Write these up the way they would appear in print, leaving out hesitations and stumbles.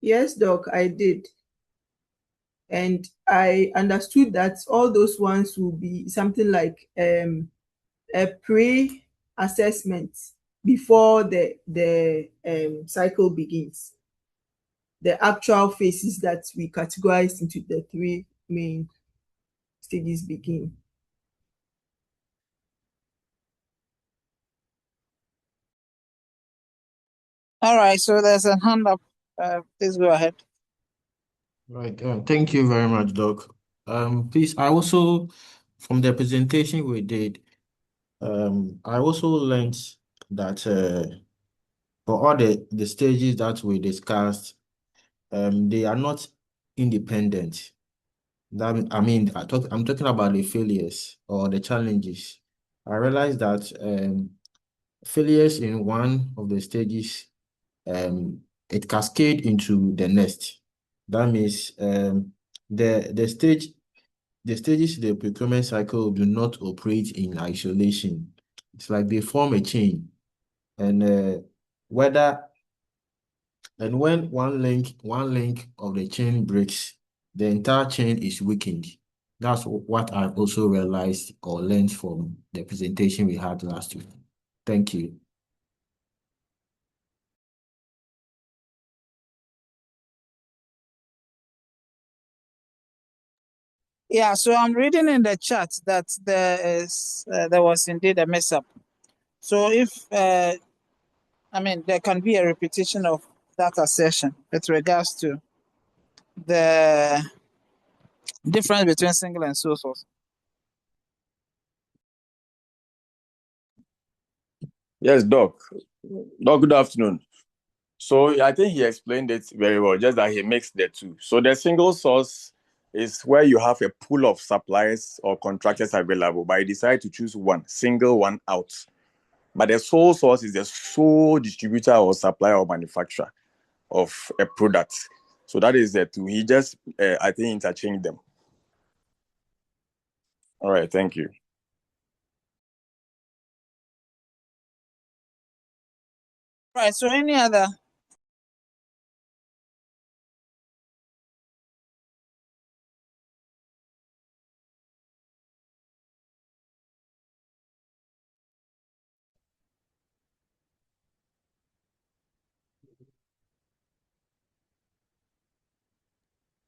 Yes, Doc, I did. And I understood that all those ones will be something like a pre-assessment before the cycle begins. The actual phases that we categorized into the three main stages begin. All right, so there's a hand up. Please go ahead. Right. Thank you very much, Doc. Please, I also, from the presentation we did, I also learned that for all the stages that we discussed, they are not independent. I'm talking about the failures or the challenges. I realized that failures in one of the stages, it cascade into the next. That means the the stage the stages in the procurement cycle do not operate in isolation. It's like they form a chain, and whether and when one link of the chain breaks, the entire chain is weakened. That's what I also realized or learned from the presentation we had last week. Thank you. Yeah, so I'm reading in the chat that there was indeed a mess up. So if there can be a repetition of that assertion with regards to the difference between single and sole source. Yes, Doc. Doc, good afternoon. So I think he explained it very well, just that he mixed the two. So the single source is where you have a pool of suppliers or contractors available, but you decide to choose one, single one out. But the sole source is the sole distributor or supplier or manufacturer of a product. So that is the two. He just, I think, interchanged them. All right, thank you. Right, so any other?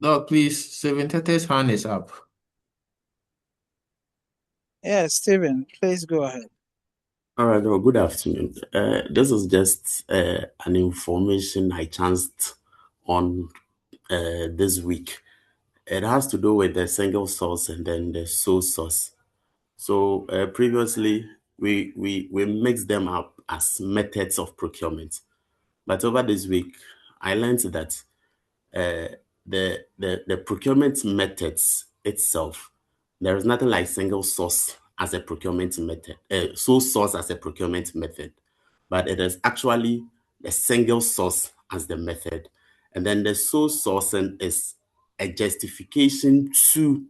Doc, please, Seven Tete's hand is up. Yes, Stephen, please go ahead. All right, well, good afternoon. This is just an information I chanced on this week. It has to do with the single source and then the sole source. So previously, we mixed them up as methods of procurement. But over this week, I learned that the procurement methods itself, there is nothing like single source as a procurement method, sole source as a procurement method, but it is actually a single source as the method. And then the sole sourcing is a justification to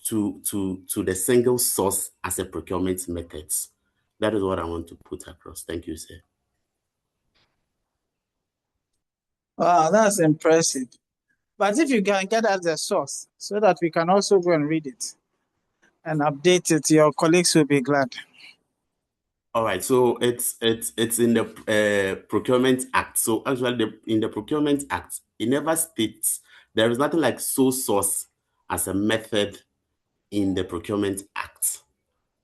the single source as a procurement methods. That is what I want to put across. Thank you, sir. Wow, that's impressive. But if you can get us the source so that we can also go and read it and update it, your colleagues will be glad. All right, so it's in the Procurement Act. So actually, in the Procurement Act, it never states, there is nothing like sole source as a method in the Procurement Act,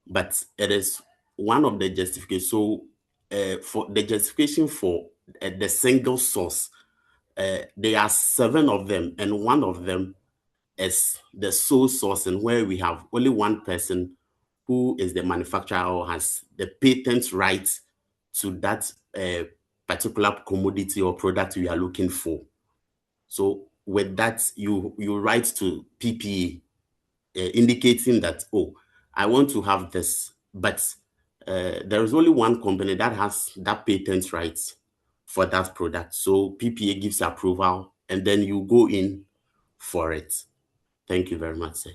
but it is one of the justifications. So for the justification for the single source, there are 7 of them, and one of them is the sole source, and where we have only one person who is the manufacturer or has the patent right to that particular commodity or product we are looking for. So with that, you write to PPA indicating that, oh, I want to have this, but there is only one company that has that patent right for that product. So PPA gives approval, and then you go in for it. Thank you very much, sir.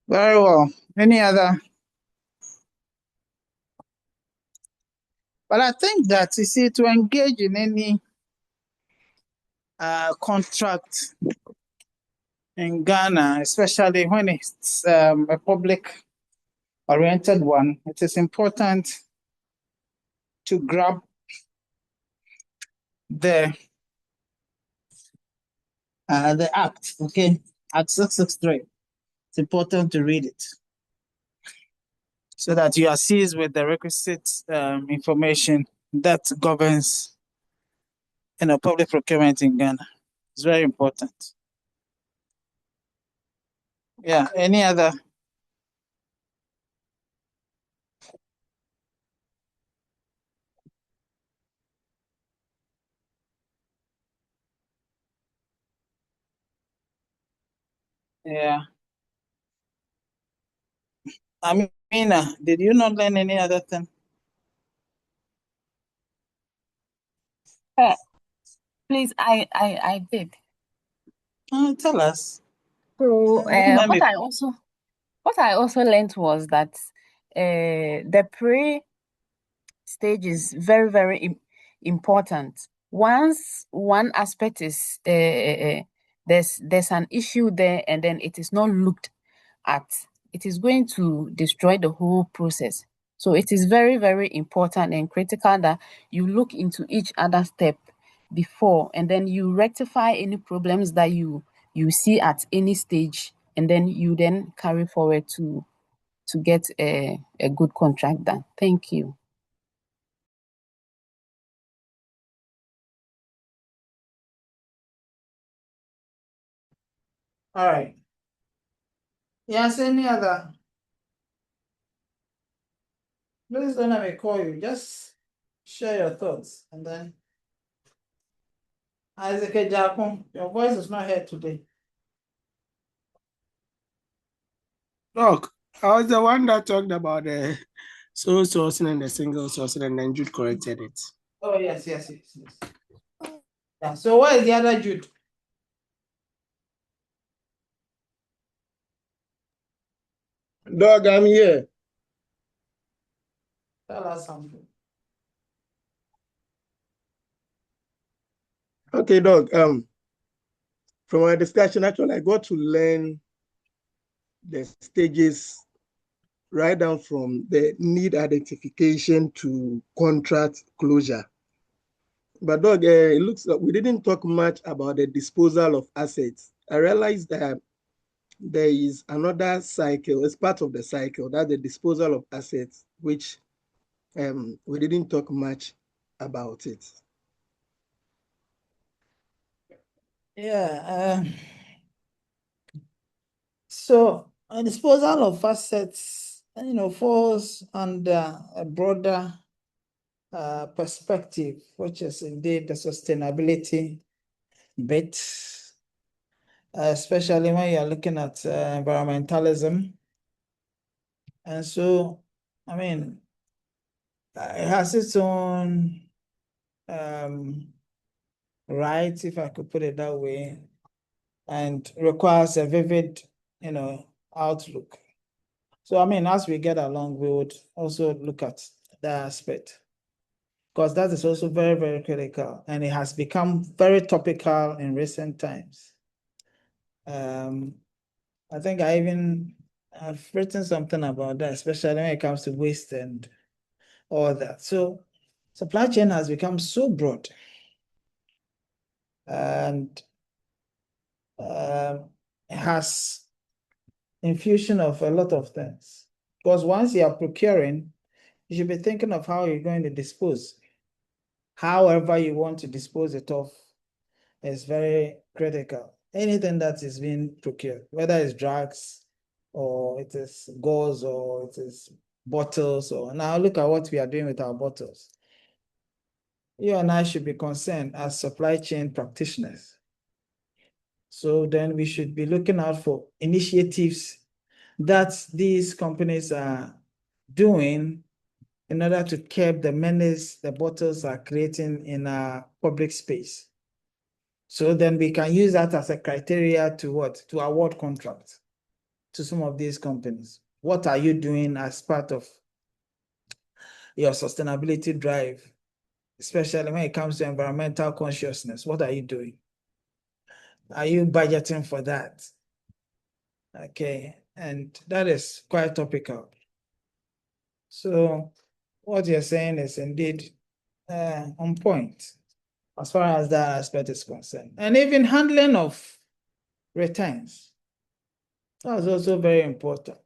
Very well. Any other? But I think that, you see, to engage in any contract in Ghana, especially when it's a public-oriented one, it is important to grab the act, okay? Act 663. It's important to read it so that you are seized with the requisite information that governs, public procurement in Ghana. It's very important. Yeah, any other? Yeah. Amina, did you not learn any other thing? Please, I did. Tell us. So Let me- what I also learned was that the pre stage is very, very important. Once one aspect is there's an issue there, and then it is not looked at, it is going to destroy the whole process. So it is very, very important and critical that you look into each other step before, and then you rectify any problems that you see at any stage, and then you then carry forward to get a good contract done. Thank you. All right. Yes, any other? Please don't let me call you. Just share your thoughts. And then, Isaac Ejapon, your voice is not here today. Look, I was the one that talked about the sole sourcing and the single sourcing, and then Jude corrected it. Oh, yes. Yeah, so where is the other Jude? Dog, I'm here. Tell us something. Okay, dog. From our discussion, actually, I got to learn the stages right down from the need identification to contract closure. But dog, it looks like we didn't talk much about the disposal of assets. I realized that there is another cycle, it's part of the cycle, that's the disposal of assets, which we didn't talk much about it. Yeah. So a disposal of assets, falls under a broader perspective, which is indeed the sustainability bit, especially when you're looking at environmentalism. And so, it has its own rights, if I could put it that way, and requires a vivid, outlook. So, as we get along, we would also look at that aspect, because that is also very, very critical, and it has become very topical in recent times. I think I've written something about that, especially when it comes to waste and all that. So supply chain has become so broad, and has infusion of a lot of things. Because once you are procuring, you should be thinking of how you're going to dispose. However you want to dispose it of is very critical. Anything that is being procured, whether it's drugs or it is gauze or it is bottles, or now look at what we are doing with our bottles. You and I should be concerned as supply chain practitioners. So then we should be looking out for initiatives that these companies are doing in order to curb the menace the bottles are creating in our public space. So then we can use that as a criteria to what? To award contracts to some of these companies. what are you doing as part of your sustainability drive, especially when it comes to environmental consciousness? What are you doing? Are you budgeting for that? Okay, and that is quite topical. So what you're saying is indeed on point as far as that aspect is concerned. And even handling of returns. That's also very important.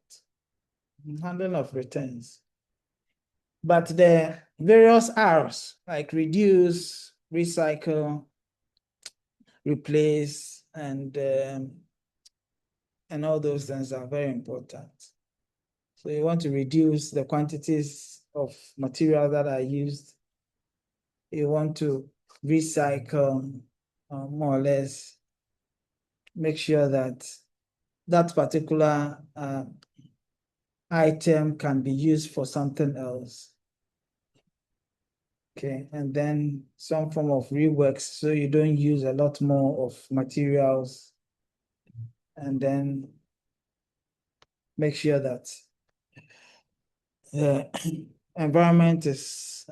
Handling of returns. But the various R's, like reduce, recycle, replace, and all those things are very important. So you want to reduce the quantities of material that are used. You want to recycle, more or less, make sure that that particular item can be used for something else. Okay, and then some form of reworks so you don't use a lot more of materials, and then make sure that the environment is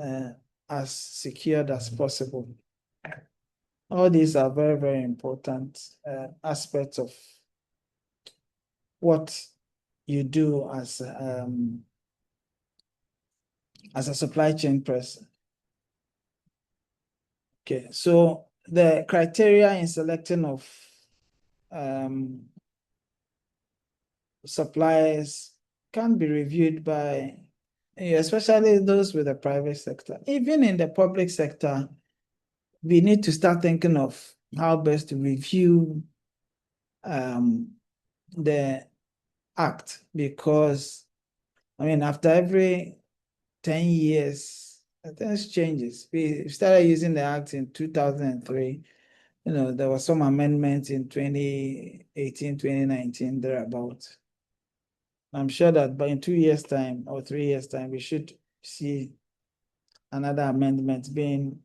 as secured as possible. All these are very, very important aspects of what you do as a supply chain person. Okay, so the criteria in selecting of suppliers can be reviewed by, especially those with the private sector. Even in the public sector, we need to start thinking of how best to review the act, because I mean, after every 10 years, things changes. We started using the act in 2003. You know, there were some amendments in 2018, 2019, thereabout. I'm sure that by in 2 years' time or 3 years' time, we should see another amendment being,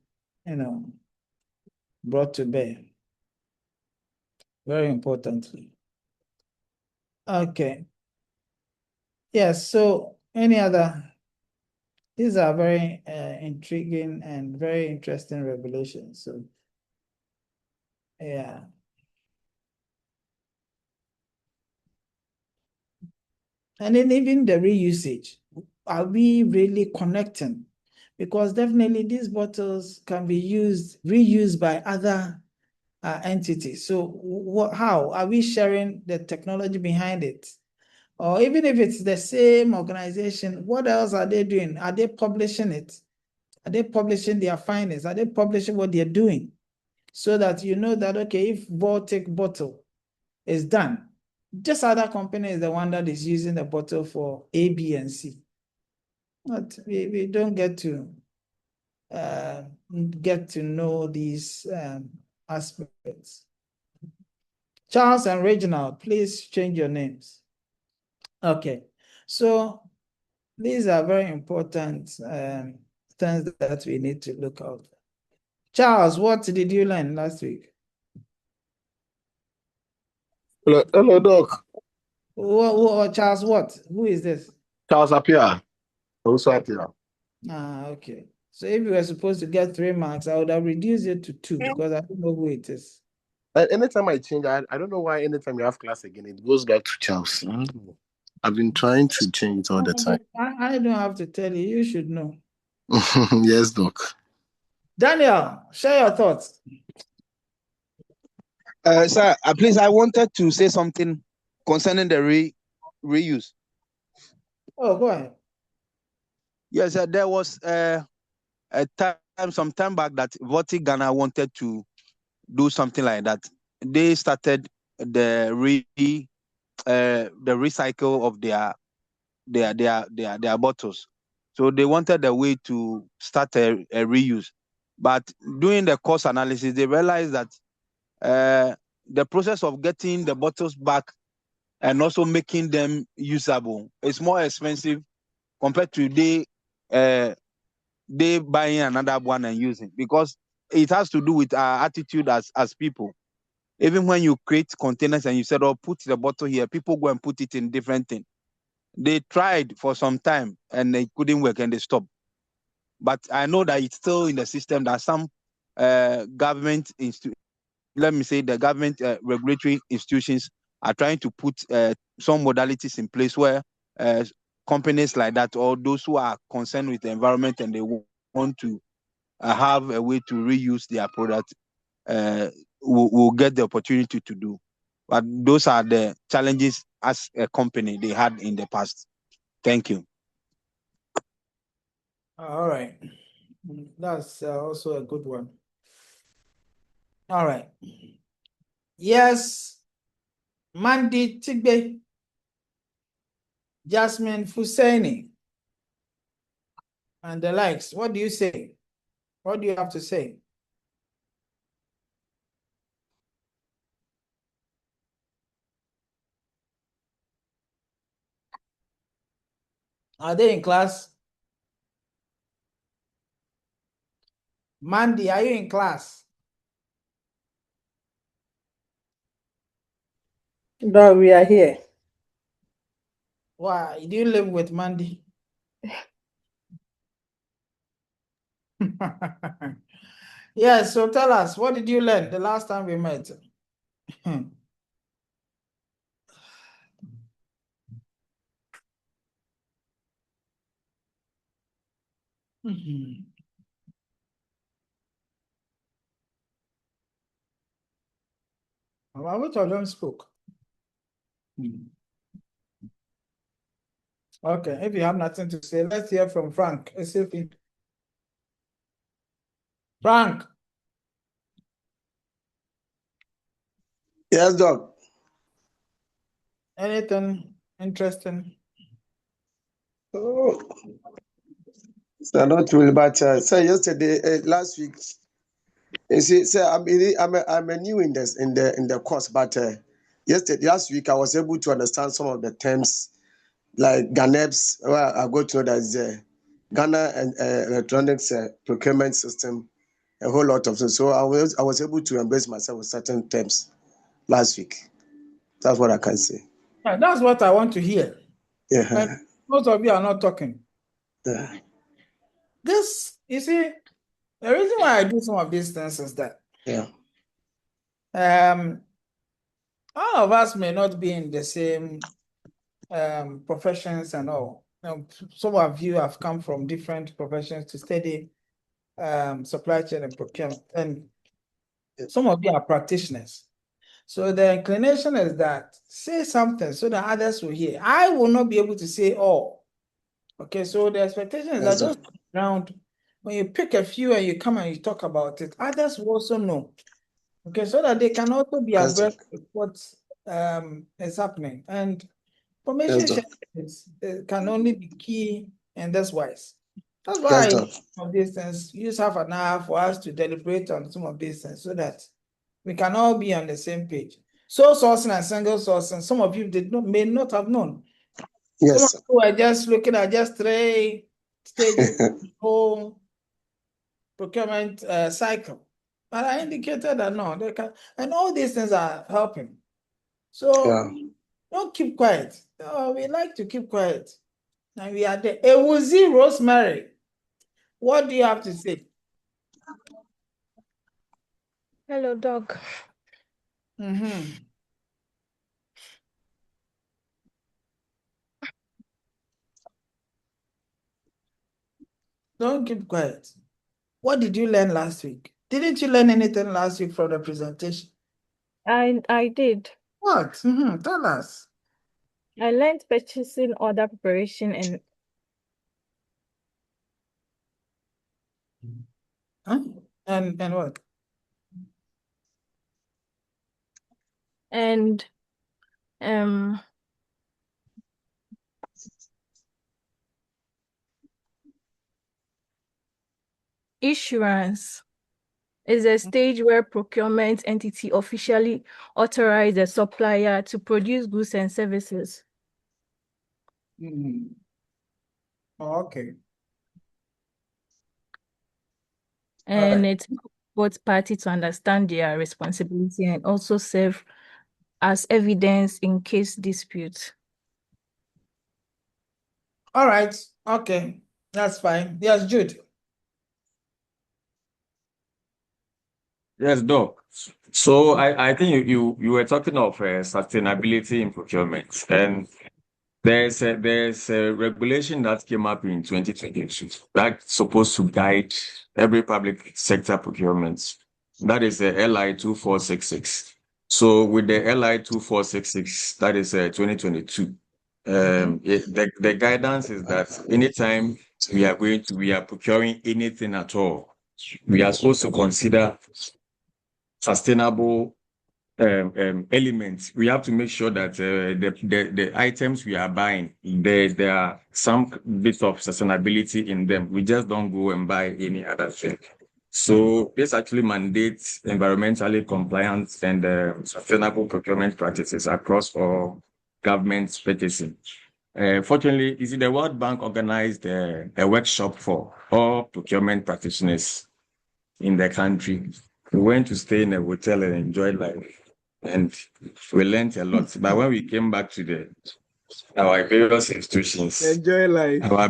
brought to bear. Very importantly. Okay. Yes, so any other? These are very intriguing and very interesting revelations. So, yeah. And then even the reusage, are we really connecting? Because definitely these bottles can be reused by other entities. So how are we sharing the technology behind it? Or even if it's the same organization, what else are they doing? Are they publishing it? Are they publishing their findings? Are they publishing what they're doing? So that you know that, okay, if Baltic bottle is done, this other company is the one that is using the bottle for A, B, and C. But we don't get to know these aspects. Charles and Reginald, please change your names. Okay, so these are very important things that we need to look out. Charles, what did you learn last week? Hello, Doc. Charles, what? Who is this? Charles Apia. Also Apia. Okay. So if you were supposed to get 3 marks, I would have reduced it to 2 because I don't know who it is. Anytime I change, I don't know why anytime you have class again, it goes back to Charles. I've been trying to change it all the time. I don't have to tell you. You should know. Yes, Doc. Daniel, share your thoughts. Sir, please, I wanted to say something concerning the reuse. Oh, go ahead. Yes, there was some time back that Voti Ghana wanted to do something like that. They started the recycle of their bottles. So they wanted a way to start a reuse. But doing the cost analysis, they realized that the process of getting the bottles back and also making them usable is more expensive compared to they buying another one and using, because it has to do with our attitude as people. Even when you create containers and you said, oh, put the bottle here, people go and put it in different things. They tried for some time and they couldn't work and they stopped. But I know that it's still in the system that some government let me say the government regulatory institutions are trying to put some modalities in place where companies like that or those who are concerned with the environment and they want to have a way to reuse their product will get the opportunity to do. But those are the challenges as a company they had in the past. Thank you. All right. That's also a good one. All right. Yes. Mandi Tigbe. Jasmine Fuseni. And the likes. What do you say? What do you have to say? Are they in class? Mandy, are you in class? No, we are here. Why? Do you live with Mandy? Yeah, so tell us, what did you learn the last time we met? Which of them spoke? Okay, if you have nothing to say, let's hear from Frank. Frank. Yes, Doc. Anything interesting? Oh, so not really, but yesterday, last week, you see, I'm a new in the course, but last week I was able to understand some of the terms like GANEPS. Well, I got to know that is Ghana and electronics procurement system, a whole lot of things. So I was able to embrace myself with certain terms last week. That's what I can say. Yeah, that's what I want to hear. Yeah. And most of you are not talking. Yeah. This, you see, the reason why I do some of these things is that all of us may not be in the same professions and all. Some of you have come from different professions to study supply chain and procurement, and some of you are practitioners. So the inclination is that say something so that others will hear. I will not be able to say all. Okay, so the expectation is that those around, when you pick a few and you come and you talk about it, others will also know. Okay, so that they can also be abreast with what is happening. And information sharing can only be key and that's wise. That's why some of these things use half an hour for us to deliberate on some of these things so that we can all be on the same page. Sole sourcing and single sourcing, some of you may not have known. Some of you are just looking at just 3 stages of the whole procurement cycle. But I indicated that no, they can, and all these things are helping. So don't keep quiet. We like to keep quiet. And we are there. Ewuzi Rosemary, what do you have to say? Hello, Doc. Don't keep quiet. What did you learn last week? Didn't you learn anything last week from the presentation? I did. What? Tell us. I learned purchasing order preparation and And what? And issuance is a stage where procurement entity officially authorize a supplier to produce goods and services. Okay. And it's both parties to understand their responsibility and also serve as evidence in case disputes. All right. Okay. That's fine. Yes, Jude. Yes, Doc. So I think you were talking of sustainability in procurement, and there's a regulation that came up in 2022 that's supposed to guide every public sector procurement. That is LI 2466. So with the LI 2466, that is 2022. The guidance is that anytime we are procuring anything at all, we are supposed to consider sustainable elements. We have to make sure that the items we are buying, there are some bits of sustainability in them. We just don't go and buy any other thing. So this actually mandates environmentally compliant and sustainable procurement practices across all government purchasing. Fortunately, you see, the World Bank organized a workshop for all procurement practitioners in the country. We went to stay in a hotel and enjoy life, and we learned a lot. But when we came back to our various institutions, Enjoy life. our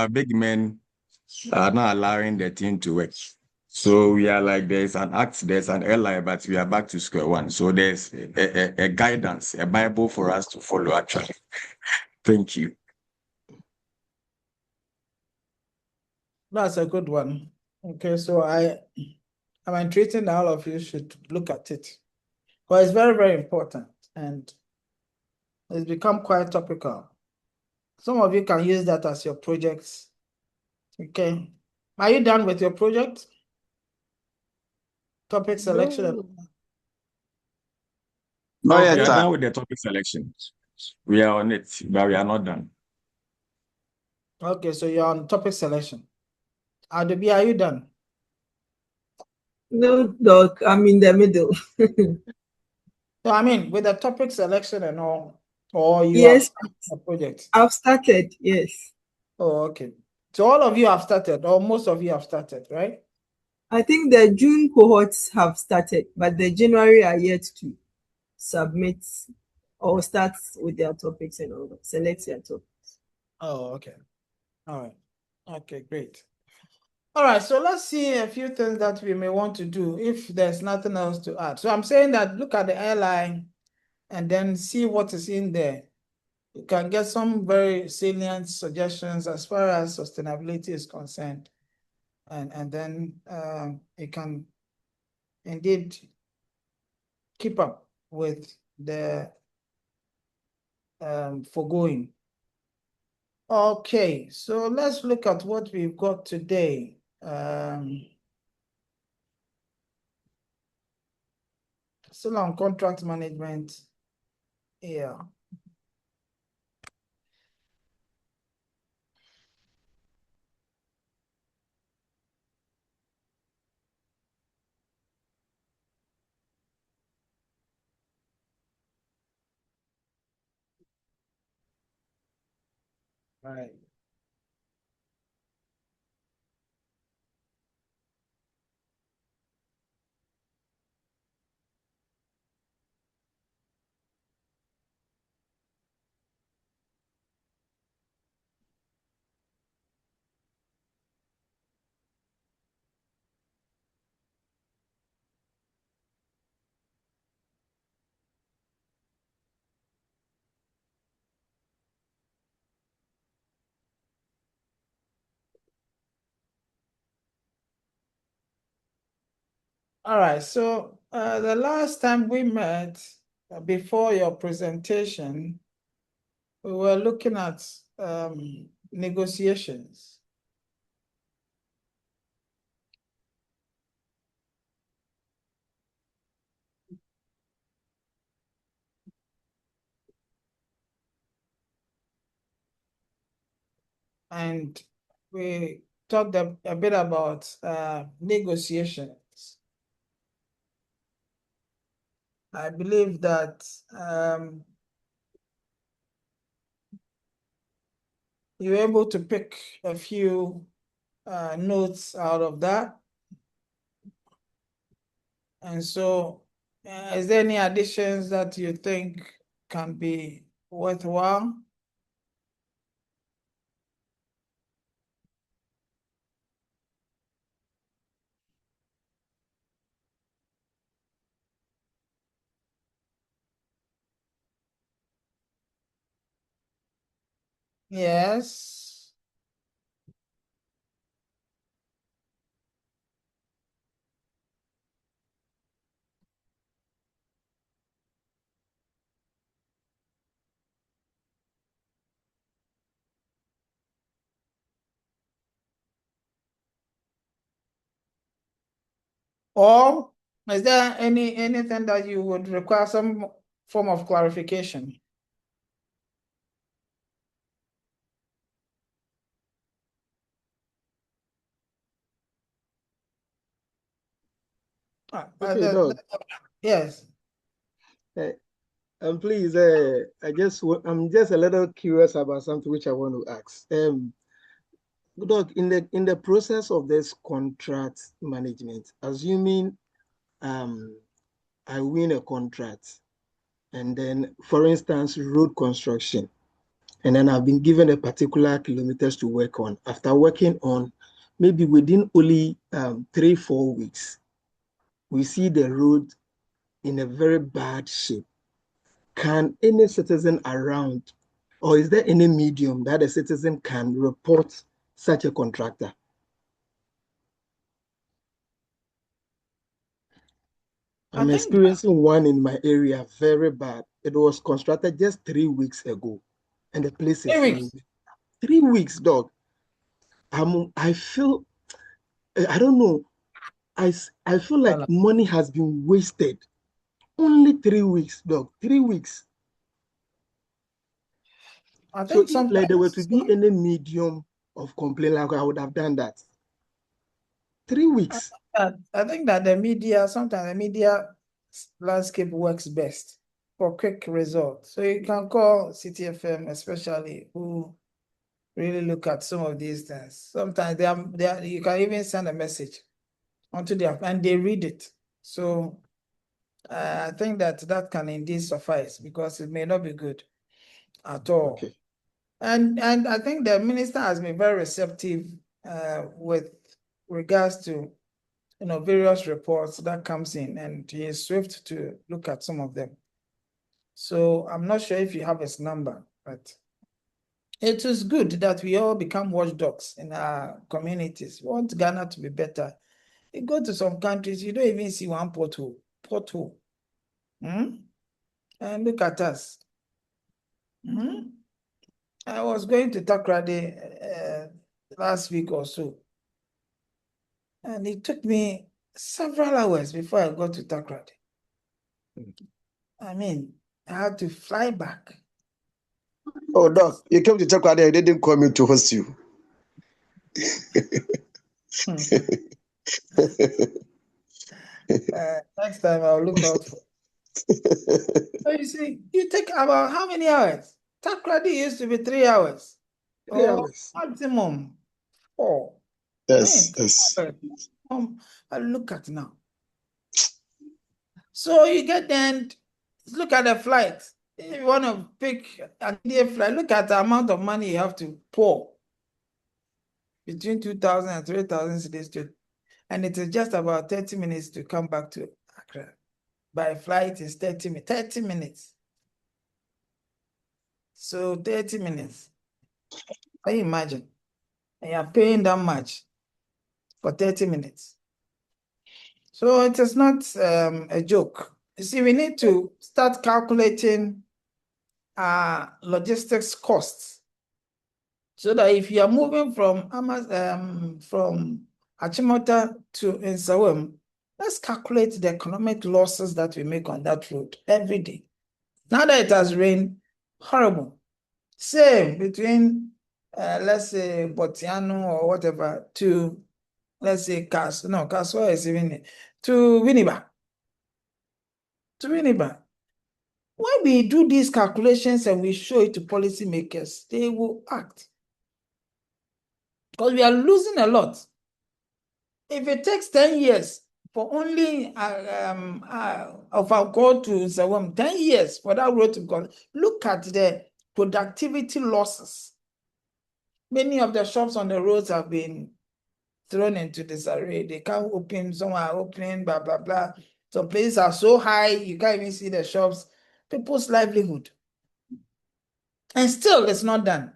big men are not allowing the team to work. So we are like, there's an ally, but we are back to square one. So there's a guidance, a Bible for us to follow, actually. Thank you. That's a good one. Okay, so I'm entreating that all of you should look at it. But it's very, very important and it's become quite topical. Some of you can use that as your projects. Okay. Are you done with your project? Topic selection. No. Not We yet, are sir. done with the topic selection. We are on it, but we are not done. Okay, so you're on topic selection. Adobe, are you done? No, Doc, I'm in the middle. So I mean, with the topic selection and all, or you Yes, have a project. I've started. Yes. Oh, okay. So all of you have started, or most of you have started, right? I think the June cohorts have started, but the January are yet to submit or start with their topics and all that. Select their topics. Oh, okay. All right. Okay, great. All right, so let's see a few things that we may want to do if there's nothing else to add. So I'm saying that look at the airline and then see what is in there. You can get some very salient suggestions as far as sustainability is concerned. And then it can indeed keep up with the foregoing. Okay, so let's look at what we've got today. Still on contract management. Yeah. Right. All right, so the last time we met before your presentation, we were looking at negotiations. And we talked a bit about negotiations. I believe that you were able to pick a few notes out of that. And so, is there any additions that you think can be worthwhile? Yes. Or is there anything that you would require some form of clarification? Okay, Doc. Yes. And please, I'm just a little curious about something which I want to ask. Doc, in the process of this contract management, assuming I win a contract, and then, for instance, road construction, and then I've been given a particular kilometers to work on. After working on, maybe within only 3-4 weeks, we see the road in a very bad shape. Can any citizen around, or is there any medium that a citizen can report such a contractor? I'm experiencing one in my area, very bad. It was constructed just 3 weeks ago, and the place is 3 weeks. 3 weeks, Dog. I feel, I don't know, I feel like money has been wasted. Only 3 weeks, Dog. 3 weeks. I So think if like there were to be any medium of complaint, like I would have done that. 3 weeks. I think that sometimes the media landscape works best for quick results. So you can call CTFM, especially, who really look at some of these things. Sometimes you can even send a message onto their, and they read it. So I think that can indeed suffice, because it may not be good at all. Okay. And I think the minister has been very receptive with regards to various reports that comes in, and he is swift to look at some of them. So I'm not sure if you have his number, but it is good that we all become watchdogs in our communities. We want Ghana to be better. You go to some countries, you don't even see one pothole. And look at us. I was going to Takrady last week or so, and it took me several hours before I got to Takrady. I mean, I had to fly back. Oh, Doc, you came to Takrady, they didn't call me to host you. Next time I'll look out for. So you see, you take about how many hours? Takrady used to be 3 hours. 3 hours. Maximum 4. Yes, yes. Look at now. So you get then, look at the flight. If you want to pick an Indian flight, look at the amount of money you have to pour between 2,000 and 3,000 cedis to, and it is just about 30 minutes to come back to Accra. By flight is 30 minutes. So 30 minutes. Can you imagine? And you're paying that much for 30 minutes. So it is not a joke. You see, we need to start calculating logistics costs, so that if you are moving from Achimota to Nsawam, let's calculate the economic losses that we make on that road every day. Now that it has rained, horrible. Same between, let's say, Botiano or whatever to, let's say, Kaswa is even to Winneba. When we do these calculations and we show it to policymakers, they will act. Because we are losing a lot. If it takes 10 years for only of our go to Zawam, 10 years for that road to go, look at the productivity losses. Many of the shops on the roads have been thrown into disarray. They can't open, some are opening, blah, blah, blah. Some places are so high, you can't even see the shops. People's livelihood. And still, it's not done.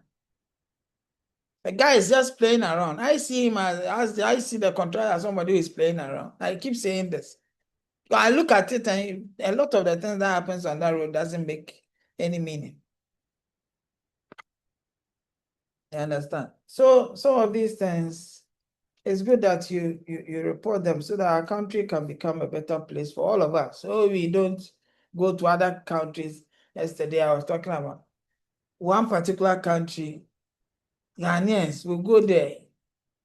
The guy is just playing around. I see him as I see the contract as somebody who is playing around. I keep saying this. I look at it and a lot of the things that happens on that road doesn't make any meaning. You understand? So some of these things, it's good that you report them so that our country can become a better place for all of us. So we don't go to other countries. Yesterday I was talking about one particular country. Ghanaians will go there.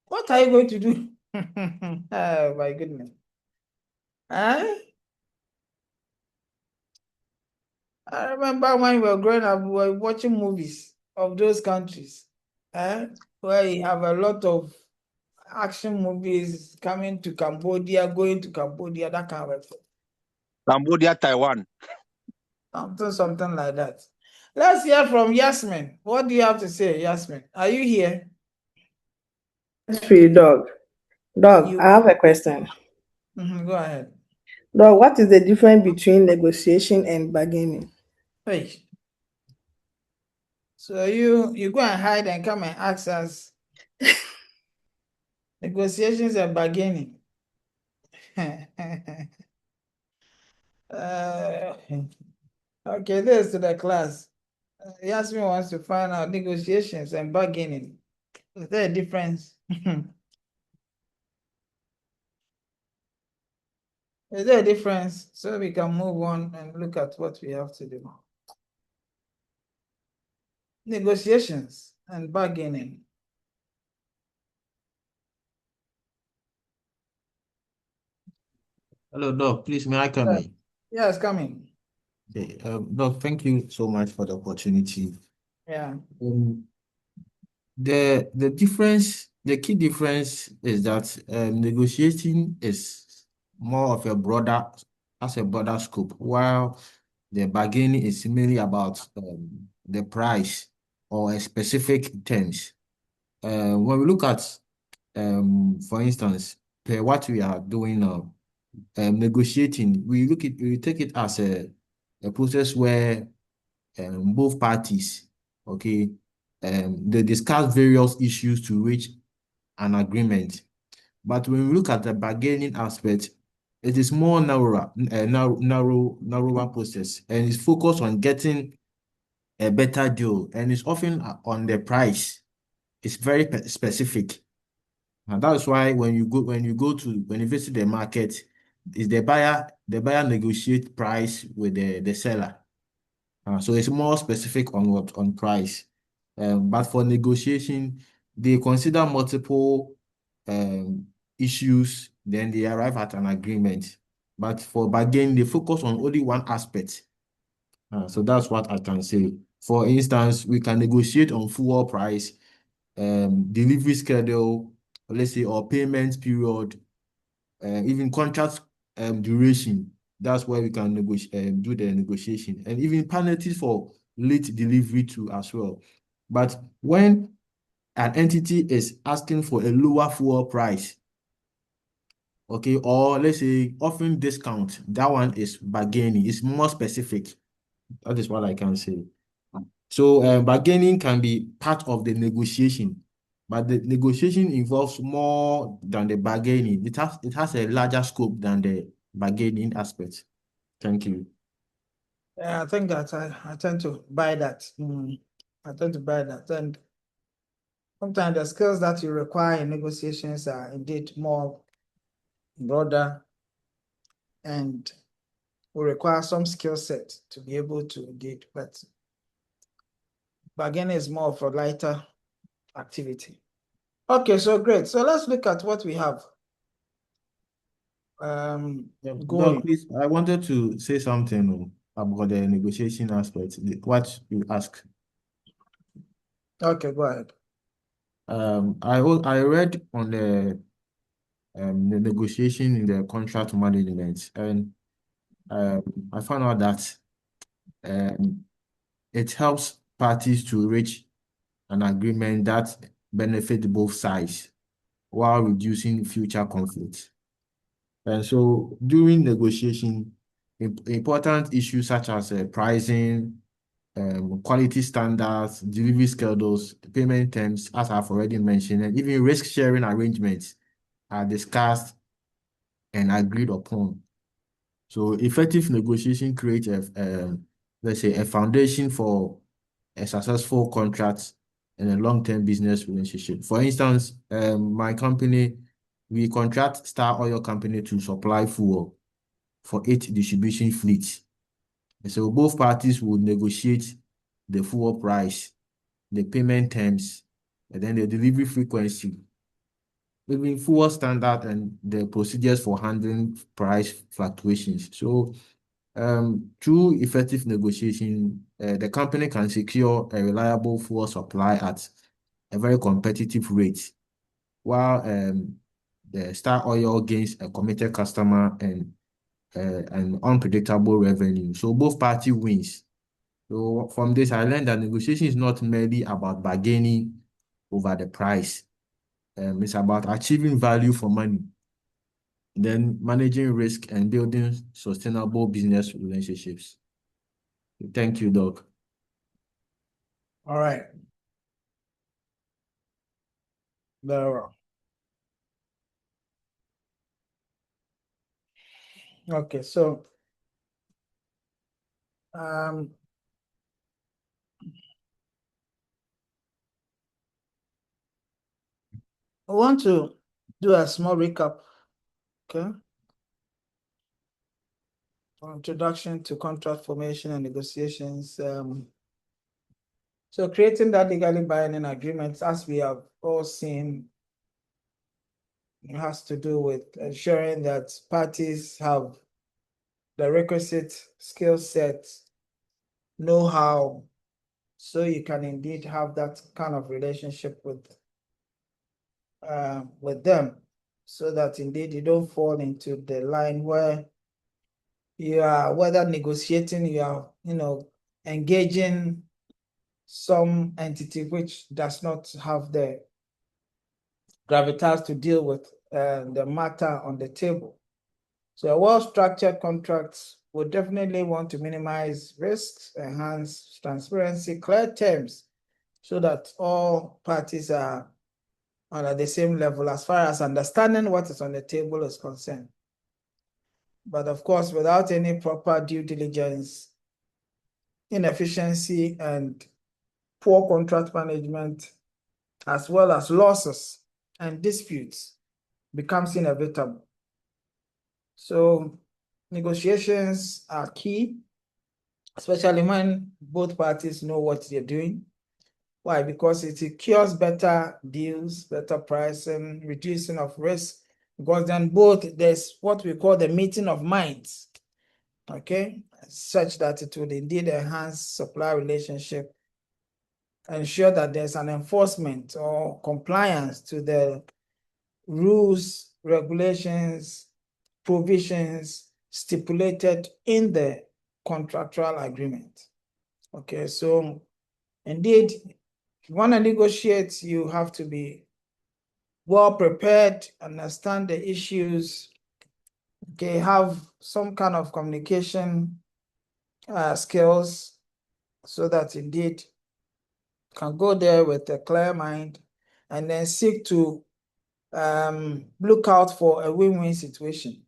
What are you going to do? Oh my goodness. I remember when we were growing up, we were watching movies of those countries, where you have a lot of action movies coming to Cambodia, going to Cambodia, that kind of thing. Cambodia, Taiwan. Something like that. Let's hear from Yasmin. What do you have to say, Yasmin? Are you here? Yes, for you, dog. Dog, I have a question. Go ahead. Dog, what is the difference between negotiation and bargaining? Hey. So you go and hide and come and ask us. Negotiations and bargaining. Okay, this is to the class. Yasmin wants to find out negotiations and bargaining. Is there a difference? Is there a difference? So we can move on and look at what we have to do. Negotiations and bargaining. Hello, Doc. Please, may I come in? Yes, come in. Okay. Doc, thank you so much for the opportunity. Yeah. The difference, the key difference is that negotiating is more of a broader scope, while the bargaining is mainly about the price or a specific terms. When we look at, for instance, what we are doing now, negotiating, we take it as a process where both parties, okay, they discuss various issues to reach an agreement. But when we look at the bargaining aspect, it is more narrower process, and it's focused on getting a better deal, and it's often on the price. It's very specific. And that's why when you visit the market, is the buyer negotiate price with the seller. So it's more specific on price. But for negotiation, they consider multiple issues, then they arrive at an agreement. But for bargaining, they focus on only one aspect. So that's what I can say. For instance, we can negotiate on fuel price, delivery schedule, let's say, or payment period, even contract duration. That's where we can do the negotiation, and even penalties for late delivery too as well. But when an entity is asking for a lower fuel price, okay, or let's say offering discount, that one is bargaining. It's more specific. That is what I can say. So bargaining can be part of the negotiation, but the negotiation involves more than the bargaining. It has a larger scope than the bargaining aspect. Thank you. Yeah, I think that I tend to buy that. I tend to buy that. And sometimes the skills that you require in negotiations are indeed more broader and will require some skill set to be able to indeed. But bargaining is more of a lighter activity. Okay, so great. So let's look at what we have. Doc, please, I wanted to say something about the negotiation aspect, what you ask. Okay, go ahead. I read on the negotiation in the contract management, and I found out that it helps parties to reach an agreement that benefits both sides while reducing future conflicts. And so during negotiation, important issues such as pricing, quality standards, delivery schedules, payment terms, as I've already mentioned, and even risk-sharing arrangements are discussed and agreed upon. So effective negotiation creates let's say, a foundation for a successful contract and a long-term business relationship. For instance, my company, we contract Star Oil Company to supply fuel for 8 distribution fleets. And so both parties will negotiate the fuel price, the payment terms, and then the delivery frequency, even fuel standard and the procedures for handling price fluctuations. So through effective negotiation, the company can secure a reliable fuel supply at a very competitive rate, while the Star Oil gains a committed customer and an unpredictable revenue. So both parties wins. So from this, I learned that negotiation is not merely about bargaining over the price. It's about achieving value for money, then managing risk and building sustainable business relationships. Thank you, Doc. All right. Very well. Okay, so I want to do a small recap, okay? Introduction to contract formation and negotiations. So creating that legally binding agreement, as we have all seen, it has to do with ensuring that parties have the requisite skill set, know-how, so you can indeed have that kind of relationship with them, so that indeed you don't fall into the line where you are, whether negotiating, you are, engaging some entity which does not have the gravitas to deal with the matter on the table. So a well-structured contract would definitely want to minimize risks, enhance transparency, clear terms, so that all parties are on the same level as far as understanding what is on the table is concerned. But of course, without any proper due diligence, inefficiency and poor contract management, as well as losses and disputes, becomes inevitable. So negotiations are key, especially when both parties know what they're doing. Why? Because it secures better deals, better pricing, reducing of risk, because then there's what we call the meeting of minds, okay? Such that it would indeed enhance supply relationship, ensure that there's an enforcement or compliance to the rules, regulations, provisions stipulated in the contractual agreement. Okay, so indeed, if you want to negotiate, you have to be well prepared, understand the issues, okay, have some kind of communication skills, so that indeed can go there with a clear mind and then seek to look out for a win-win situation.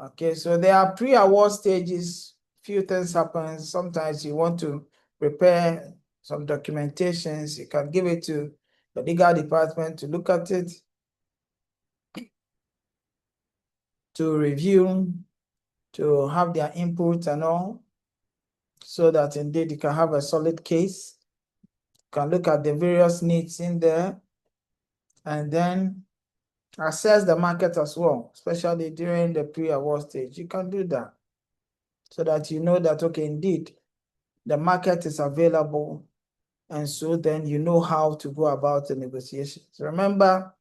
Okay, so there are pre-award stages. Few things happen. Sometimes you want to prepare some documentations. You can give it to the legal department to look at it, to review, to have their input and all, so that indeed you can have a solid case. You can look at the various needs in there, and then assess the market as well, especially during the pre-award stage. You can do that, so that you know that, okay, indeed, the market is available, and so then you know how to go about the negotiations. Remember,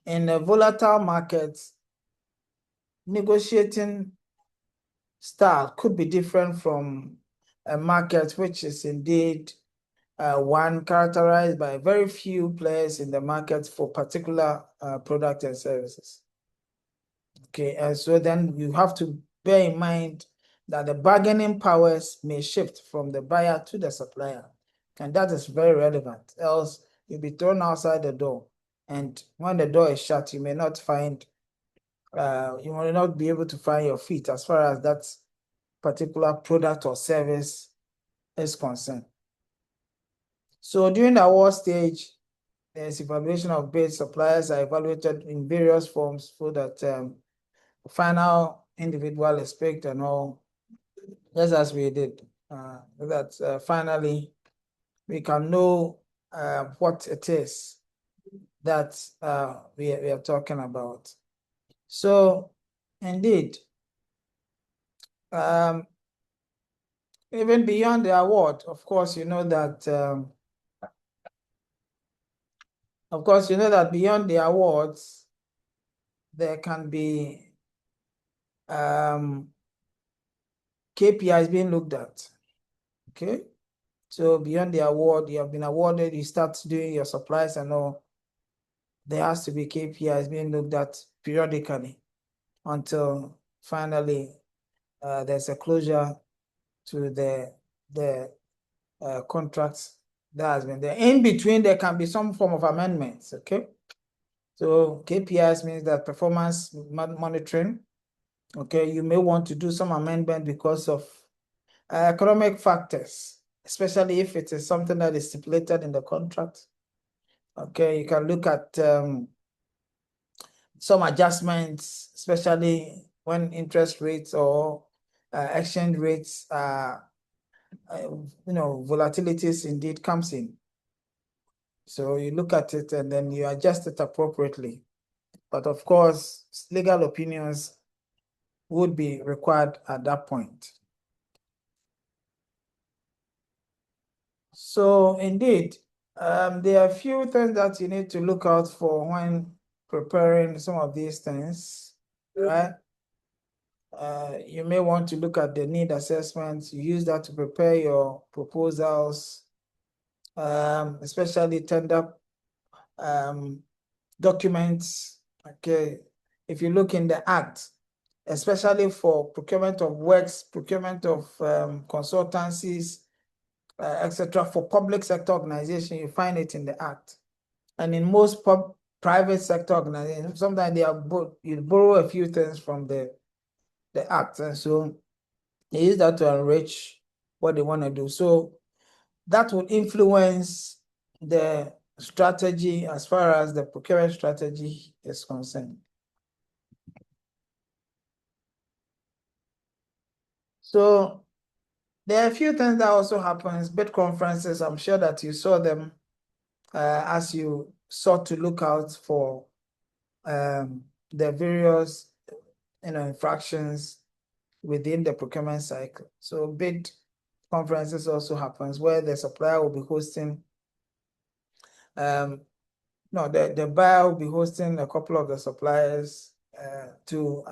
in a volatile market, negotiating style could be different from a market which is indeed one characterized by very few players in the market for particular products and services. Okay, and so then you have to bear in mind that the bargaining powers may shift from the buyer to the supplier. And that is very relevant. Else you'll be thrown outside the door. And when the door is shut, you may not find, you will not be able to find your feet as far as that particular product or service is concerned. So during the award stage, there's evaluation of bids. Suppliers are evaluated in various forms so that final individual is picked and all, just as we did. Finally we can know what it is that we are talking about. So indeed, even beyond the award, of course, you know that beyond the awards, there can be KPIs being looked at. Okay, so beyond the award, you have been awarded, you start doing your supplies and all. There has to be KPIs being looked at periodically until finally there's a closure to the contracts that has been there. In between, there can be some form of amendments. Okay, so KPIs means that performance monitoring. Okay, you may want to do some amendment because of economic factors, especially if it is something that is stipulated in the contract. Okay, you can look at some adjustments, especially when interest rates or exchange rates, volatilities indeed comes in. So you look at it and then you adjust it appropriately. But of course, legal opinions would be required at that point. So indeed, there are a few things that you need to look out for when preparing some of these things, right? You may want to look at the need assessments. You use that to prepare your proposals, especially tender documents. Okay, if you look in the Act, especially for procurement of works, procurement of consultancies, etc., for public sector organization, you find it in the Act. And in most private sector organizations, sometimes you borrow a few things from the Act, and so they use that to enrich what they want to do. So that would influence the strategy as far as the procurement strategy is concerned. So there are a few things that also happens. Bid conferences, I'm sure that you saw them as you sought to look out for the various infractions within the procurement cycle. So bid conferences also happens where the supplier will be hosting the buyer will be hosting a couple of the suppliers to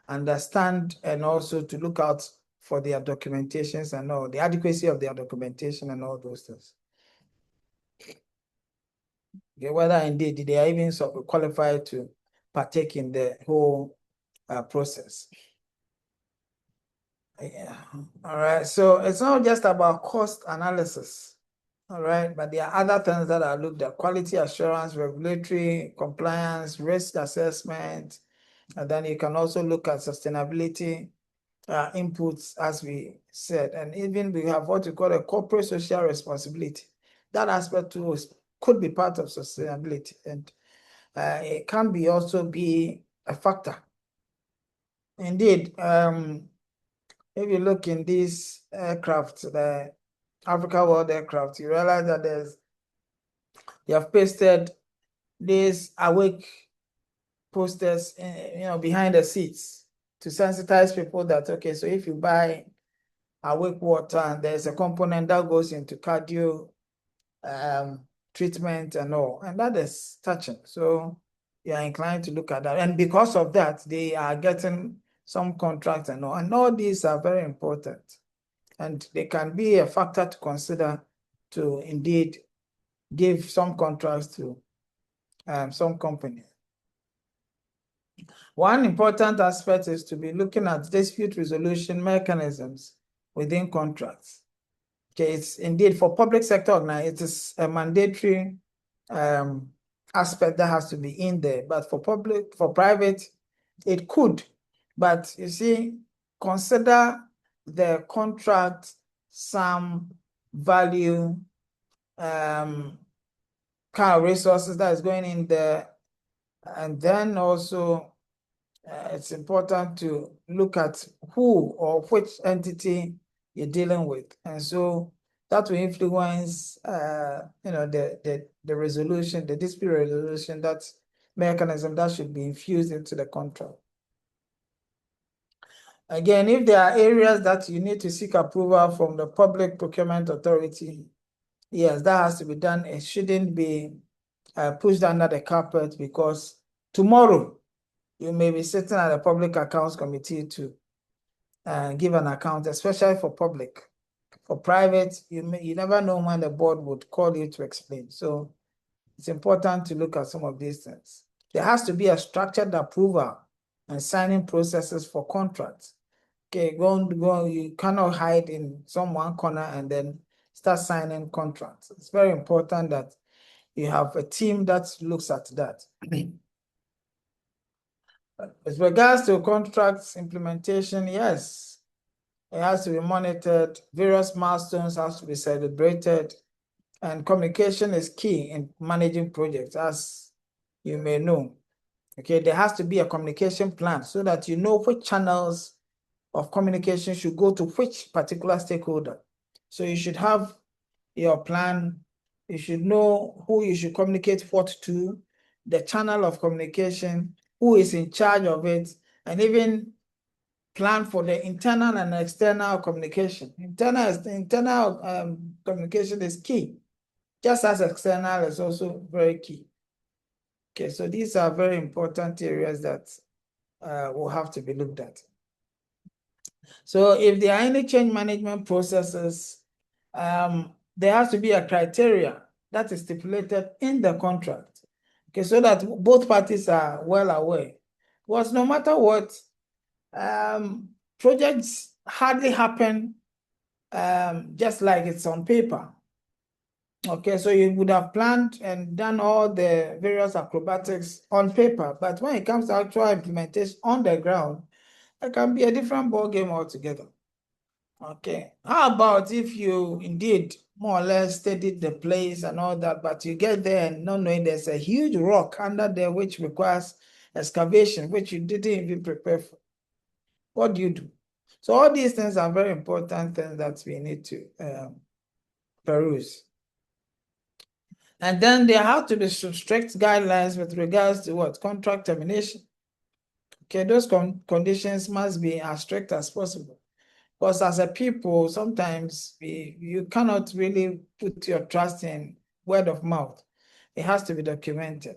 understand and also to look out for their documentations and all, the adequacy of their documentation and all those things. Okay, whether indeed they are even qualified to partake in the whole process. Yeah. All right, so it's not just about cost analysis. All right, but there are other things that are looked at: quality assurance, regulatory compliance, risk assessment, and then you can also look at sustainability inputs, as we said, and even we have what we call a corporate social responsibility. That aspect too could be part of sustainability, and it can be also be a factor. Indeed, if you look in these aircraft, the Africa World aircraft, you realize that you have pasted these awake posters, behind the seats to sensitize people that, okay, so if you buy awake water, and there's a component that goes into cardio treatment and all, and that is touching. So you are inclined to look at that, and because of that, they are getting some contracts and all these are very important, and they can be a factor to consider to indeed give some contracts to some companies. One important aspect is to be looking at dispute resolution mechanisms within contracts. Okay, it's indeed for public sector now, it is a mandatory aspect that has to be in there, but for private, it could. But you see, consider the contract some value kind of resources that is going in there, and then also it's important to look at who or which entity you're dealing with, and so that will influence the resolution, the dispute resolution, that mechanism that should be infused into the contract. Again, if there are areas that you need to seek approval from the Public Procurement Authority, yes, that has to be done. It shouldn't be pushed under the carpet, because tomorrow you may be sitting at the Public Accounts Committee to give an account, especially for public. For private, you never know when the board would call you to explain. So it's important to look at some of these things. There has to be a structured approval and signing processes for contracts. Okay, you cannot hide in some one corner and then start signing contracts. It's very important that you have a team that looks at that. With regards to contracts implementation, yes, it has to be monitored. Various milestones have to be celebrated, and communication is key in managing projects, as you may know. Okay, there has to be a communication plan so that you know which channels of communication should go to which particular stakeholder. So you should have your plan. You should know who you should communicate what to, the channel of communication, who is in charge of it, and even plan for the internal and external communication. Internal communication is key, just as external is also very key. Okay, so these are very important areas that will have to be looked at. So if there are any change management processes, there has to be a criteria that is stipulated in the contract, okay, so that both parties are well aware. Because no matter what, projects hardly happen just like it's on paper. Okay, so you would have planned and done all the various acrobatics on paper, but when it comes to actual implementation on the ground, it can be a different ball game altogether. Okay, how about if you indeed more or less studied the place and all that, but you get there and not knowing there's a huge rock under there which requires excavation, which you didn't even prepare for? What do you do? So all these things are very important things that we need to peruse. And then there have to be strict guidelines with regards to what? Contract termination. Okay, those conditions must be as strict as possible. Because as a people, sometimes you cannot really put your trust in word of mouth. It has to be documented.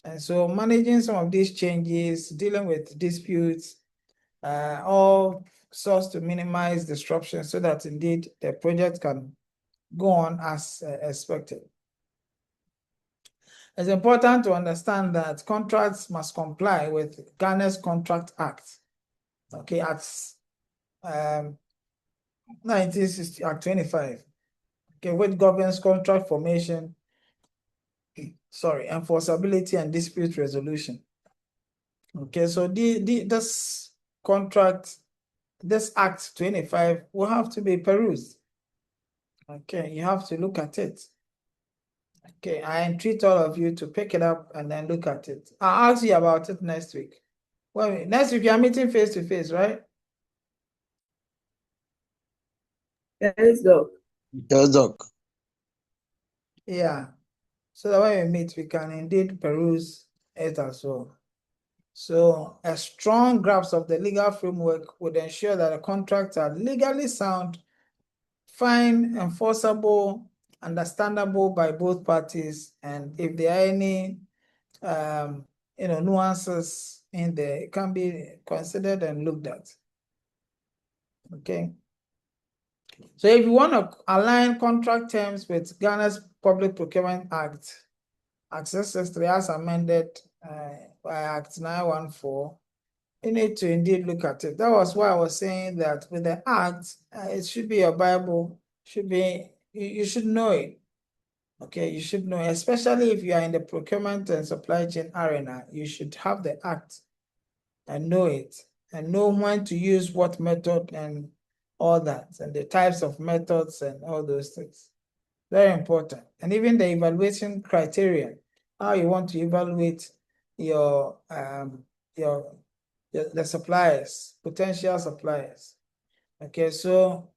And so managing some of these changes, dealing with disputes, all sorts to minimize disruption so that indeed the project can go on as expected. It's important to understand that contracts must comply with Ghana's Contract Act. Okay, at 1960 Act 25. Okay, which governs contract formation, enforceability and dispute resolution. Okay, so this contract, this Act 25 will have to be perused. Okay, you have to look at it. Okay, I entreat all of you to pick it up and then look at it. I'll ask you about it next week. Well, next week you are meeting face to face, right? Yes, Doc. Yes, Doc. Yeah. So that when we meet, we can indeed peruse it as well. So a strong grasp of the legal framework would ensure that the contracts are legally sound, fine, enforceable, understandable by both parties, and if there are any nuances in there, it can be considered and looked at. Okay. So if you want to align contract terms with Ghana's Public Procurement Act, Access 63 as amended by Act 914, you need to indeed look at it. That was why I was saying that with the Act, it should be your Bible, you should know it. Okay, you should know, especially if you are in the procurement and supply chain arena, you should have the Act and know it, and know when to use what method and all that, and the types of methods and all those things. Very important. And even the evaluation criteria, how you want to evaluate your the suppliers, potential suppliers. Okay, so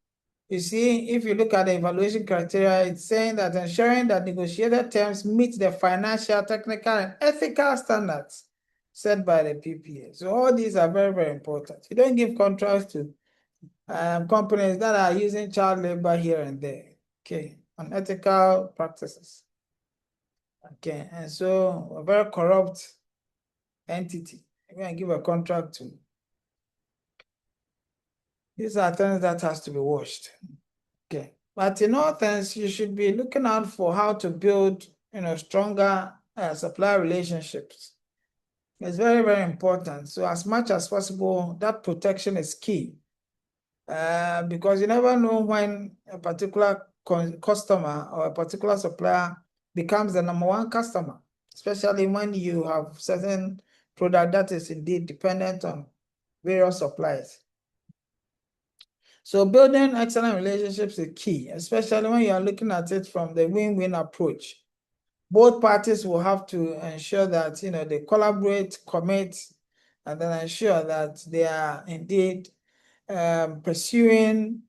you see, if you look at the evaluation criteria, it's saying that ensuring that negotiated terms meet the financial, technical, and ethical standards set by the PPA. So all these are very, very important. You don't give contracts to companies that are using child labor here and there. Okay, unethical practices. Okay, and so a very corrupt entity, you're going to give a contract to. These are things that has to be watched. Okay, but in all things, you should be looking out for how to build, stronger supply relationships. It's very, very important. So as much as possible, that protection is key. Because you never know when a particular customer or a particular supplier becomes the #1 customer, especially when you have certain product that is indeed dependent on various suppliers. So building excellent relationships is key, especially when you are looking at it from the win-win approach. Both parties will have to ensure that they collaborate, commit, and then ensure that they are indeed pursuing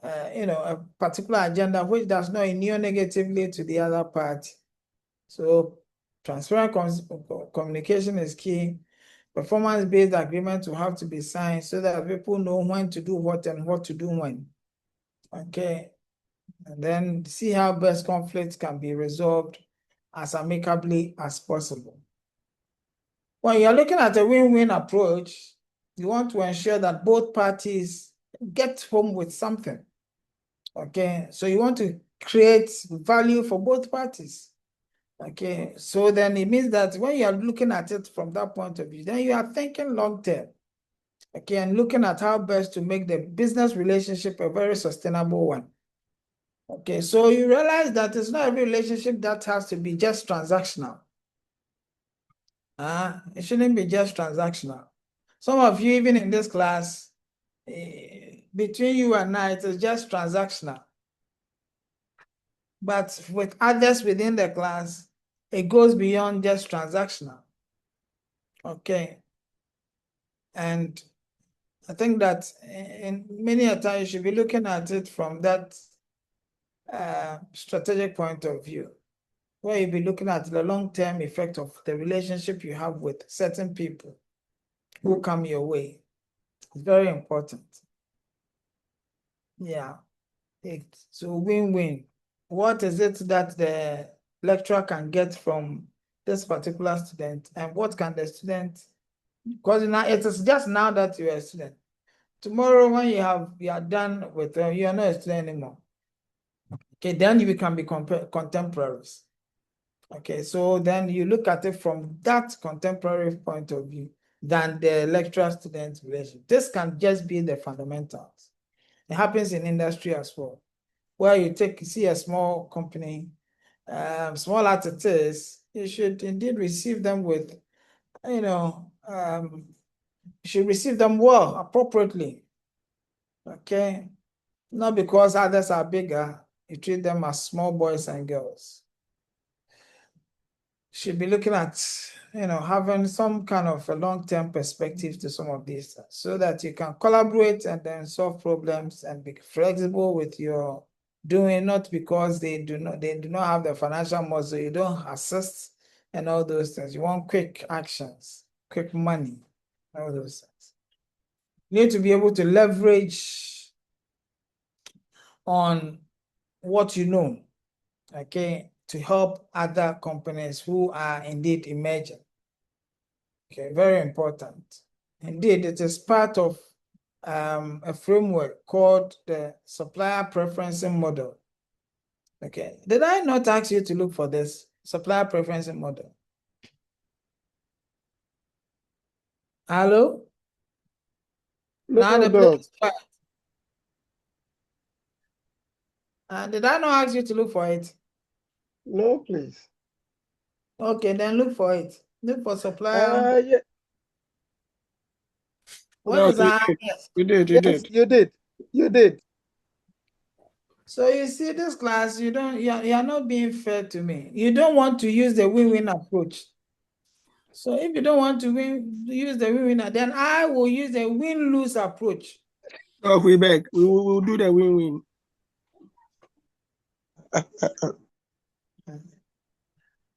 a particular agenda which does not inure negatively to the other party. So transparent communication is key. Performance-based agreements will have to be signed so that people know when to do what and what to do when. Okay, and then see how best conflicts can be resolved as amicably as possible. When you're looking at a win-win approach, you want to ensure that both parties get home with something. Okay, so you want to create value for both parties. Okay, so then it means that when you are looking at it from that point of view, then you are thinking long term. Okay, and looking at how best to make the business relationship a very sustainable one. Okay, so you realize that it's not every relationship that has to be just transactional. It shouldn't be just transactional. Some of you, even in this class, between you and I, it is just transactional. But with others within the class, it goes beyond just transactional. Okay. And I think that in many a time you should be looking at it from that strategic point of view, where you'll be looking at the long-term effect of the relationship you have with certain people who come your way. It's very important. Yeah. So win-win. What is it that the lecturer can get from this particular student, and what can the student, because now it is just now that you are a student. Tomorrow when you are done with you are not a student anymore. Okay, then you can be contemporaries. Okay, so then you look at it from that contemporary point of view than the lecturer-student relationship. This can just be the fundamentals. It happens in industry as well, where you see a small company, small as it is, you should indeed receive them with, you should receive them well, appropriately. Okay, not because others are bigger, you treat them as small boys and girls. Should be looking at, having some kind of a long-term perspective to some of these, so that you can collaborate and then solve problems and be flexible with your doing, not because they do not have the financial muscle, you don't assist and all those things. You want quick actions, quick money, all those things. You need to be able to leverage on what you know, okay, to help other companies who are indeed emerging. Okay, very important. Indeed, it is part of a framework called the supplier preferencing model. Okay, did I not ask you to look for this supplier preferencing model? Hello? No, Now the Doc. place is quiet. Did I not ask you to look for it? No, please. Okay, then look for it. Look for supplier. Yeah. What Doc, is that? Yes. You did. yes, you did. You did. So you see this class, you're not being fair to me. You don't want to use the win-win approach. So if you don't want to use the win-win, then I will use the win-lose approach. Doc, we beg. We will do the win-win.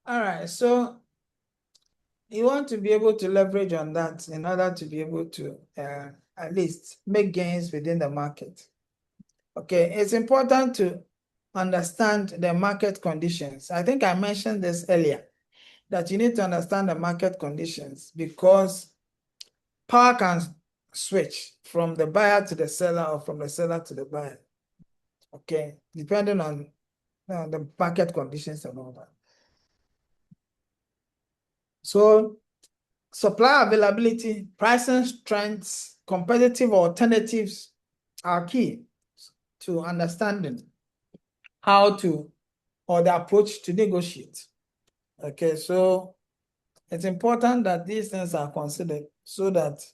All right, so you want to be able to leverage on that in order to be able to at least make gains within the market. Okay, it's important to understand the market conditions. I think I mentioned this earlier, that you need to understand the market conditions because power can switch from the buyer to the seller or from the seller to the buyer. Okay, depending on the market conditions and all that. So supply availability, pricing strengths, competitive alternatives are key to understanding how to, or the approach to negotiate. Okay, so it's important that these things are considered so that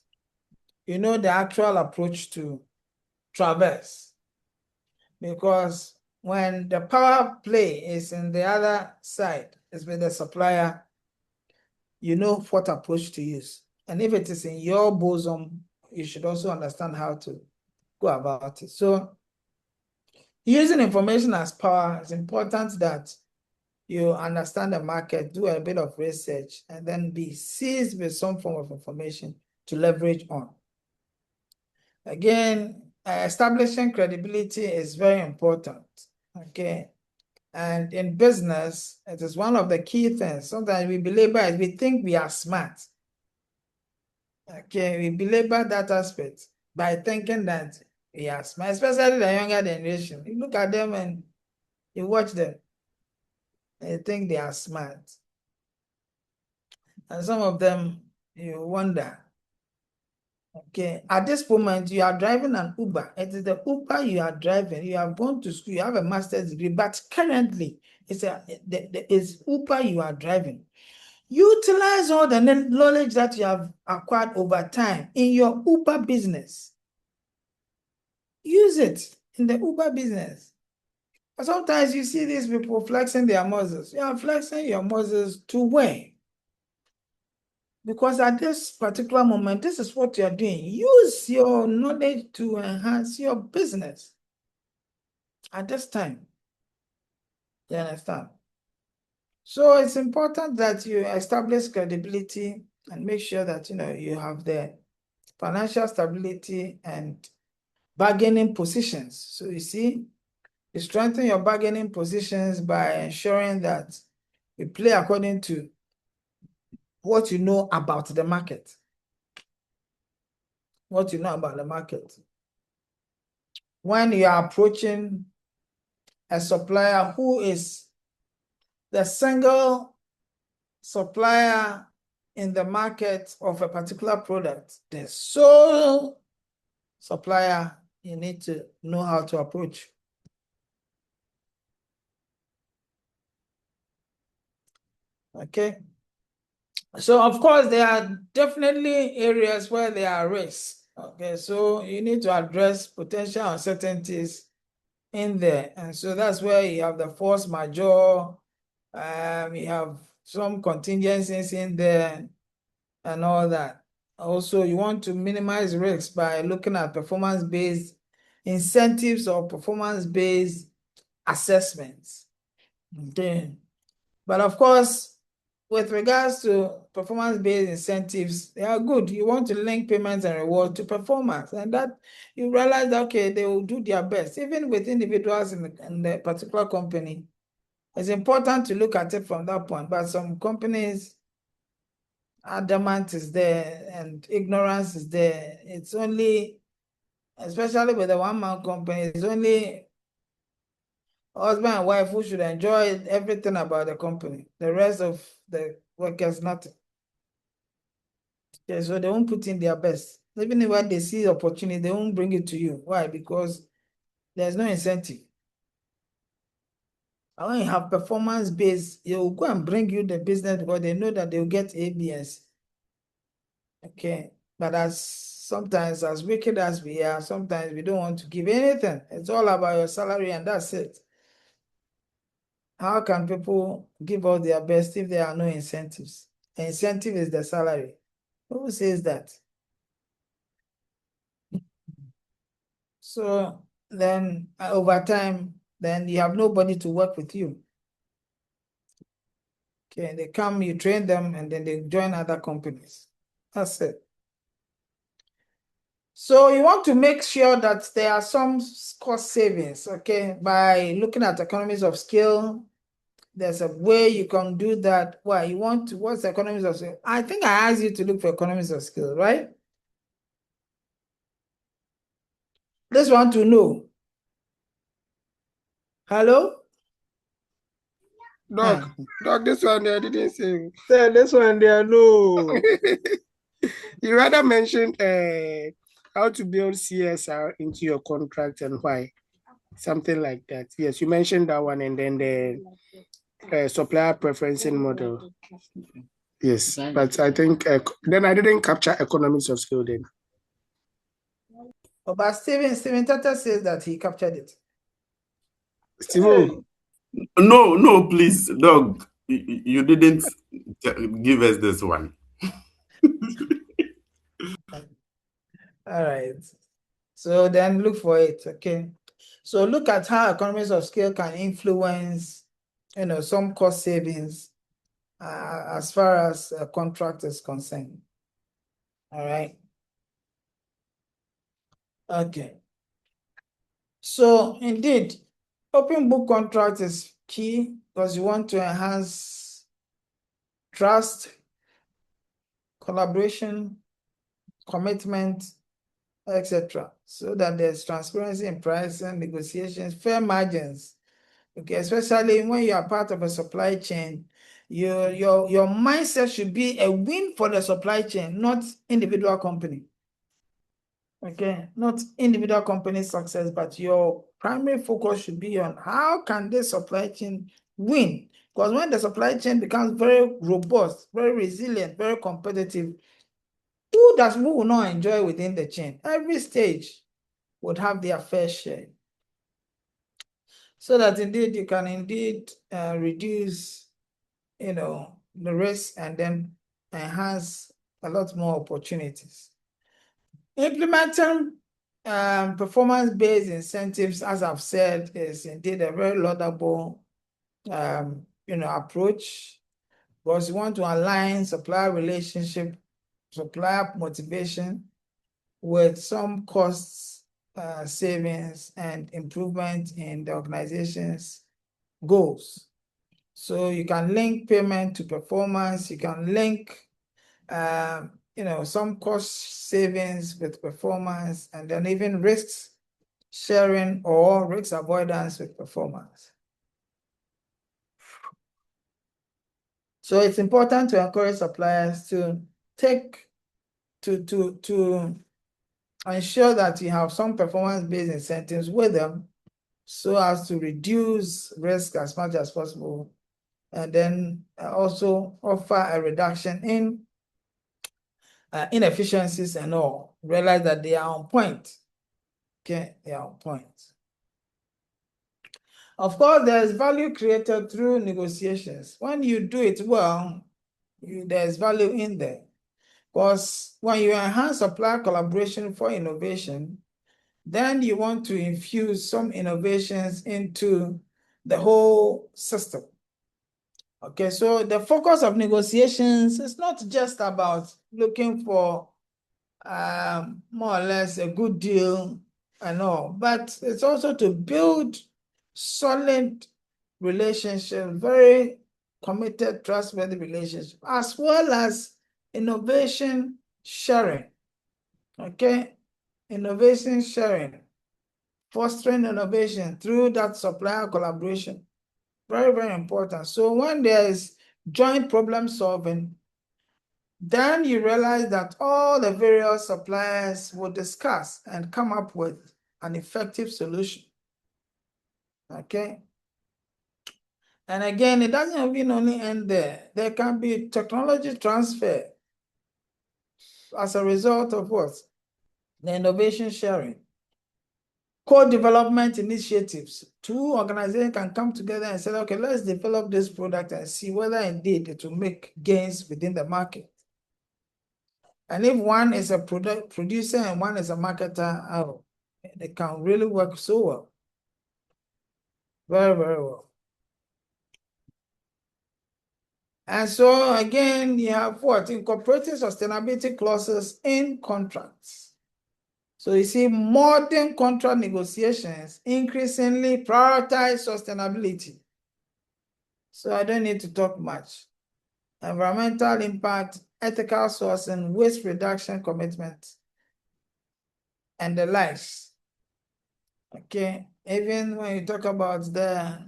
you know the actual approach to traverse. Because when the power play is in the other side, is with the supplier, you know what approach to use. And if it is in your bosom, you should also understand how to go about it. So using information as power, it's important that you understand the market, do a bit of research, and then be seized with some form of information to leverage on. Again, establishing credibility is very important, okay? And in business, it is one of the key things. Sometimes we belabor it, we think we are smart. Okay, we belabor that aspect by thinking that we are smart, especially the younger generation. You look at them and you watch them, and you think they are smart. And some of them, you wonder, okay, at this moment, you are driving an Uber. It is the Uber you are driving. You have gone to school, you have a master's degree, but currently, it's Uber you are driving. Utilize all the knowledge that you have acquired over time in your Uber business. Use it in the Uber business. Sometimes you see these people flexing their muscles. You are flexing your muscles to where? Because at this particular moment, this is what you're doing. Use your knowledge to enhance your business at this time. You understand? So it's important that you establish credibility and make sure that you have the financial stability and bargaining positions. So you see, you strengthen your bargaining positions by ensuring that you play according to what you know about the market. What you know about the market. When you are approaching a supplier who is the single supplier in the market of a particular product, the sole supplier, you need to know how to approach. Okay. So of course, there are definitely areas where there are risks. Okay, so you need to address potential uncertainties in there. And so that's where you have the force majeure, you have some contingencies in there and all that. Also, you want to minimize risks by looking at performance-based incentives or performance-based assessments. Okay. But of course, with regards to performance-based incentives, they are good. You want to link payments and rewards to performance, and that you realize that, okay, they will do their best. Even with individuals in the particular company, it's important to look at it from that point. But some companies, adamant is there and ignorance is there. It's only, especially with the one-man company, it's only husband and wife who should enjoy everything about the company. The rest of the workers, nothing. Okay, so they won't put in their best. Even when they see opportunity, they won't bring it to you. Why? Because there's no incentive. And when you have performance based, they will go and bring you the business because they know that they'll get ABS. Okay. But sometimes as wicked as we are, sometimes we don't want to give anything. It's all about your salary and that's it. How can people give all their best if there are no incentives? The incentive is the salary. Who says that? So then over time, then you have nobody to work with you. Okay, they come, you train them, and then they join other companies. That's it. So you want to make sure that there are some cost savings, okay, by looking at economies of scale. There's a way you can do that. Why you want to, what's the economies of scale? I think I asked you to look for economies of scale, right? This one to know. Hello? Doc, this one there didn't say. Say this one there, no. You rather mentioned how to build CSR into your contract and why. Something like that. Yes, you mentioned that one, and then the supplier preferencing model. Yes, but I think then I didn't capture economics of scale then. Oh, but Steven Tata says that he captured it. Steve, No, please, dog. You didn't give us this one. All right. So then look for it, okay? So look at how economies of scale can influence, some cost savings as far as a contract is concerned. All right. Okay. So indeed, open book contract is key because you want to enhance trust, collaboration, commitment, etc. So that there's transparency in pricing, negotiations, fair margins. Okay, especially when you are part of a supply chain, your mindset should be a win for the supply chain, not individual company. Okay, not individual company success, but your primary focus should be on how can this supply chain win? Because when the supply chain becomes very robust, very resilient, very competitive, who will not enjoy within the chain? Every stage would have their fair share. So that indeed you can reduce, the risk and then enhance a lot more opportunities. Implementing performance-based incentives, as I've said, is indeed a very laudable approach, because you want to align supplier relationship, supplier motivation with some costs savings and improvement in the organization's goals. So you can link payment to performance, you can link some cost savings with performance, and then even risks sharing or risk avoidance with performance. So it's important to encourage suppliers to ensure that you have some performance-based incentives with them so as to reduce risk as much as possible, and then also offer a reduction in inefficiencies and all. Realize that they are on point. Okay, they are on point. Of course, there is value created through negotiations. When you do it well, there's value in there. Because when you enhance supplier collaboration for innovation, then you want to infuse some innovations into the whole system. Okay, so the focus of negotiations is not just about looking for more or less a good deal and all, but it's also to build solid relationships, very committed, trustworthy relationships, as well as innovation sharing. Okay, innovation sharing, fostering innovation through that supplier collaboration. Very, very important. So when there is joint problem solving, Then you realize that all the various suppliers will discuss and come up with an effective solution. Okay. And again, it doesn't even only end there. There can be technology transfer as a result of what? The innovation sharing. Co-development initiatives. Two organizations can come together and say, okay, let's develop this product and see whether indeed it will make gains within the market. And if one is a producer and one is a marketer, oh, they can really work so well. Very, very well. And so again, you have what? Incorporating sustainability clauses in contracts. So you see, modern contract negotiations increasingly prioritize sustainability. So I don't need to talk much. Environmental impact, ethical sourcing, waste reduction commitments, and the likes. Okay, even when you talk about the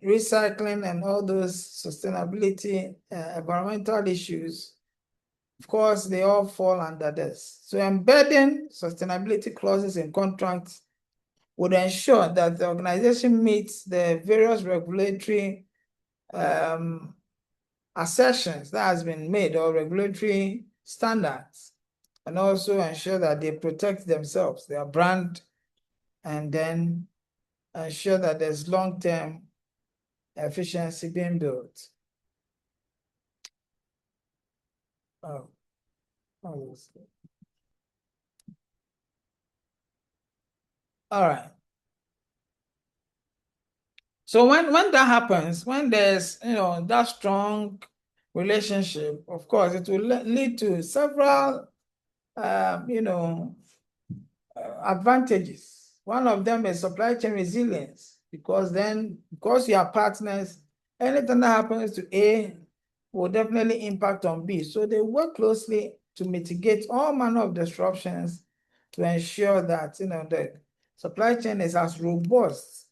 recycling and all those sustainability, environmental issues, of course, they all fall under this. So embedding sustainability clauses in contracts would ensure that the organization meets the various regulatory assertions that has been made or regulatory standards, and also ensure that they protect themselves, their brand, and then ensure that there's long-term efficiency being built. Oh, all right. So when that happens, when there's that strong relationship, of course, it will lead to several advantages. One of them is supply chain resilience, because you are partners, anything that happens to A will definitely impact on B. So they work closely to mitigate all manner of disruptions to ensure that the supply chain is as robust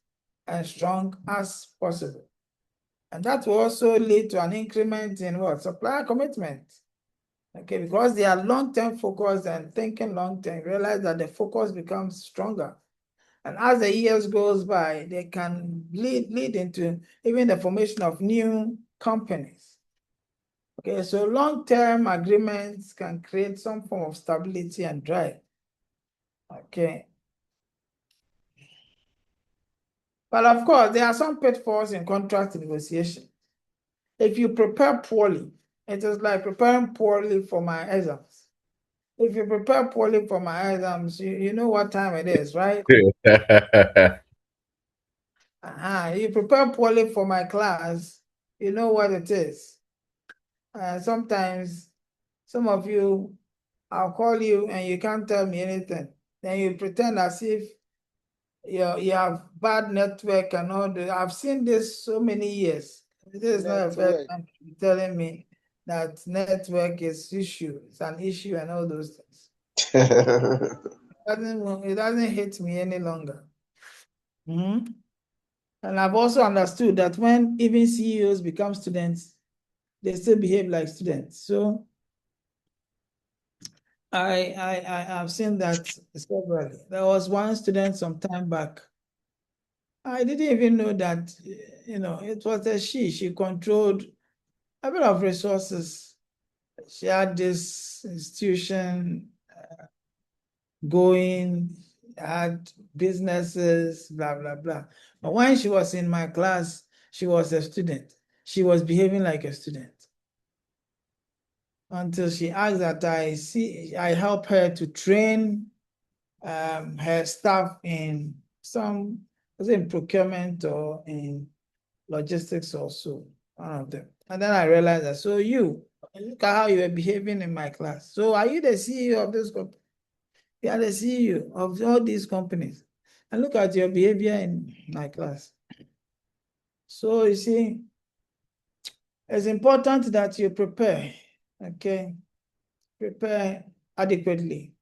and strong as possible. And that will also lead to an increment in what? Supplier commitment. Okay, because they are long-term focused and thinking long-term, realize that the focus becomes stronger. And as the years goes by, they can lead into even the formation of new companies. Okay, so long-term agreements can create some form of stability and drive. Okay. But of course, there are some pitfalls in contract negotiation. If you prepare poorly, it is like preparing poorly for my exams. If you prepare poorly for my exams, you know what time it is, right? You prepare poorly for my class, you know what it is. Sometimes some of you, I'll call you and you can't tell me anything. Then you pretend as if you have bad network and all that. I've seen this so many years. This is not a first time you're telling me that network is issue. It's an issue and all those things. It doesn't hit me any longer. And I've also understood that when even CEOs become students, they still behave like students. So I've seen that severally. There was one student some time back. I didn't even know that, it was a she. She controlled a bit of resources. She had this institution going, had businesses, blah, blah, blah. But when she was in my class, she was a student. She was behaving like a student. Until she asked that I help her to train her staff in was it in procurement or in logistics also, one of them. And then I realized that, so look at how you were behaving in my class. So are you the CEO of this company? You are the CEO of all these companies. And look at your behavior in my class. So you see, it's important that you prepare, okay? Prepare adequately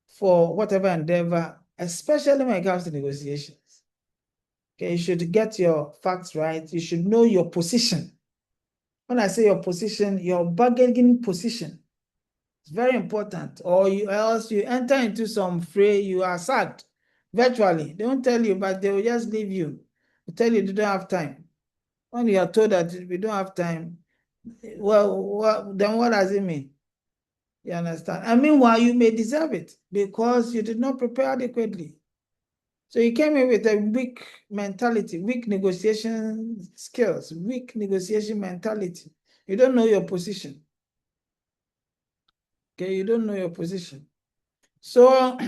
for whatever endeavor, especially when it comes to negotiations. Okay, you should get your facts right. You should know your position. when I say your position, your bargaining position. It's very important. Or else you enter into some fray, you are sacked virtually. They won't tell you, but they will just leave you. They tell you they don't have time. When you are told that we don't have time, well, then what does it mean? You understand? And meanwhile, you may deserve it because you did not prepare adequately. So you came in with a weak mentality, weak negotiation skills, weak negotiation mentality. You don't know your position. Okay, you don't know your position. So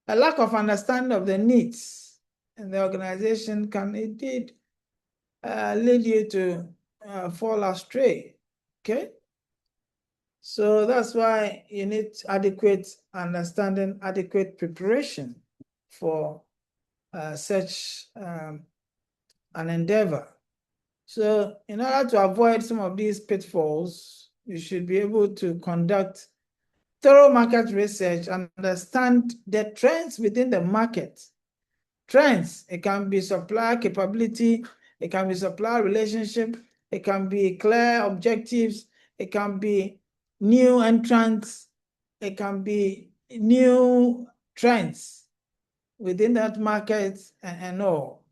a lack of understanding of the needs in the organization can indeed lead you to fall astray. Okay, so that's why you need adequate understanding, adequate preparation for such an endeavor. So in order to avoid some of these pitfalls, you should be able to conduct thorough market research, understand the trends within the market. Trends, it can be supplier capability, it can be supplier relationship, it can be clear objectives, it can be new entrants, it can be new trends within that market and all.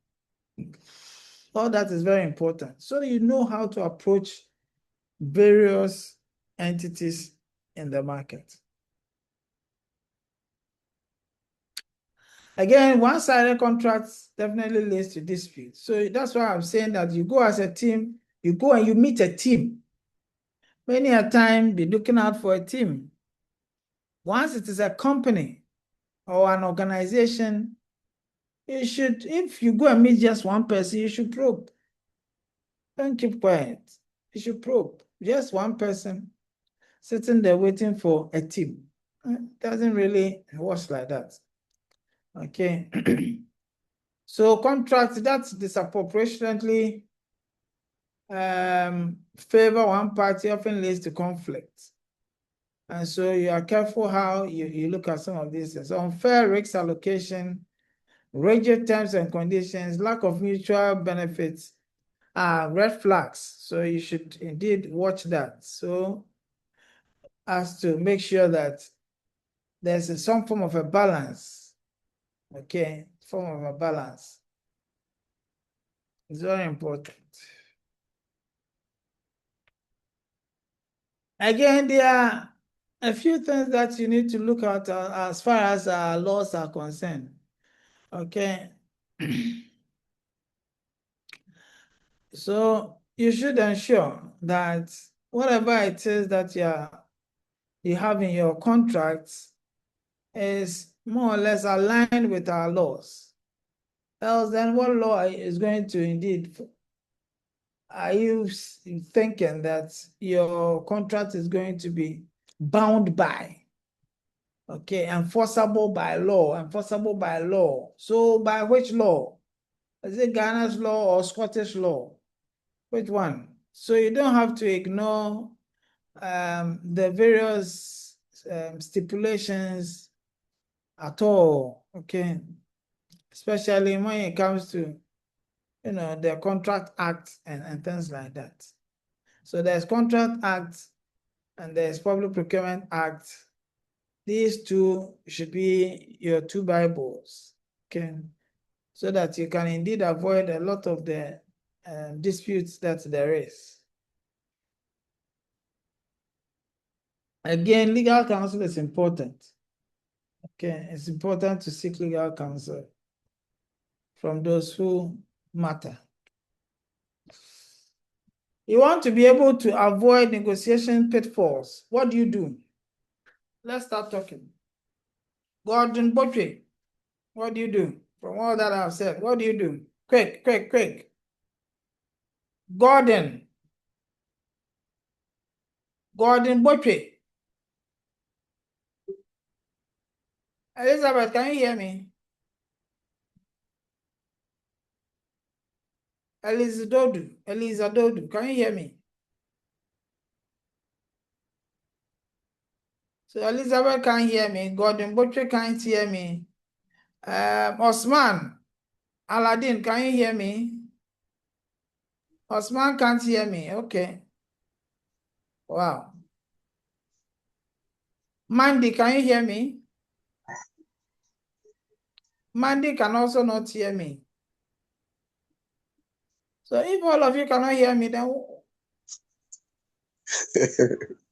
All that is very important. So you know how to approach various entities in the market. Again, one-sided contracts definitely leads to disputes. So that's why I'm saying that you go as a team, you go and you meet a team. Many a time, be looking out for a team. Once it is a company or an organization, you should, if you go and meet just one person, you should probe. Don't keep quiet. You should probe. Just one person sitting there waiting for a team. It doesn't really work like that. Okay. So contracts that disproportionately favor one party often leads to conflict. And so you are careful how you look at some of these things. Unfair risk allocation, rigid terms and conditions, lack of mutual benefits are red flags. So you should indeed watch that. So as to make sure that there's some form of a balance. Okay, form of a balance. It's very important. Again, there are a few things that you need to look at as far as laws are concerned. Okay. So you should ensure that whatever it is that you have in your contracts is more or less aligned with our laws. Else then what law is going to indeed, are you thinking that your contract is going to be bound by? Okay, enforceable by law, enforceable by law. So by which law? Is it Ghana's law or Scottish law? Which one? So you don't have to ignore the various stipulations at all, okay? Especially when it comes to, you know, the Contract Act and things like that. So there's Contract Act and there's Public Procurement Act. These two should be your two Bibles, okay? So that you can indeed avoid a lot of the disputes that there is. Again, legal counsel is important. Okay, it's important to seek legal counsel from those who matter. You want to be able to avoid negotiation pitfalls. What do? Let's start talking. Gordon Botry, what do you do? From all that I've said, what do you do? Quick, quick, quick. Gordon Botry. Elizabeth, can you hear me? Eliza Dodu, can you hear me? So Elizabeth can't hear me. Gordon Botry can't hear me. Osman Aladdin, can you hear me? Osman can't hear me. Okay. Wow. Mandy, can you hear me? Mandy can also not hear me. So if all of you cannot hear me, then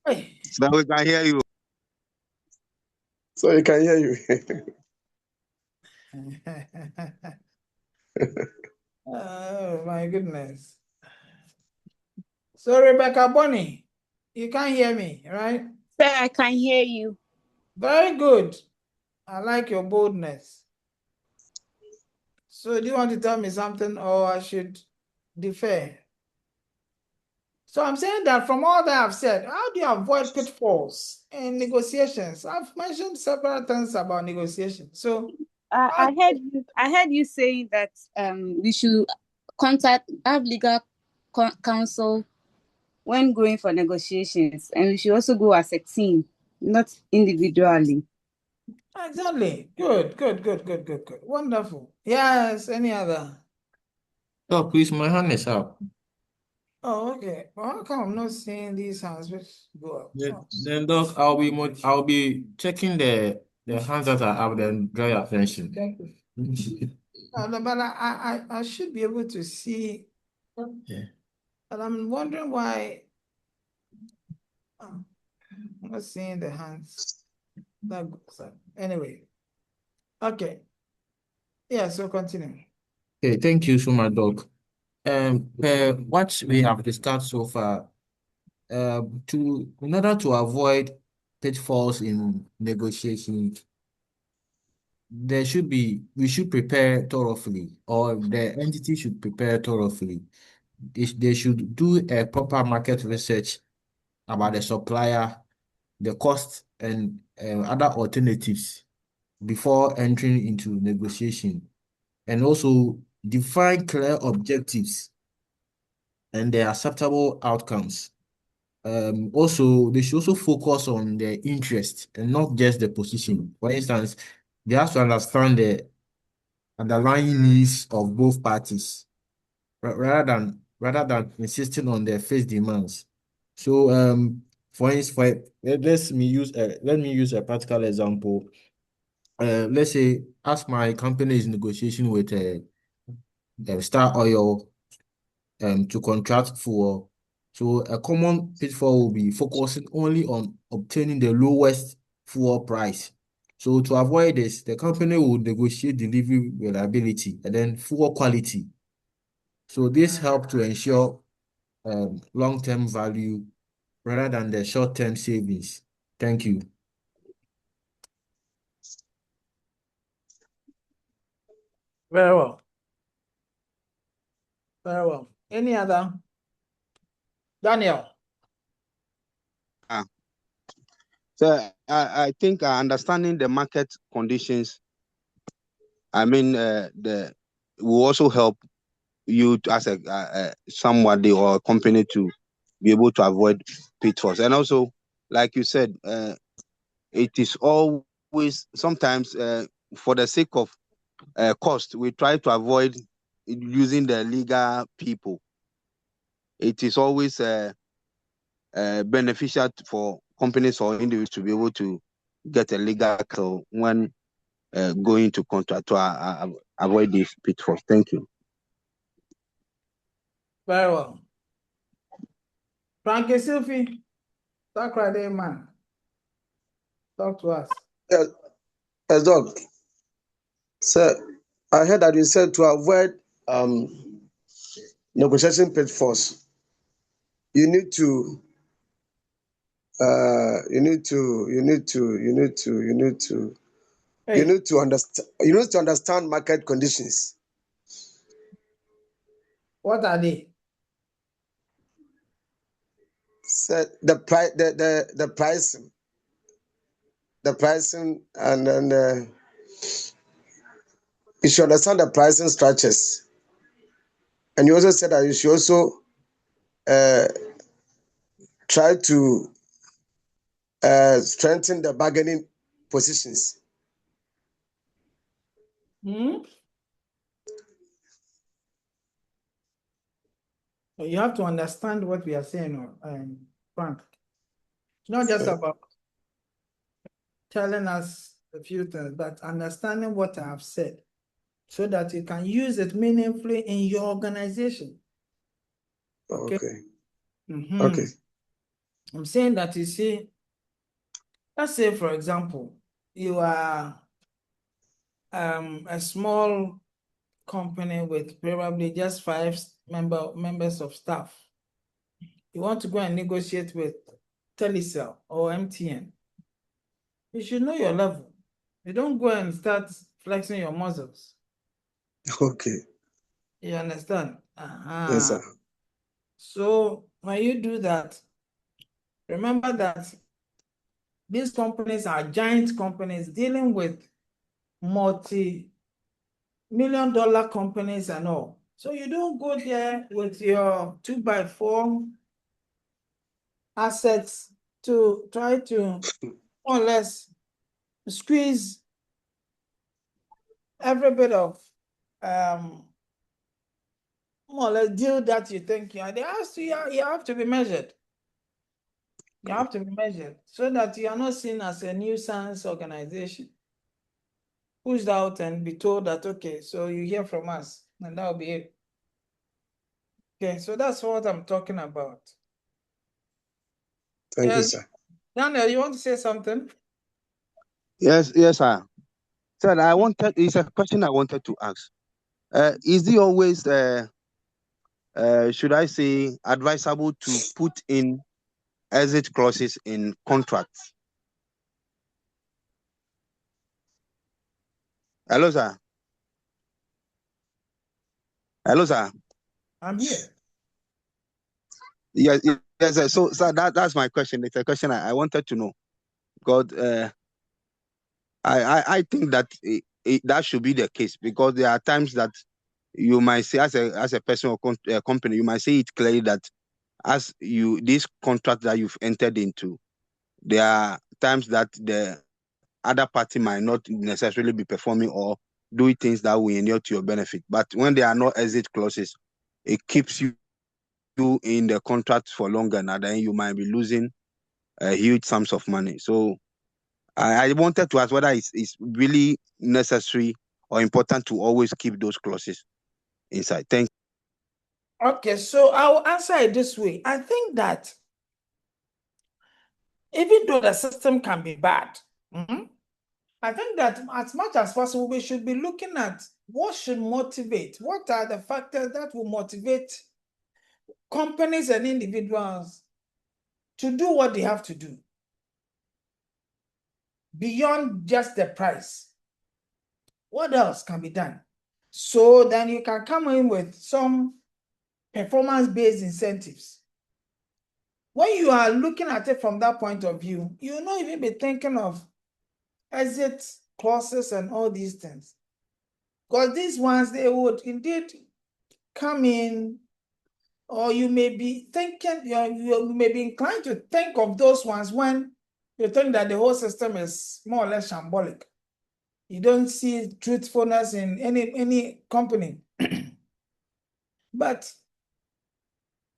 hey. So we can hear you. So he can hear you. Oh my goodness. So Rebecca Bonnie, you can't hear me, right? Sir, I can hear you. Very good. I like your boldness. So do you want to tell me something or I should defer? So I'm saying that from all that I've said, how do you avoid pitfalls in negotiations? I've mentioned several things about negotiations. So I heard you saying that we should have legal counsel when going for negotiations, and we should also go as a team, not individually. exactly. Good. Wonderful. Yes, any other? Oh, please, my hand is up. Oh, okay. Well, how come I'm not seeing these hands which go up? Then, Doc, I'll be checking the hands that are up. Then draw your attention. Thank you. But I should be able to see. Yeah. But I'm wondering why I'm not seeing the hands. That goes up. Anyway. Okay. Yeah, so continue. Okay, thank you so much, Doc. What we have discussed so far, in order to avoid pitfalls in negotiations, we should prepare thoroughly, or the entity should prepare thoroughly. They should do a proper market research about the supplier, the cost, and other alternatives before entering into negotiation, and also define clear objectives and the acceptable outcomes. Also, they should also focus on their interest and not just the position. For instance, they have to understand the underlying needs of both parties rather than insisting on their fixed demands. So, for instance, let me use a practical example. Let's say, as my company is negotiating with Star Oil to contract fuel. So a common pitfall will be focusing only on obtaining the lowest fuel price. So to avoid this, the company will negotiate delivery reliability and then fuel quality. So this helps to ensure long-term value rather than the short-term savings. Thank you. Very well. Very well. Any other? Daniel. So I think understanding the market conditions, I mean, will also help you to, as a somebody or a company to be able to avoid pitfalls. And also, like you said, it is always sometimes for the sake of cost, we try to avoid using the legal people. It is always beneficial for companies or individuals to be able to get a legal counsel when going to contract to avoid these pitfalls. Thank you. Very well. Frankie Sylvie, talk right there, man. Talk to us. Yes, Doc. So I heard that you said to avoid negotiation pitfalls, you need to understand market conditions. What are they? So the pricing, and then you should understand the pricing structures. And you also said that you should also try to strengthen the bargaining positions. You have to understand what we are saying, Frank. It's not just about telling us a few things, but understanding what I have said so that you can use it meaningfully in your organization. Okay. Okay. I'm saying that, you see, let's say, for example, you are a small company with probably just 5 members of staff. You want to go and negotiate with Telecel or MTN. You should know your level. You don't go and start flexing your muscles. Okay. You understand? Yes, sir. So when you do that, remember that these companies are giant companies dealing with multi-million-dollar companies and all. So you don't go there with your 2x4 assets to try to more or less squeeze every bit of more or less deal that you think you are. You have to be measured. You have to be measured so that you are not seen as a nuisance organization. Pushed out and be told that, okay, so you hear from us, and that'll be it. Okay, so that's what I'm talking about. Thank you, sir. Daniel, you want to say something? Yes, sir. Sir, it's a question I wanted to ask. Is it always, should I say, advisable to put in exit clauses in contracts? Hello, sir. Hello, sir. I'm here. Yes, sir. So, sir, that's my question. It's a question I wanted to know. Because I think that that should be the case, because there are times that you might say, as a person or a company, you might say it clearly that this contract that you've entered into, there are times that the other party might not necessarily be performing or doing things that will inure to your benefit. But when there are no exit clauses, it keeps you in the contract for longer, and then you might be losing huge sums of money. So I wanted to ask whether it's really necessary or important to always keep those clauses inside. Thank you. Okay, so I'll answer it this way. I think that even though the system can be bad, I think that as much as possible, we should be looking at what should motivate. What are the factors that will motivate companies and individuals to do what they have to do beyond just the price? What else can be done? So then you can come in with some performance-based incentives. When you are looking at it from that point of view, you will not even be thinking of exit clauses and all these things. Because these ones, they would indeed come in, or you may be thinking, you may be inclined to think of those ones when you think that the whole system is more or less shambolic. You don't see truthfulness in any company. But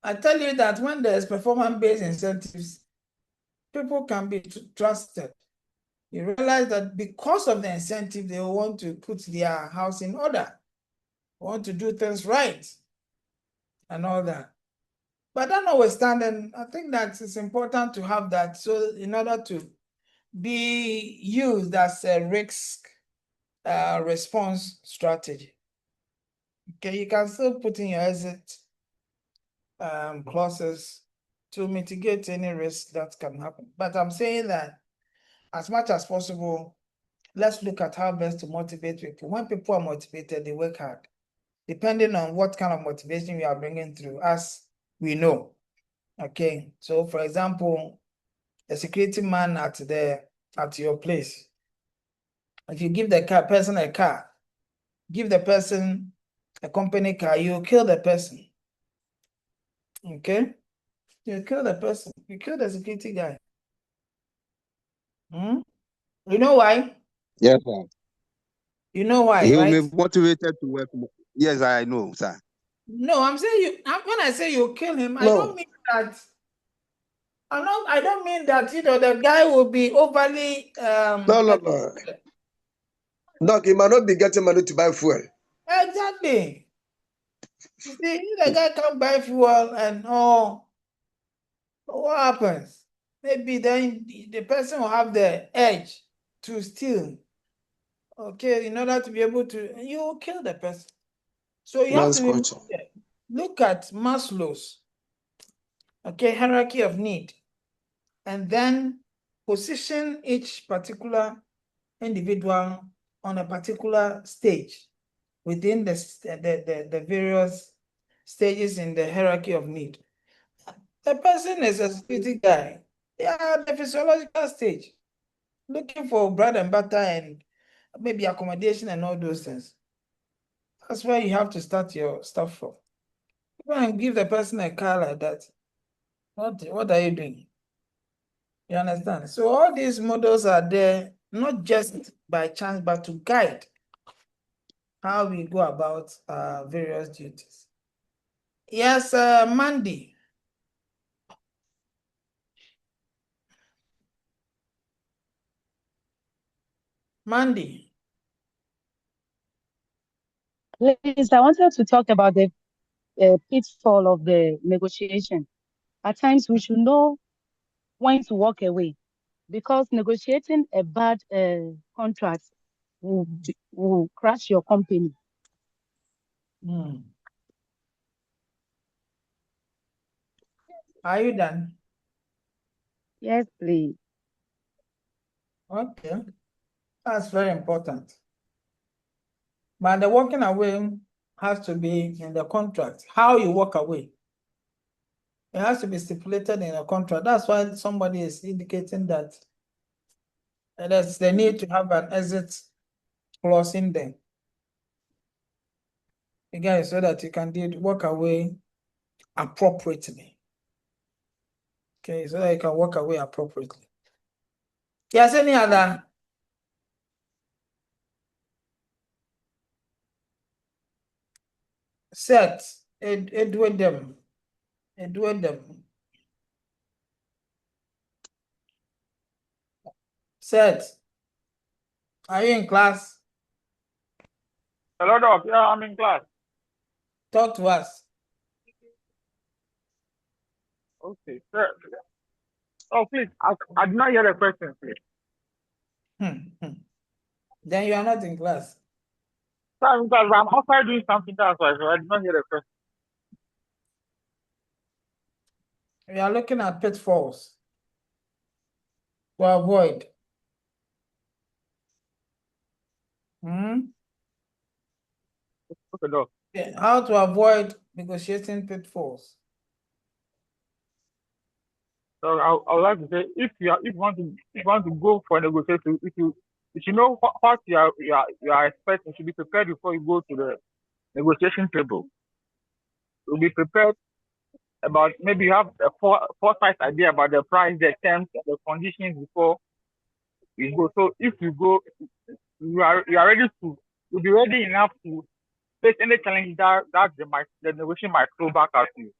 I tell you that when there's performance-based incentives, people can be trusted. You realize that because of the incentive, they want to put their house in order, want to do things right, and all that. But that notwithstanding, I think that it's important to have that, so in order to be used as a risk response strategy. Okay, you can still put in your exit clauses to mitigate any risk that can happen. But I'm saying that as much as possible, let's look at how best to motivate people. When people are motivated, they work hard, depending on what kind of motivation we are bringing through, as we know. Okay, so for example, a security man at your place, if you give the person a car, give the person a company car, you kill the person. Okay, you kill the person, you kill the security guy. You know why? Yes, sir. You know why, He will right? be motivated to work more. Yes, I know, sir. No, I'm saying you. When I say you kill him, I No, don't mean that. I don't mean that the guy will be overly no. Doc, he might not be getting money to buy fuel. Exactly. You see, if the guy can't buy fuel and what happens? Maybe then the person will have the edge to steal. Okay, in order to be able to, you will kill the person. So you have Nice to be question. look at Maslow's hierarchy of need, and then position each particular individual on a particular stage within the various stages in the hierarchy of need. The person is a security guy. They are at the physiological stage, looking for bread and butter and maybe accommodation and all those things. That's where you have to start your stuff from. Go and give the person a car like that. What are you doing? You understand? So all these models are there not just by chance, but to guide how we go about various duties. Yes, Mandy. Mandy. Please, I wanted to talk about the pitfall of the negotiation. At times, we should know when to walk away, because negotiating a bad contract will crash your company. Are you done? Yes, please. Okay, that's very important. But the walking away has to be in the contract. How you walk away, it has to be stipulated in a contract. That's why somebody is indicating that there's the need to have an exit clause in there. Again, so that you can walk away appropriately. Okay, so that you can walk away appropriately. Yes, any other? Set, Edward them. Set, are you in class? Hello, Doc. Yeah, I'm in class. Talk to us. Okay, sir. Oh, please, I did not hear the question, please. Then you are not in class. Sir, because I'm outside doing something, that's why, so I did not hear the question. We are looking at pitfalls to avoid. Okay, Doc. How to avoid negotiating pitfalls. So I would like to say, if you want to go for a negotiation, if you know what you are expecting, you should be prepared before you go to the negotiation table. You'll be prepared about, maybe you have a foresight idea about the price, the terms, and the conditions before you go. So if you go, you are ready to, you'll be ready enough to face any challenge that the negotiation might throw back at you.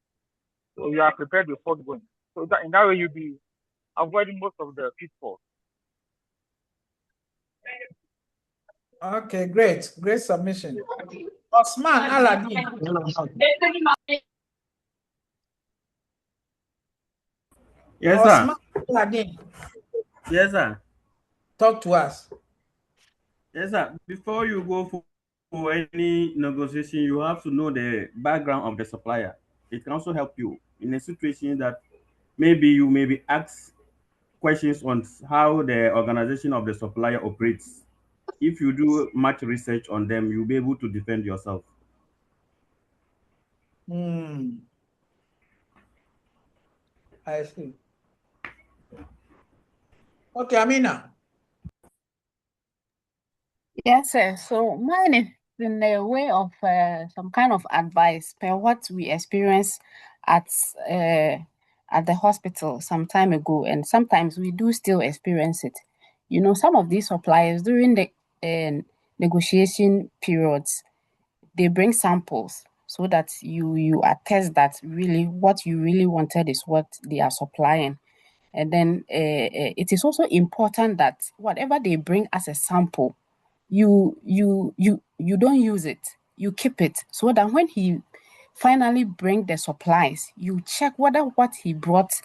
So you are prepared before going. So that in that way you'll be avoiding most of the pitfalls. Okay, great submission. Osman Aladdin. Yes, Osman sir. Aladdin. Yes, sir. Talk to us. Yes, sir. Before you go for any negotiation, you have to know the background of the supplier. It can also help you in a situation that maybe you may be asked questions on how the organization of the supplier operates. If you do much research on them, you'll be able to defend yourself. I see. Okay, Amina. Yes, sir. So mine is in the way of some kind of advice per what we experienced at the hospital some time ago, and sometimes we do still experience it. You know, some of these suppliers during the negotiation periods, they bring samples. so that you attest that really what you really wanted is what they are supplying. And then it is also important that whatever they bring as a sample, you don't use it, you keep it, so that when he finally bring the supplies, you check whether what he brought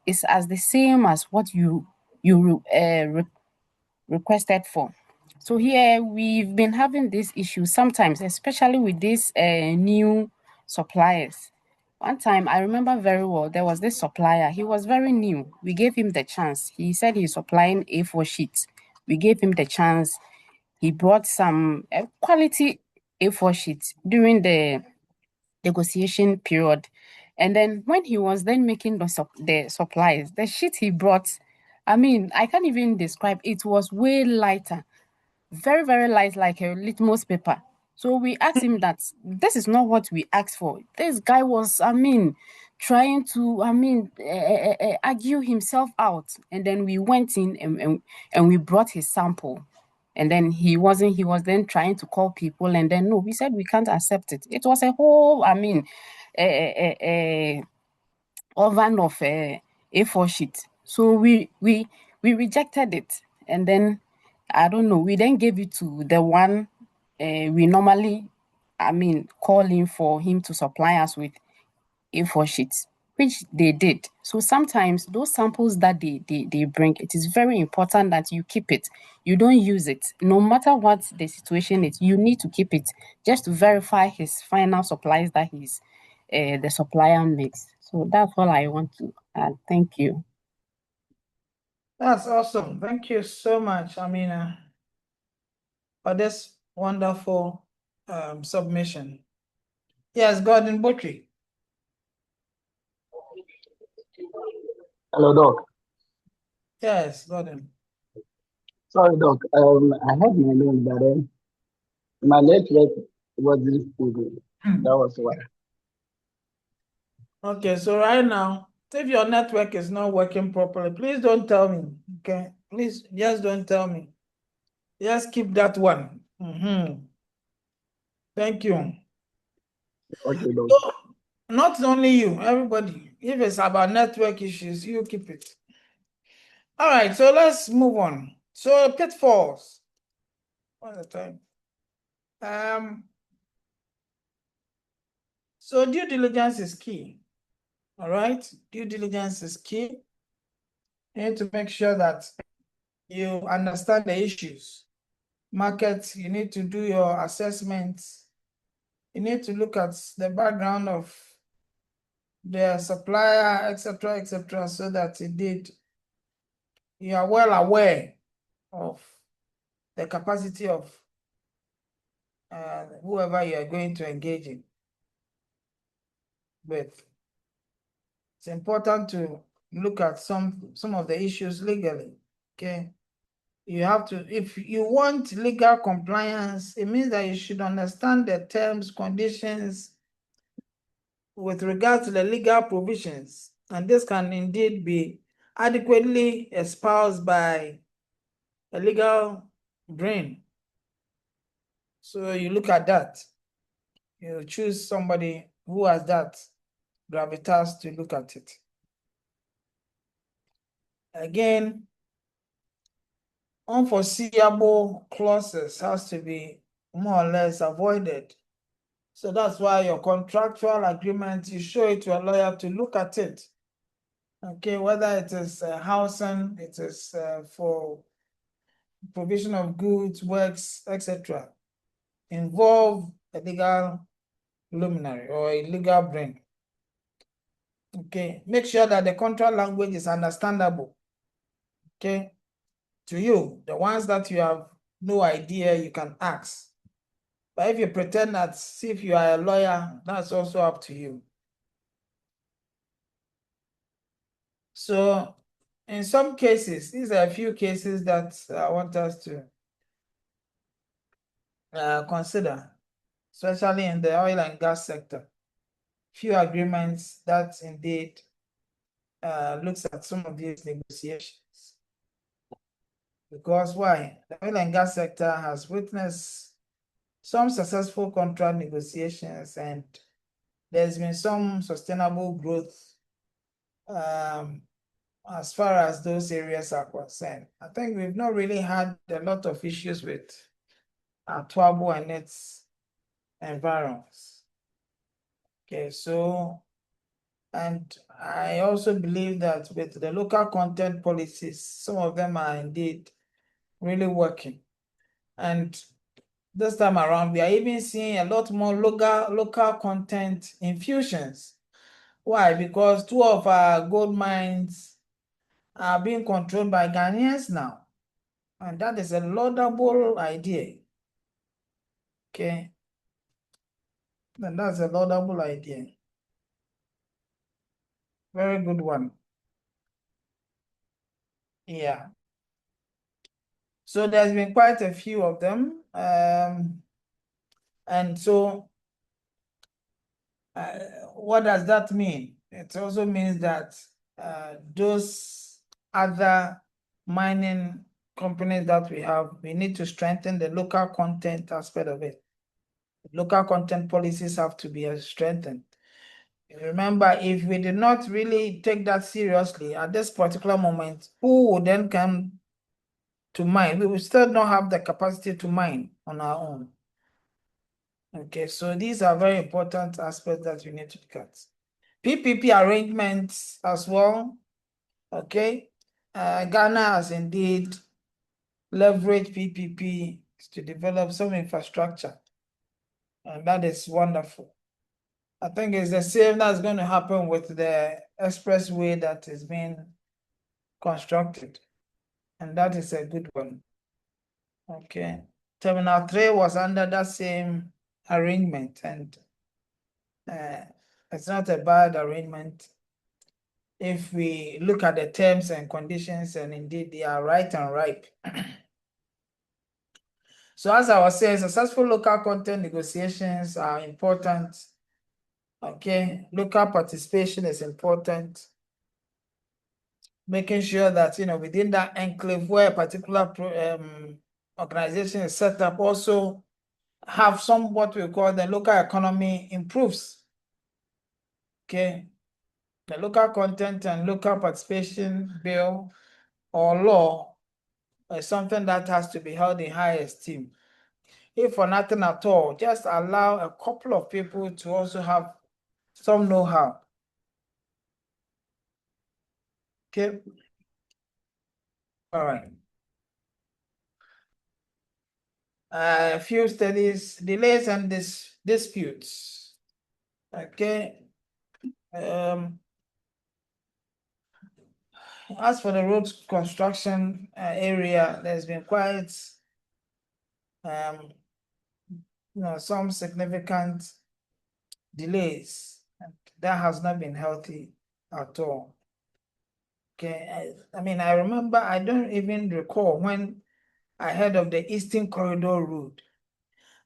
is as the same as what you requested for. So here we've been having this issue sometimes, especially with these new suppliers. One time I remember very well, there was this supplier. He was very new. We gave him the chance. He said he's supplying A4 sheets. We gave him the chance. He brought some quality A4 sheets during the negotiation period. And then when he was then making the supplies, the sheet he brought, I mean, I can't even describe. It was way lighter, very, very light, like a litmus paper. So we asked him that this is not what we asked for. This guy was, I mean, trying to, argue himself out. And then we went in and we brought his sample. And then he was then trying to call people. And then, no, we said we can't accept it. It was a whole, oven of A4 sheet. So we rejected it. And then, I don't know, we then gave it to the one we normally, call in for him to supply us with A4 sheets, which they did. So sometimes those samples that they bring, it is very important that you keep it. You don't use it. No matter what the situation is, you need to keep it just to verify his final supplies that the supplier makes. So that's all I want to add. Thank you. That's awesome. Thank you so much, Amina, for this wonderful submission. Yes, Gordon Buttrey. Hello, Doc. Yes, Gordon. Sorry, Doc. I had my name, but then my network wasn't stable. That was why. Okay, so right now, if your network is not working properly, please don't tell me. Okay, please just don't tell me. Just keep that one. Thank you. Okay, Doc. So, not only you, everybody. If it's about network issues, you keep it. All right, so let's move on. So pitfalls. What's the time? So due diligence is key. All right, due diligence is key. You need to make sure that you understand the issues. Market, you need to do your assessments. You need to look at the background of the supplier, etc., so that indeed you are well aware of the capacity of whoever you are going to engage in with. It's important to look at some of the issues legally. Okay, you have to, if you want legal compliance, it means that you should understand the terms, conditions with regard to the legal provisions, and this can indeed be adequately espoused by a legal brain. So you look at that, you choose somebody who has that gravitas to look at it. Again, unforeseeable clauses has to be more or less avoided. So that's why your contractual agreement, you show it to a lawyer to look at it. Okay, whether it is housing, it is for provision of goods, works, etc. Involve a legal luminary or a legal brain. Okay, make sure that the contract language is understandable. Okay, to you, the ones that you have no idea, you can ask. But if you pretend that, see if you are a lawyer, that's also up to you. So in some cases, these are a few cases that I want us to consider, especially in the oil and gas sector. Few agreements that indeed looks at some of these negotiations. Because why? The oil and gas sector has witnessed some successful contract negotiations, and there's been some sustainable growth as far as those areas are concerned. I think we've not really had a lot of issues with Twabo and its environs. Okay, so, and I also believe that with the local content policies, some of them are indeed really working. And this time around, we are even seeing a lot more local content infusions. Why? Because 2 of our gold mines are being controlled by Ghanaians now. And that is a laudable idea. Okay. And that's a laudable idea. Very good one. Yeah. So there's been quite a few of them. And so what does that mean? It also means that those other mining companies that we have, we need to strengthen the local content aspect of it. Local content policies have to be strengthened. Remember, if we did not really take that seriously at this particular moment, who would then come to mine? We will still not have the capacity to mine on our own. Okay, so these are very important aspects that we need to look at. PPP arrangements as well. Okay, Ghana has indeed leveraged PPP to develop some infrastructure, and that is wonderful. I think it's the same that's going to happen with the expressway that is being constructed, and that is a good one. Okay, Terminal 3 was under that same arrangement, and it's not a bad arrangement if we look at the terms and conditions, and indeed they are right and ripe. So as I was saying, successful local content negotiations are important. Okay, local participation is important. Making sure that, within that enclave where a particular organization is set up, also have some what we call the local economy improves. Okay, the local content and local participation bill or law is something that has to be held in high esteem. If for nothing at all, just allow a couple of people to also have some know-how. Okay. All right. A few studies, delays and disputes. Okay. As for the road construction area, there's been quite some significant delays, and that has not been healthy at all. Okay, I remember, I don't even recall when I heard of the Eastern Corridor Road.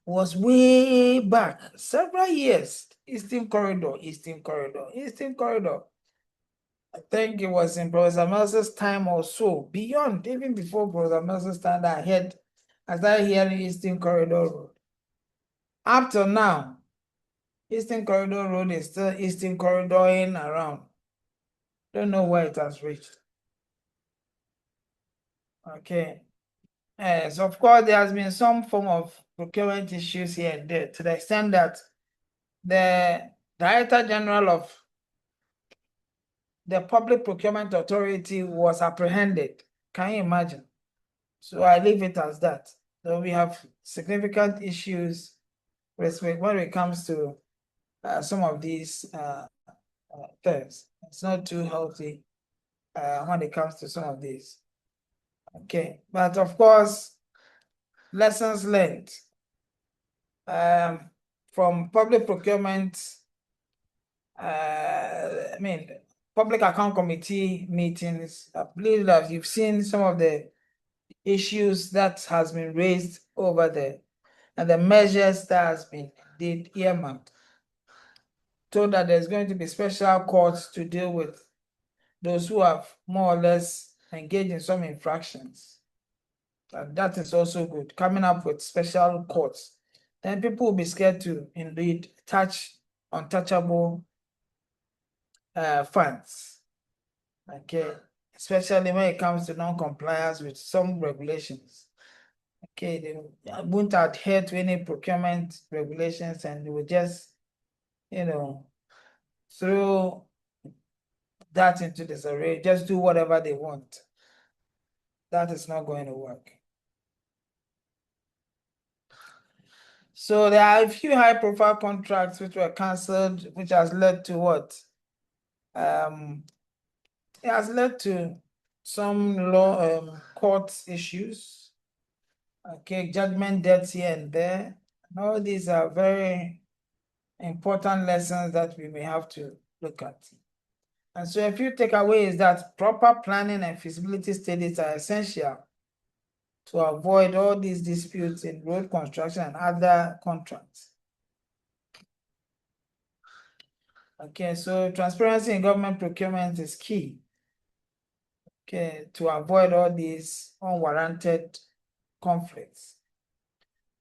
It was way back, several years. Eastern Corridor. I think it was in Professor Melson's time or so, beyond, even before Professor Melson's time, I started hearing Eastern Corridor Road. Up till now, Eastern Corridor Road is still Eastern Corridoring around. Don't know where it has reached. Okay. So of course, there has been some form of procurement issues here and there, to the extent that the Director General of the Public Procurement Authority was apprehended. Can you imagine? So I leave it as that. So we have significant issues when it comes to some of these things. It's not too healthy when it comes to some of these. Okay, but of course, lessons learned from public procurement. Public account committee meetings. I believe that you've seen some of the issues that has been raised over there, and the measures that has been earmarked. So that there's going to be special courts to deal with those who have more or less engaged in some infractions. And that is also good, coming up with special courts. Then people will be scared to indeed touch untouchable funds. Okay, especially when it comes to non-compliance with some regulations. Okay, they won't adhere to any procurement regulations and they will just, throw that into disarray, just do whatever they want. That is not going to work. So there are a few high-profile contracts which were cancelled, which has led to what? It has led to some law court issues. Okay, judgment debts here and there. And all these are very important lessons that we may have to look at. And so a few takeaways that proper planning and feasibility studies are essential to avoid all these disputes in road construction and other contracts. Okay, so transparency in government procurement is key. Okay, to avoid all these unwarranted conflicts.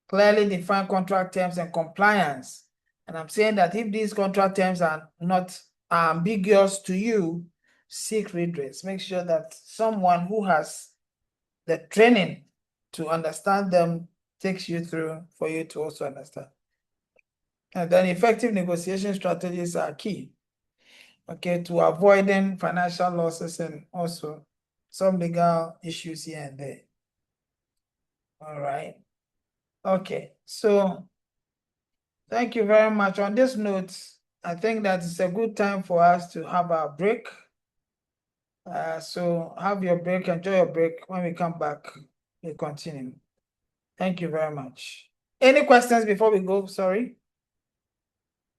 Clearly define contract terms and compliance. And I'm saying that if these contract terms are not ambiguous to you, seek redress. Make sure that someone who has the training to understand them takes you through for you to also understand. And then effective negotiation strategies are key. Okay, to avoiding financial losses and also some legal issues here and there. All right. Okay, so thank you very much. On this note, I think that it's a good time for us to have our break. So have your break, enjoy your break. When we come back, we'll continue. Thank you very much. Any questions before we go? Sorry.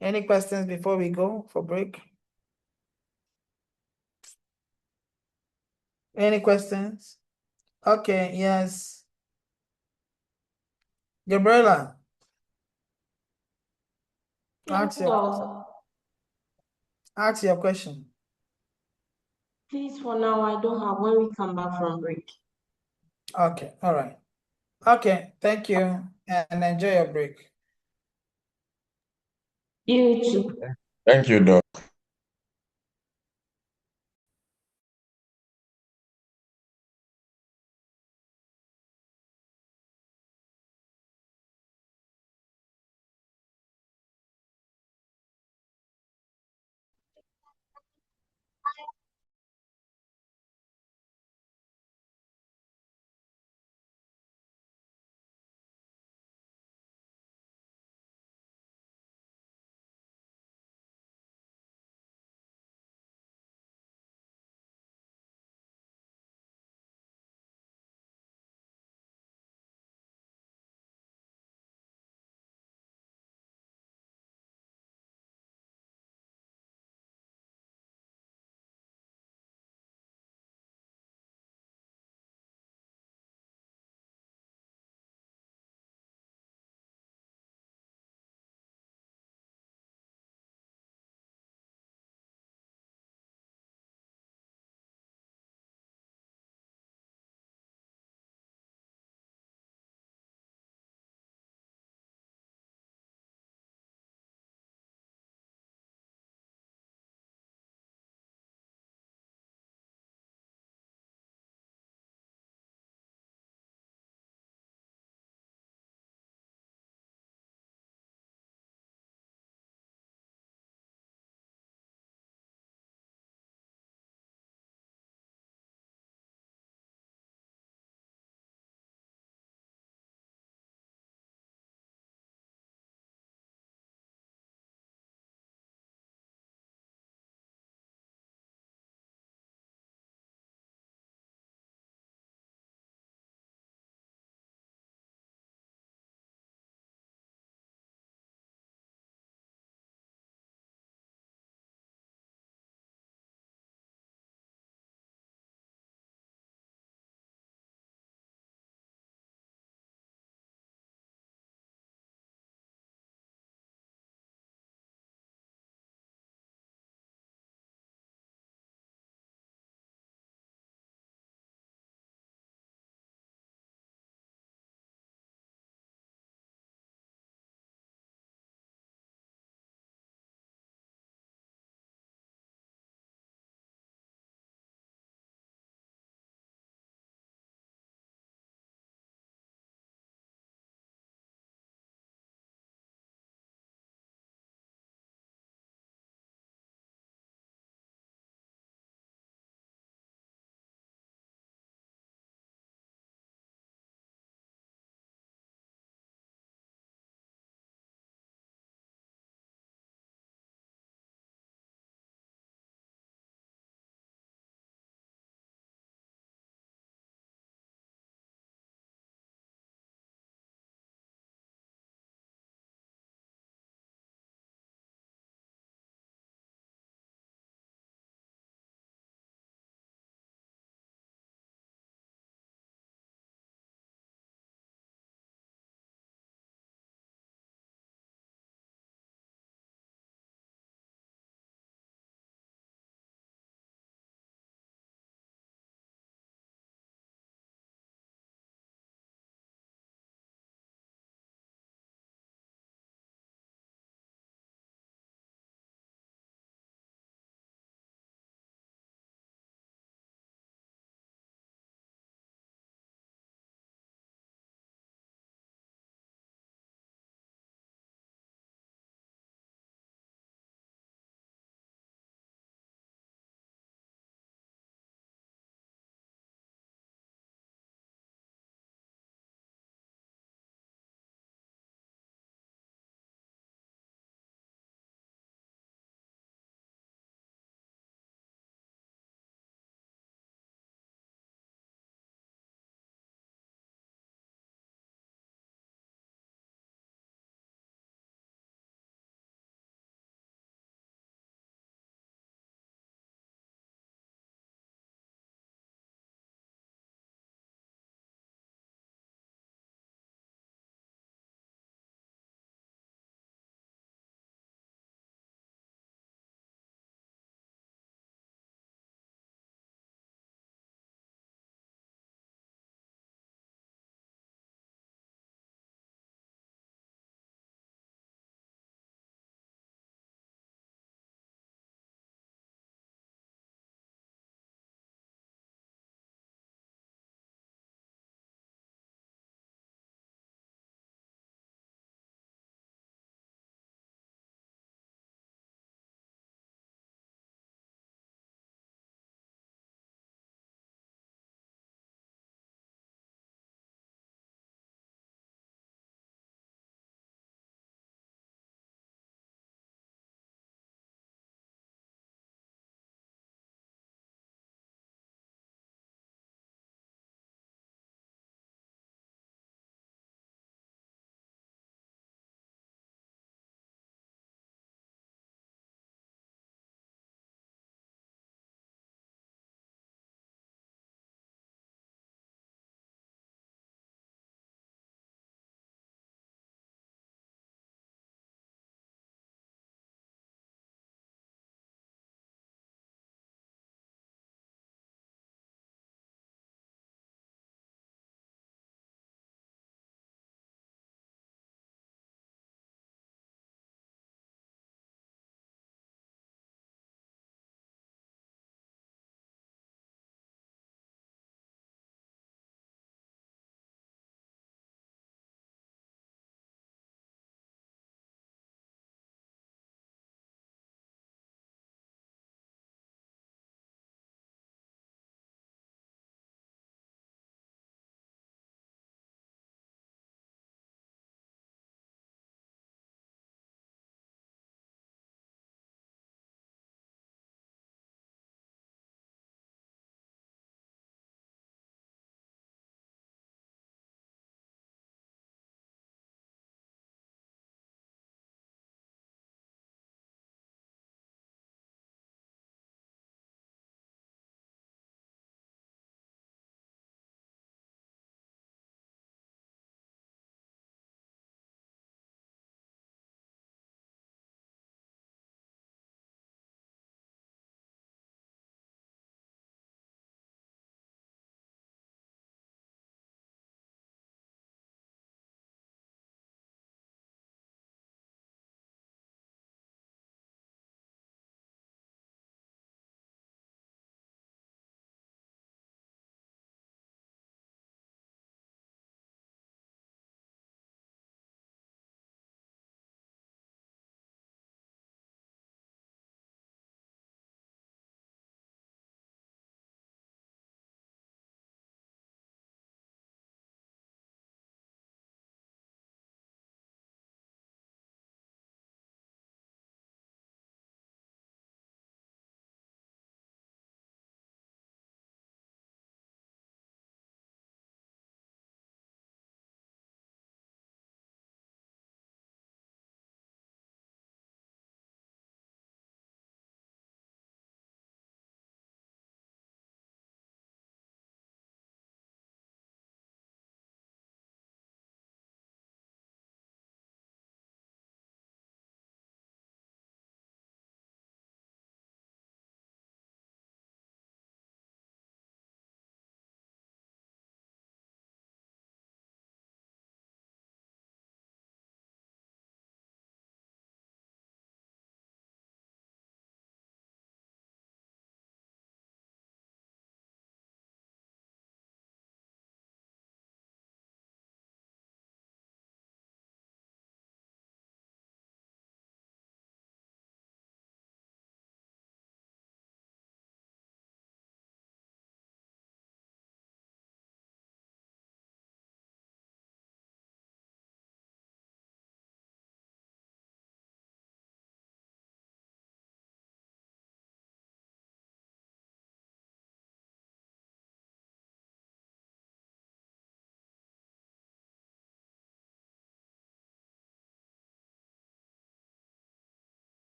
Any questions before we go for break? Any questions? Okay, yes. Gabriela, Yes, sir. ask your question. Please, for now, I don't have when we come back from break. Okay, all right. Okay, thank you and enjoy your break. You too. Thank you, Doc.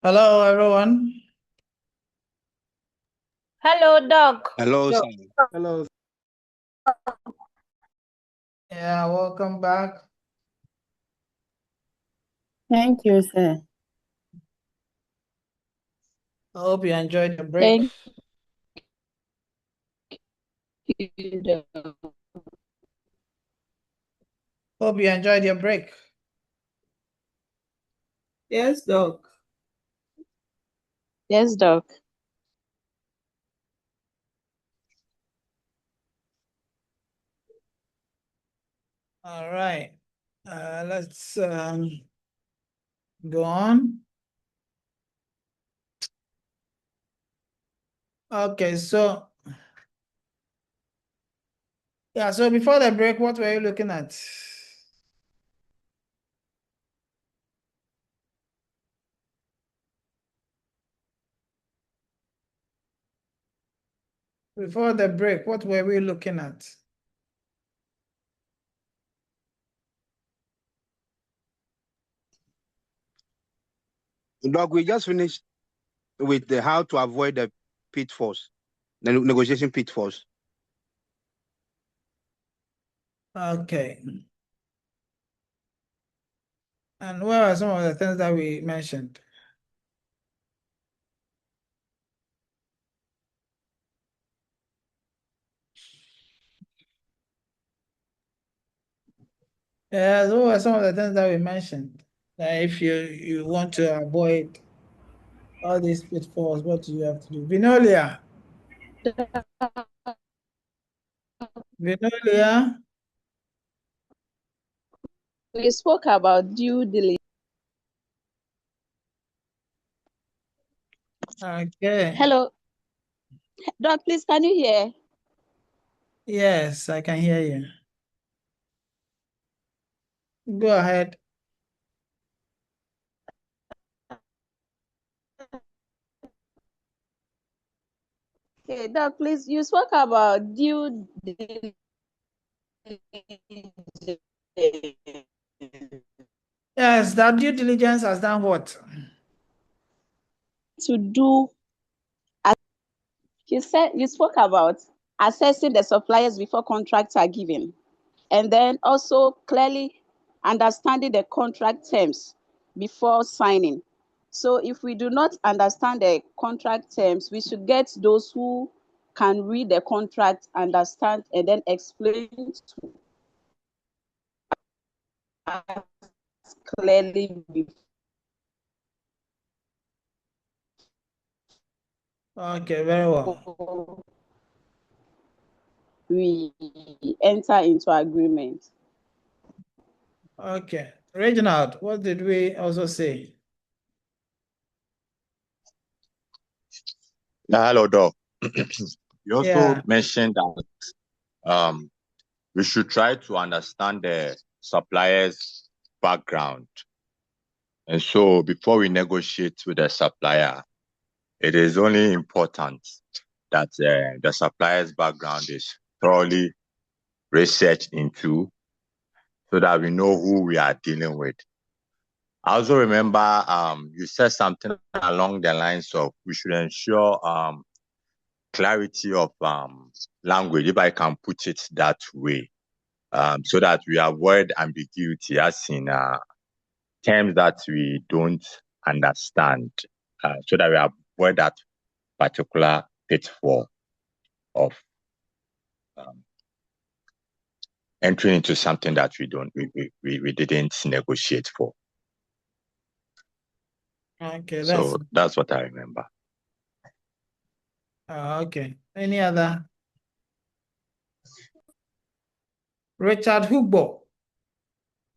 Hello, everyone. Hello, Doc. Hello, So, sir. Hello. yeah, welcome back. Thank you, sir. I hope you enjoyed the break. Thank you, Doc. Hope you enjoyed your break. Yes, Doc. Yes, Doc. All right. Let's go on. Okay, so yeah, so before the break, what were you looking at? Before the break, what were we looking at? Doc, we just finished with the how to avoid the pitfalls, the negotiation pitfalls. Okay. And what are some of the things that we mentioned? Yeah, those were some of the things that we mentioned. That if you want to avoid all these pitfalls, what do you have to do? Vinolia. Vinolia. We spoke about due diligence. Okay. Hello, Doc, please, can you hear? Yes, I can hear you. Go ahead. Okay, Doc, please, you spoke about due diligence. Yes, that due diligence has done what? To do, you spoke about assessing the suppliers before contracts are given, and then also clearly understanding the contract terms before signing. So if we do not understand the contract terms, we should get those who can read the contract, understand, and then explain to us clearly before Okay, very well. we enter into agreement. Okay. Reginald, what did we also say? Hello, Doc. You also Yeah. mentioned that we should try to understand the supplier's background. And so before we negotiate with the supplier, it is only important that the supplier's background is thoroughly researched into so that we know who we are dealing with. I also remember you said something along the lines of we should ensure clarity of language, if I can put it that way, so that we avoid ambiguity as in terms that we don't understand, so that we avoid that particular pitfall of entering into something that we didn't negotiate for. Okay, So that's what I remember. Okay. Any other? Richard Hugbo.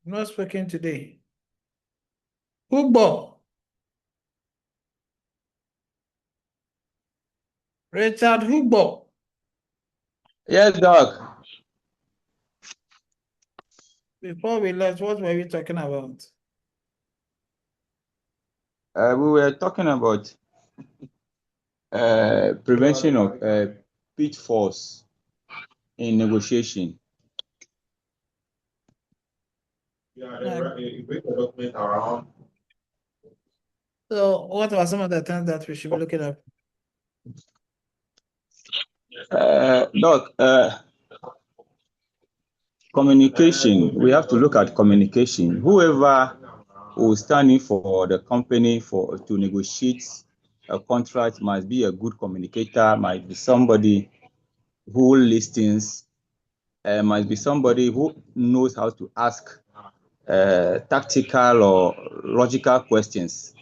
Not speaking today. Hugbo. Richard Hugbo. Yes, Doc. Before we left, what were we talking about? We were talking about prevention of pitfalls in negotiation. So what are some of the things that we should be looking at? Doc, communication, we have to look at communication. Whoever who is standing for the company to negotiate a contract must be a good communicator, might be somebody who listens, must be somebody who knows how to ask tactical or logical questions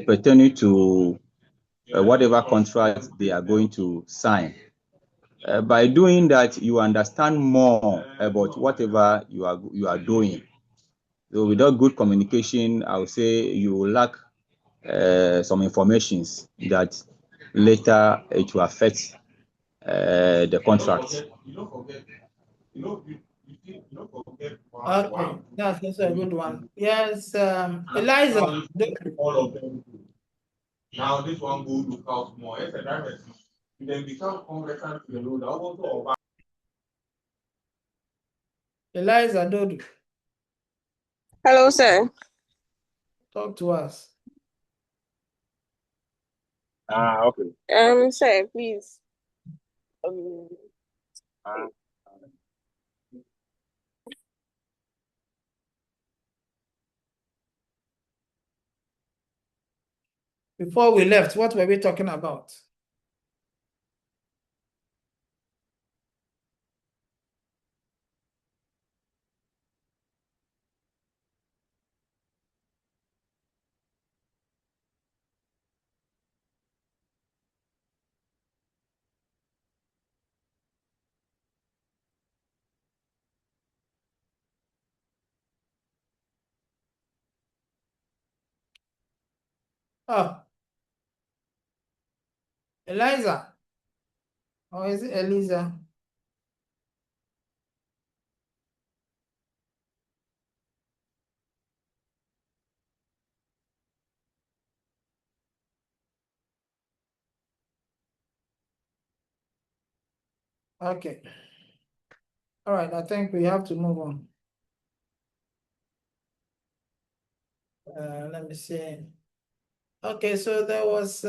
pertaining to whatever contract they are going to sign. By doing that, you understand more about whatever you are doing. So without good communication, I would say you will lack some informations that later it will affect the contract. Okay, that's also a good one. Yes, Eliza. All of them do. Now this one go look out more. It's a driver. Then become conversant to the road. I want to Eliza Dodu, Hello, sir. talk to us. Okay. Sir, please. Um, Before we left, what were we talking about? Oh, Eliza. Or is it Eliza? Okay. All right, I think we have to move on. Let me see. Okay, so there was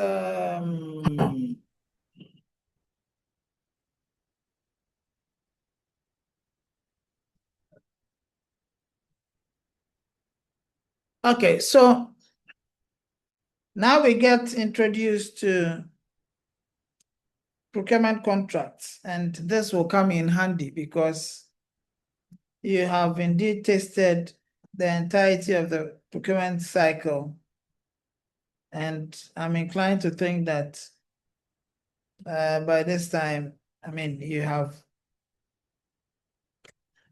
okay, so now we get introduced to procurement contracts, and this will come in handy because you have indeed tested the entirety of the procurement cycle. And I'm inclined to think that by this time, I mean, you have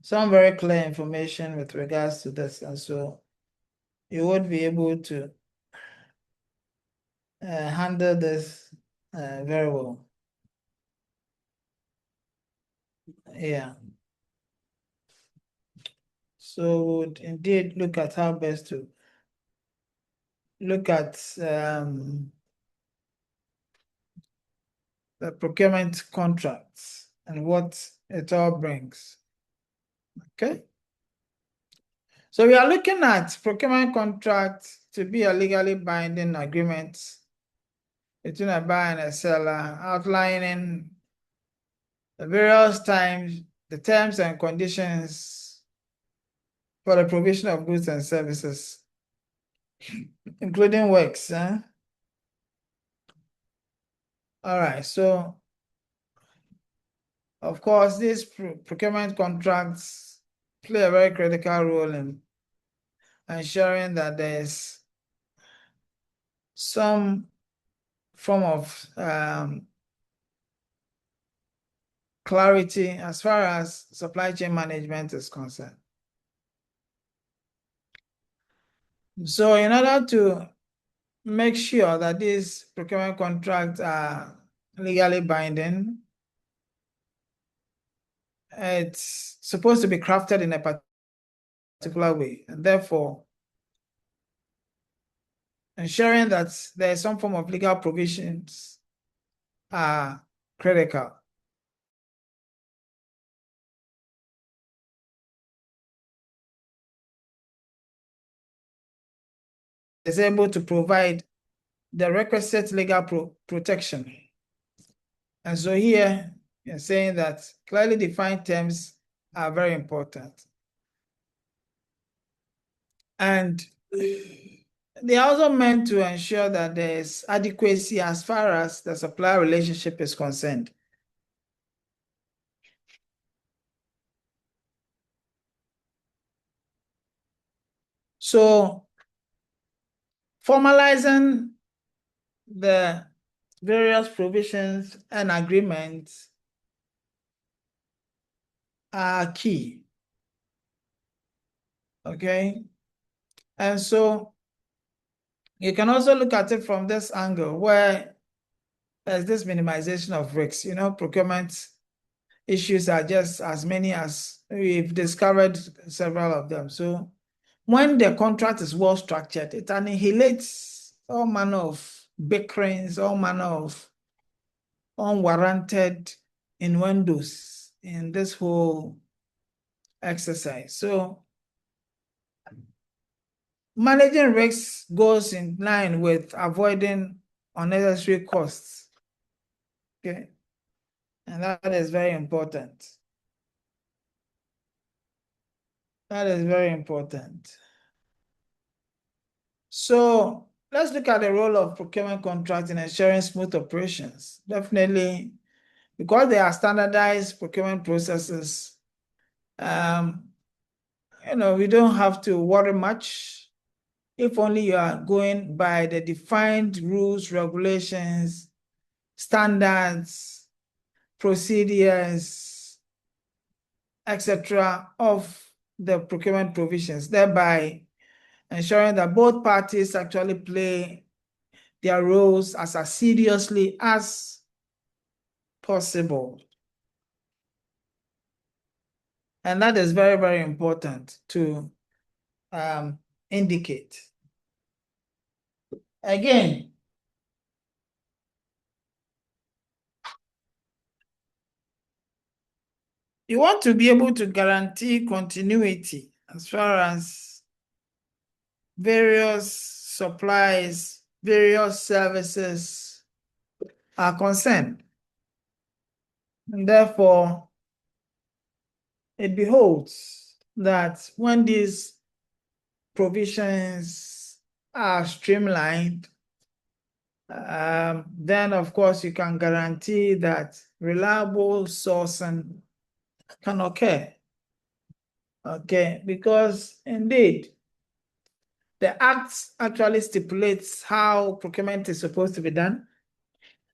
some very clear information with regards to this, and so you would be able to handle this very well. Yeah. So would indeed look at how best to look at the procurement contracts and what it all brings. Okay. So we are looking at procurement contracts to be a legally binding agreement between a buyer and a seller, outlining the various times, the terms and conditions for the provision of goods and services, including works. All right, so of course, these procurement contracts play a very critical role in ensuring that there's some form of clarity as far as supply chain management is concerned. So in order to make sure that these procurement contracts are legally binding, it's supposed to be crafted in a particular way, and therefore ensuring that there is some form of legal provisions are critical. is able to provide the requisite legal protection. And so here, you're saying that clearly defined terms are very important. And they are also meant to ensure that there is adequacy as far as the supply relationship is concerned. So formalizing the various provisions and agreements are key. Okay. And so you can also look at it from this angle where there's this minimization of risks. You know, procurement issues are just as many as we've discovered several of them. So when the contract is well structured, it annihilates all manner of bickerings, all manner of unwarranted innuendos in this whole exercise. So managing risks goes in line with avoiding unnecessary costs. Okay. And that is very important. That is very important. So let's look at the role of procurement contracts in ensuring smooth operations. Definitely, because they are standardized procurement processes, you know, we don't have to worry much if only you are going by the defined rules, regulations, standards, procedures, etc. of the procurement provisions, thereby ensuring that both parties actually play their roles as assiduously as possible. And that is very, very important to indicate. Again, you want to be able to guarantee continuity as far as various supplies, various services are concerned. And therefore, it beholds that when these provisions are streamlined, then of course you can guarantee that reliable sourcing can occur. Okay, because indeed, the Act actually stipulates how procurement is supposed to be done.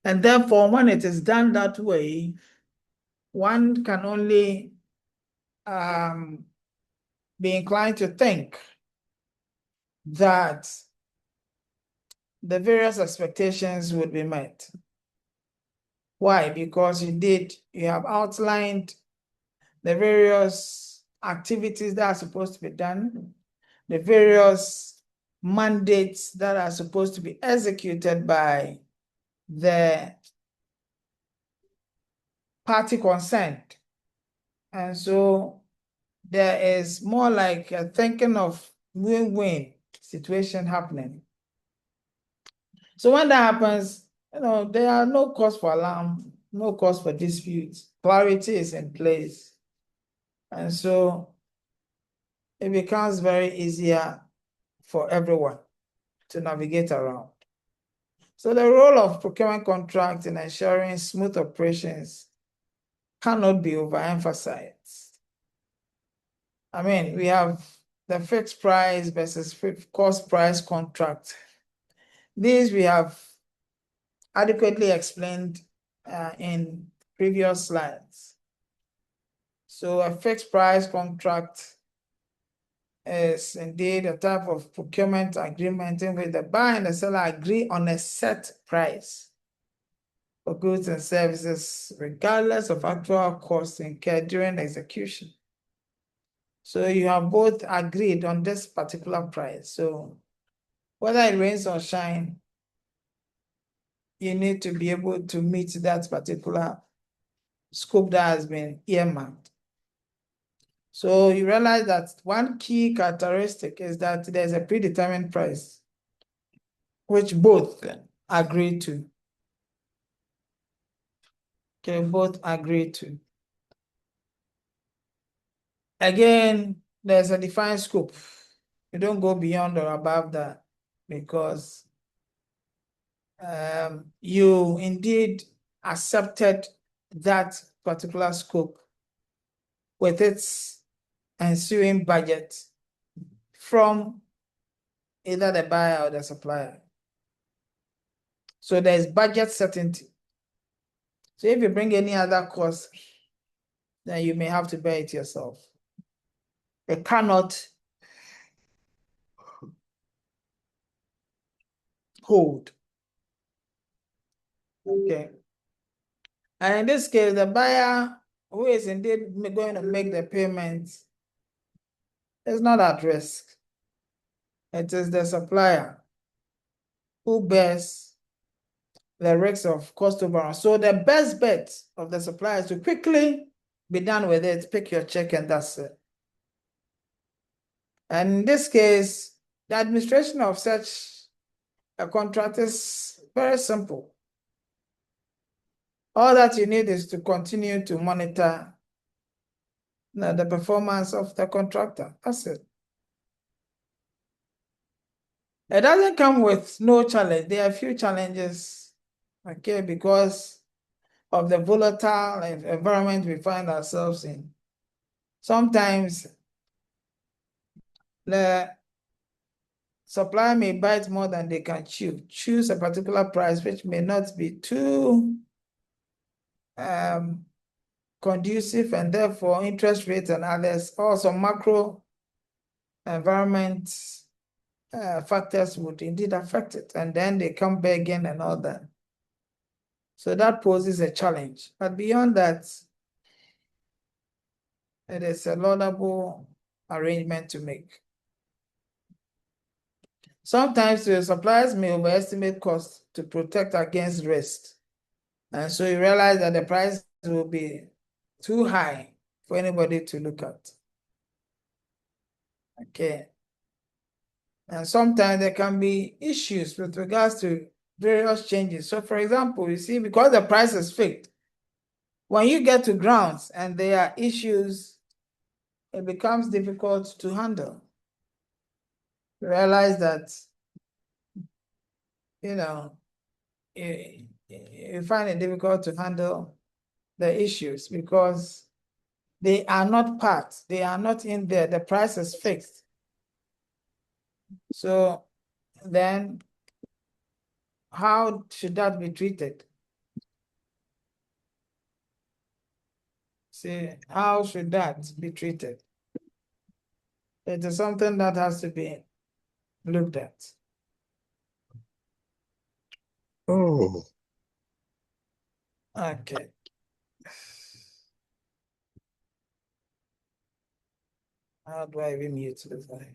And therefore, when it is done that way, one can only be inclined to think that the various expectations would be met. Why? Because indeed, you have outlined the various activities that are supposed to be done, the various mandates that are supposed to be executed by the party concerned. And so there is more like a thinking of win-win situation happening. So when that happens, you know, there are no cause for alarm, no cause for disputes. Clarity is in place. And so it becomes very easier for everyone to navigate around. So the role of procurement contracts in ensuring smooth operations cannot be overemphasized. I mean, we have the fixed price versus cost price contract. These we have adequately explained in previous slides. So a fixed price contract is indeed a type of procurement agreement in which the buyer and the seller agree on a set price for goods and services, regardless of actual costs incurred during execution. So you have both agreed on this particular price. So whether it rains or shine, you need to be able to meet that particular scope that has been earmarked. So you realize that one key characteristic is that there's a predetermined price which both agree to. Okay, both agree to. Again, there's a defined scope. You don't go beyond or above that because you indeed accepted that particular scope with its ensuing budget from either the buyer or the supplier. So there's budget certainty. So if you bring any other cost, then you may have to bear it yourself. It cannot hold. Okay. And in this case, the buyer who is indeed going to make the payment is not at risk. It is the supplier who bears the risk of cost overrun. So the best bet of the supplier is to quickly be done with it, pick your check, and that's it. And in this case, the administration of such a contract is very simple. All that you need is to continue to monitor the performance of the contractor. That's it. It doesn't come with no challenge. There are a few challenges, okay, because of the volatile environment we find ourselves in. Sometimes the supplier may bite more than they can chew, choose a particular price which may not be too conducive, and therefore interest rates and others, also macro environment factors would indeed affect it, and then they come back again and all that. So that poses a challenge. But beyond that, it is a laudable arrangement to make. Sometimes the suppliers may overestimate costs to protect against risk. And so you realize that the price will be too high for anybody to look at. Okay. And sometimes there can be issues with regards to various changes. So for example, you see, because the price is fixed, when you get to grounds and there are issues, it becomes difficult to handle. You realize that, you know, you find it difficult to handle the issues because they are not part, they are not in there, the price is fixed. So then how should that be treated? See, how should that be treated? It is something that has to be looked at. Oh. Okay. How do I even mute this guy?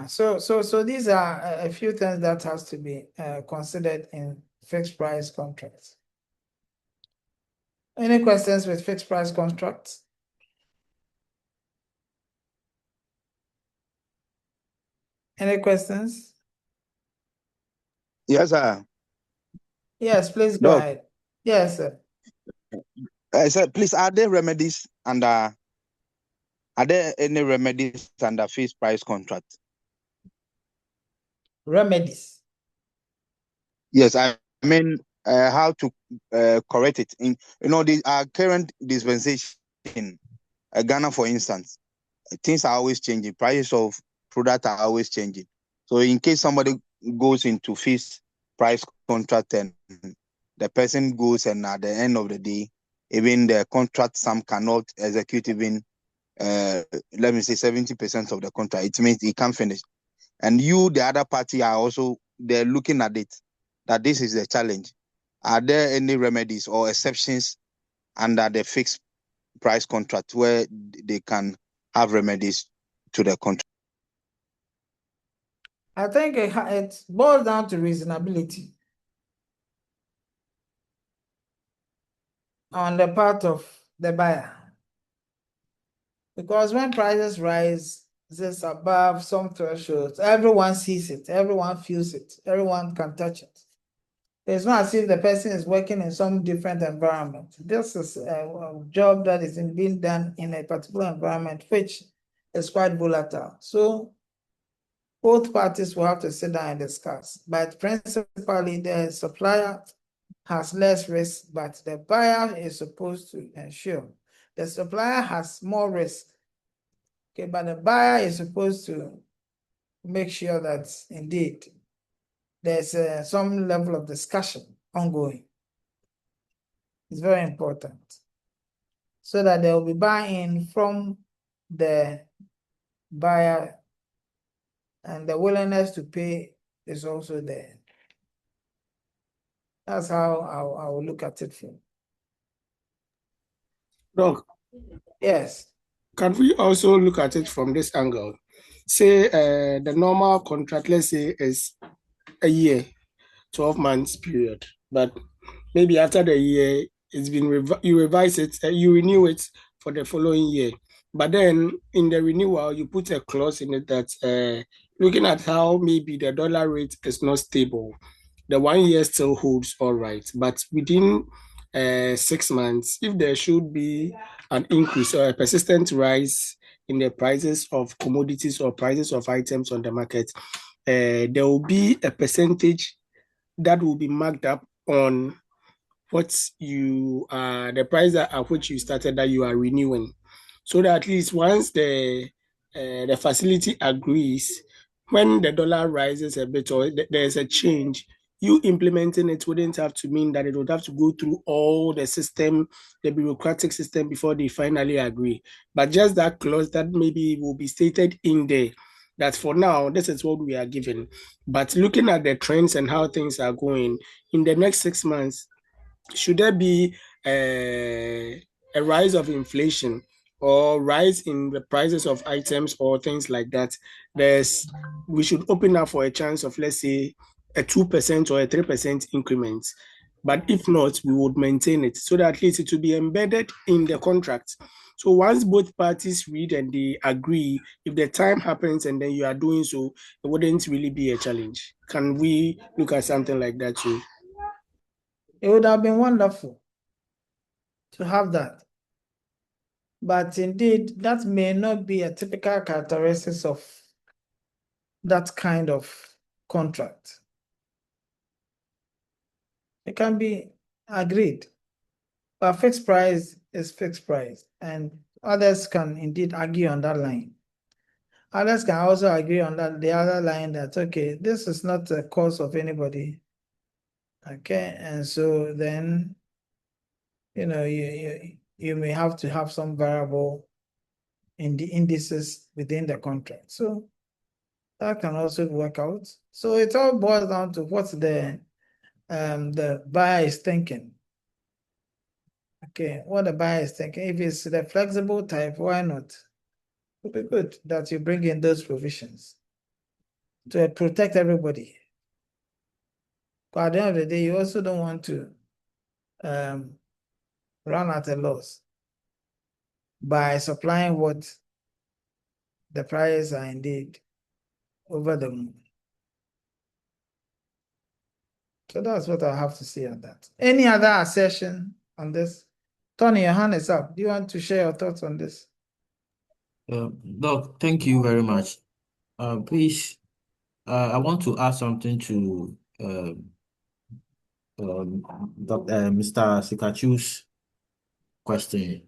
So these are a few things that has to be considered in fixed price contracts. Any questions with fixed price contracts? Any questions? Yes, sir. Yes, please go Doc, ahead. Yes, sir. I said, please, are there remedies under, are there any remedies under fixed price contract? Remedies. Yes, I mean, how to correct it. In, you know, the current dispensation, Ghana, for instance, things are always changing. Prices of product are always changing. So in case somebody goes into fixed price contract and the person goes and at the end of the day, even the contract sum cannot execute even, let me say 70% of the contract, it means he can't finish. And you, the other party, are also, they're looking at it, that this is the challenge. Are there any remedies or exceptions under the fixed price contract where they can have remedies to the contract? I think it boils down to reasonability on the part of the buyer. Because when prices rise, this above some thresholds, everyone sees it, everyone feels it, everyone can touch it. It's not as if the person is working in some different environment. This is a job that is being done in a particular environment, which is quite volatile. So both parties will have to sit down and discuss. But principally, the supplier has less risk, but the buyer is supposed to ensure. The supplier has more risk, okay, but the buyer is supposed to make sure that indeed there's some level of discussion ongoing. It's very important so that there will be buy-in from the buyer, and the willingness to pay is also there. That's how I will look at it from. Doc, yes. Can we also look at it from this angle? Say the normal contract, let's say, is a year, 12 months period, but maybe after the year, it's been you revise it, you renew it for the following year. But then in the renewal, you put a clause in it that looking at how maybe the dollar rate is not stable, the 1 year still holds all right. But within 6 months, if there should be an increase or a persistent rise in the prices of commodities or prices of items on the market, there will be a percentage that will be marked up on what you the price at which you started that you are renewing, so that at least once the facility agrees, when the dollar rises a bit or there's a change, you implementing it wouldn't have to mean that it would have to go through all the system, the bureaucratic system before they finally agree. But just that clause that maybe will be stated in there that for now, this is what we are given. But looking at the trends and how things are going in the next 6 months, should there be a rise of inflation or rise in the prices of items or things like that, we should open up for a chance of, let's say, a 2% or a 3% increment. But if not, we would maintain it so that at least it will be embedded in the contract. So once both parties read and they agree, if the time happens and then you are doing so, it wouldn't really be a challenge. Can we look at something like that too? It would have been wonderful to have that. But indeed, that may not be a typical characteristics of that kind of contract. It can be agreed, but fixed price is fixed price, and others can indeed argue on that line. Others can also agree on the other line that, okay, this is not the cause of anybody. Okay, and so then, you know, you may have to have some variable in the indices within the contract. So that can also work out. So it all boils down to what the buyer is thinking. Okay, what the buyer is thinking. If it's the flexible type, why not? It would be good that you bring in those provisions to protect everybody. But at the end of the day, you also don't want to run at a loss by supplying what the prices are indeed over the moon. So that's what I have to say on that. Any other assertion on this? Tony, your hand is up. Do you want to share your thoughts on this? Doc, thank you very much. Please, I want to add something to Mr. Sikachu's question.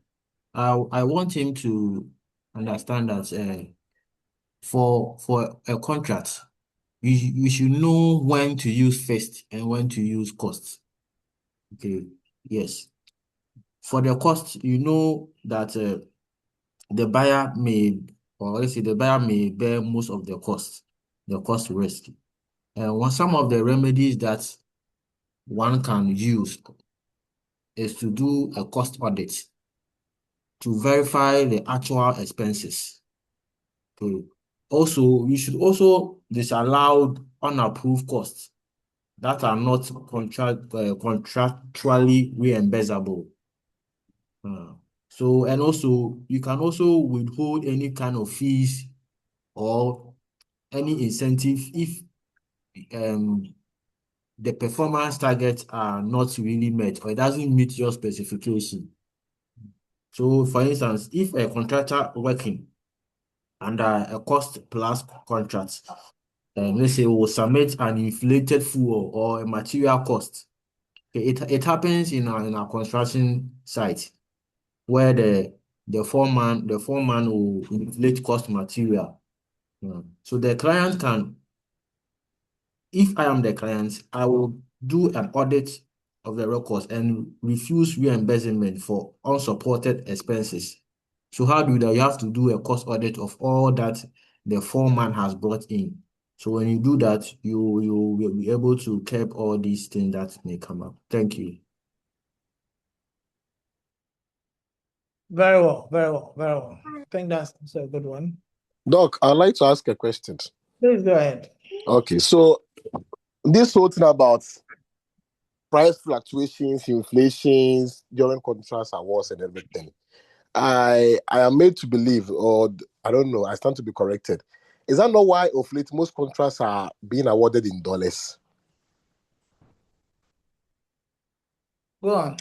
I want him to understand that for a contract, you should know when to use fixed and when to use cost. Okay, yes. For the cost, you know that the buyer may, or let's say the buyer may bear most of the cost risk. And some of the remedies that one can use is to do a cost audit to verify the actual expenses. Okay. Also, you should also disallow unapproved costs that are not contractually reimbursable. So, and also you can also withhold any kind of fees or any incentive if the performance targets are not really met or it doesn't meet your specification. So, for instance, if a contractor working under a cost plus contract, let's say will submit an inflated fuel or a material cost. Okay, it happens in our construction site where the foreman will inflate cost material. So the client can, if I am the client, I will do an audit of the records and refuse reimbursement for unsupported expenses. So how do you do that? You have to do a cost audit of all that the foreman has brought in. So when you do that, you will be able to curb all these things that may come up. Thank you. Very well, very well, very well. I think that's a good one. Doc, I'd like to ask a question. Please go ahead. Okay, so this whole thing about price fluctuations, inflations during contracts awards and everything, I am made to believe, or I don't know, I stand to be corrected. Is that not why of late most contracts are being awarded in dollars? Go on.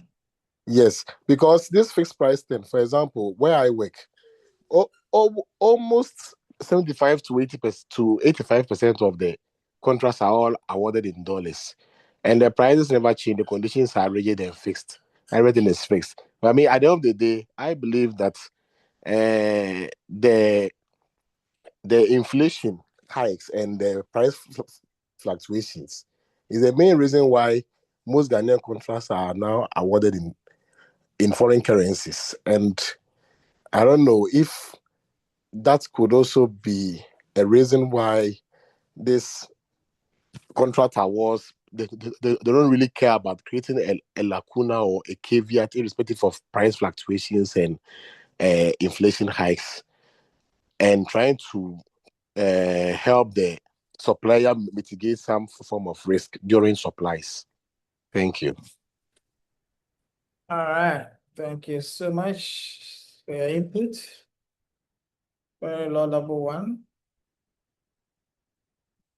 Yes, because this fixed price thing, for example, where I work, almost 75 to 80% to 85% of the contracts are all awarded in dollars. And the prices never change, the conditions are rigid and fixed. Everything is fixed. But I mean, at the end of the day, I believe that the inflation hikes and the price fluctuations is the main reason why most Ghanaian contracts are now awarded in foreign currencies. And I don't know if that could also be a reason why this contract awards, they don't really care about creating a lacuna or a caveat irrespective of price fluctuations and inflation hikes, and trying to help the supplier mitigate some form of risk during supplies. Thank you. All right. Thank you so much for your input. Very laudable one.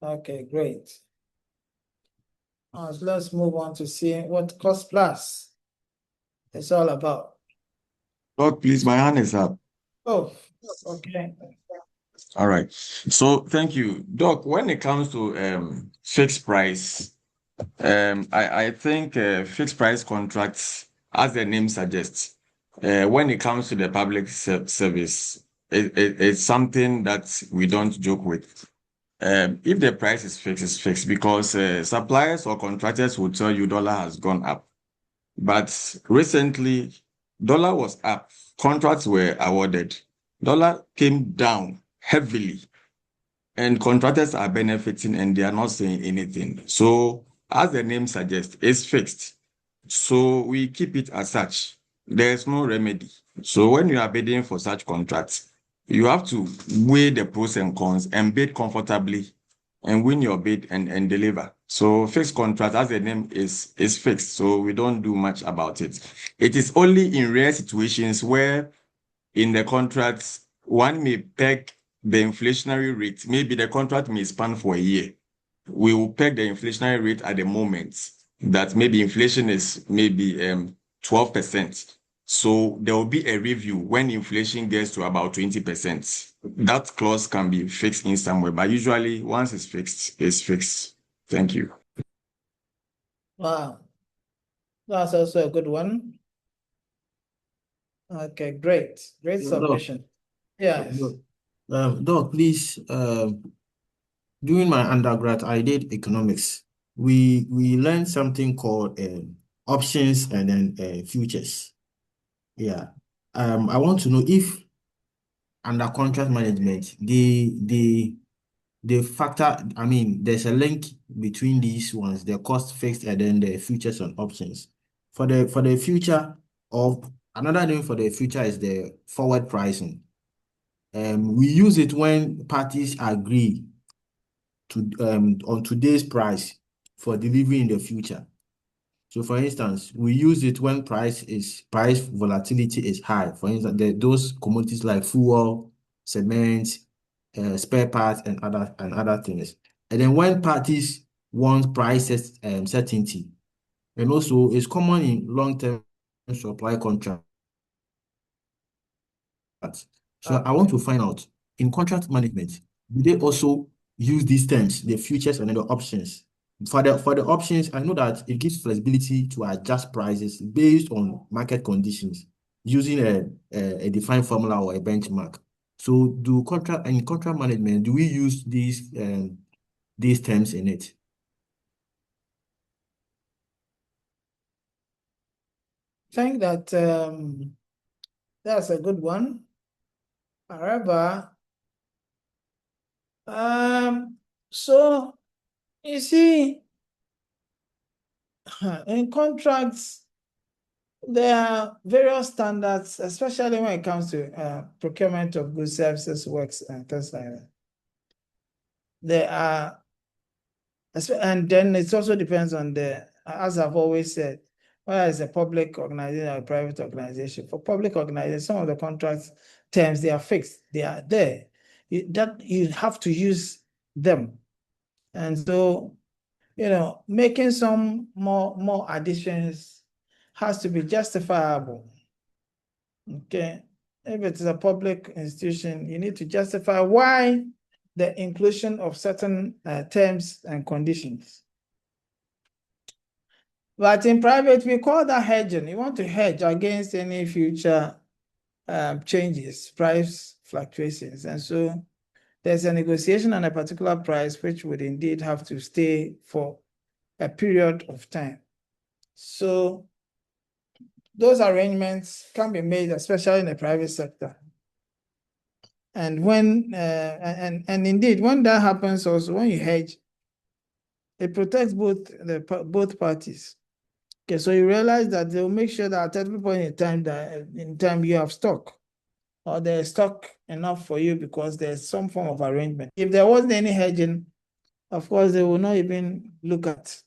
Okay, great. Let's move on to see what cost plus is all about. Doc, please, my hand is up. Oh, okay. All right. So thank you. Doc, when it comes to fixed price, I think fixed price contracts, as the name suggests, when it comes to the public service, it's something that we don't joke with. If the price is fixed, it's fixed because suppliers or contractors will tell you dollar has gone up. But recently, dollar was up, contracts were awarded, dollar came down heavily, and contractors are benefiting and they are not saying anything. So, as the name suggests, it's fixed. So, we keep it as such. There's no remedy. So, when you are bidding for such contracts, you have to weigh the pros and cons and bid comfortably and win your bid and deliver. So fixed contract, as the name is fixed. So we don't do much about it. It is only in rare situations where in the contracts, one may peg the inflationary rate. Maybe the contract may span for a year. We will peg the inflationary rate at the moment that maybe inflation is maybe 12%. So there will be a review when inflation gets to about 20%. That clause can be fixed in somewhere, but usually once it's fixed, it's fixed. Thank you. Wow. That's also a good one. Okay, great. Great submission. Yes. Doc, please, during my undergrad, I did economics. We learned something called options and then futures. Yeah. I want to know if under contract management, the factor, I mean, there's a link between these ones, the cost fixed and then the futures and options. For the future of another name for the future is the forward pricing. We use it when parties agree to on today's price for delivery in the future. So for instance, we use it when price volatility is high. For instance, those commodities like fuel, cement, spare parts, and other things. And then when parties want prices certainty, and also it's common in long-term supply contracts. So I want to find out, in contract management, do they also use these terms, the futures and the options? For the options, I know that it gives flexibility to adjust prices based on market conditions using a defined formula or a benchmark. So in contract management, do we use these terms in it? I think that that's a good one. However, so you see, in contracts, there are various standards, especially when it comes to procurement of goods, services, works, and things like that. There are, and then it also depends on as I've always said, whether it's a public organization or a private organization. For public organizations, some of the contracts terms, they are fixed, they are there. You have to use them. And so, making some more additions has to be justifiable. Okay. If it is a public institution, you need to justify why the inclusion of certain terms and conditions. But in private, we call that hedging. You want to hedge against any future changes, price fluctuations. And so there's a negotiation on a particular price, which would indeed have to stay for a period of time. So those arrangements can be made, especially in the private sector. And when and indeed, when that happens, also when you hedge, it protects both parties. Okay, so you realize that they'll make sure that at every point in time you have stock, or there's stock enough for you because there's some form of arrangement. If there wasn't any hedging, of course, they will not even look at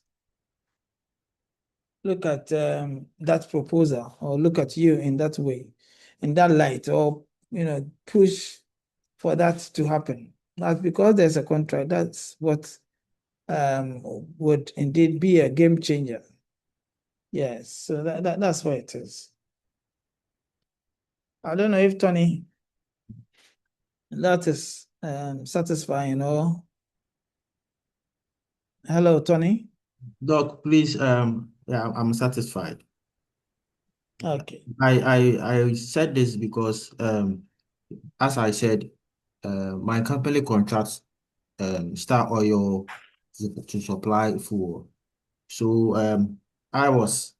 that proposal or look at you in that way, in that light, or push for that to happen. That's because there's a contract. That's what would indeed be a game changer. Yes, so that's what it is. I don't know if Tony, that is satisfying or. Hello, Tony. Doc, please, yeah, I'm satisfied. Okay. I said this because as I said, my company contracts Star Oil to supply fuel. So I was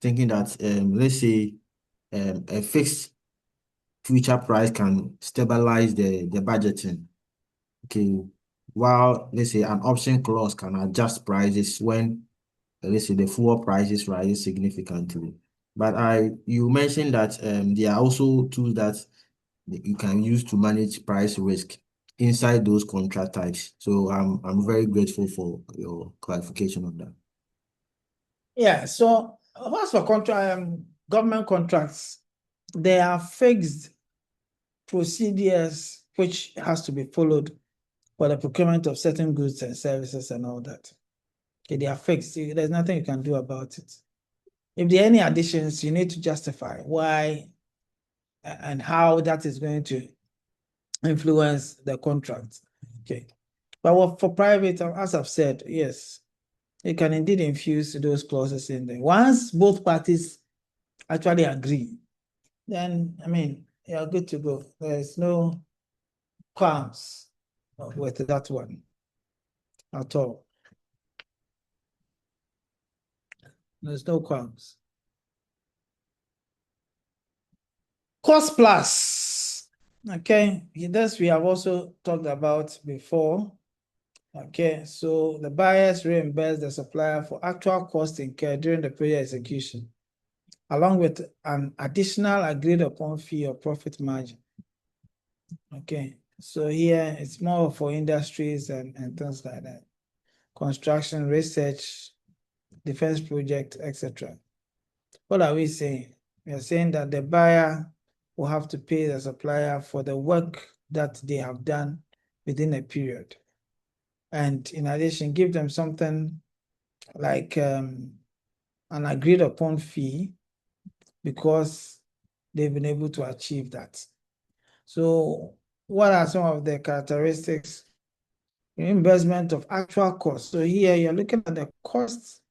thinking that let's say a fixed future price can stabilize the budgeting. Okay, while let's say an option clause can adjust prices when let's say the fuel prices rise significantly. But you mentioned that there are also tools that you can use to manage price risk inside those contract types. So I'm very grateful for your clarification on that. Yeah, so as for government contracts, there are fixed procedures which has to be followed for the procurement of certain goods and services and all that. Okay, they are fixed. There's nothing you can do about it. If there are any additions, you need to justify why and how that is going to influence the contract. Okay. But for private, as I've said, yes, you can indeed infuse those clauses in there. Once both parties actually agree, then, I mean, you're good to go. There's no qualms with that one at all. There's no qualms. Cost plus. Okay, this we have also talked about before. Okay, so the buyers reimburse the supplier for actual costs incurred during the project execution, along with an additional agreed upon fee or profit margin. Okay, so here it's more for industries and things like that. Construction, research, defense project, etc. What are we saying? We are saying that the buyer will have to pay the supplier for the work that they have done within a period. And in addition, give them something like an agreed upon fee because they've been able to achieve that. So what are some of the characteristics? Reimbursement of actual costs. So here you're looking at the costs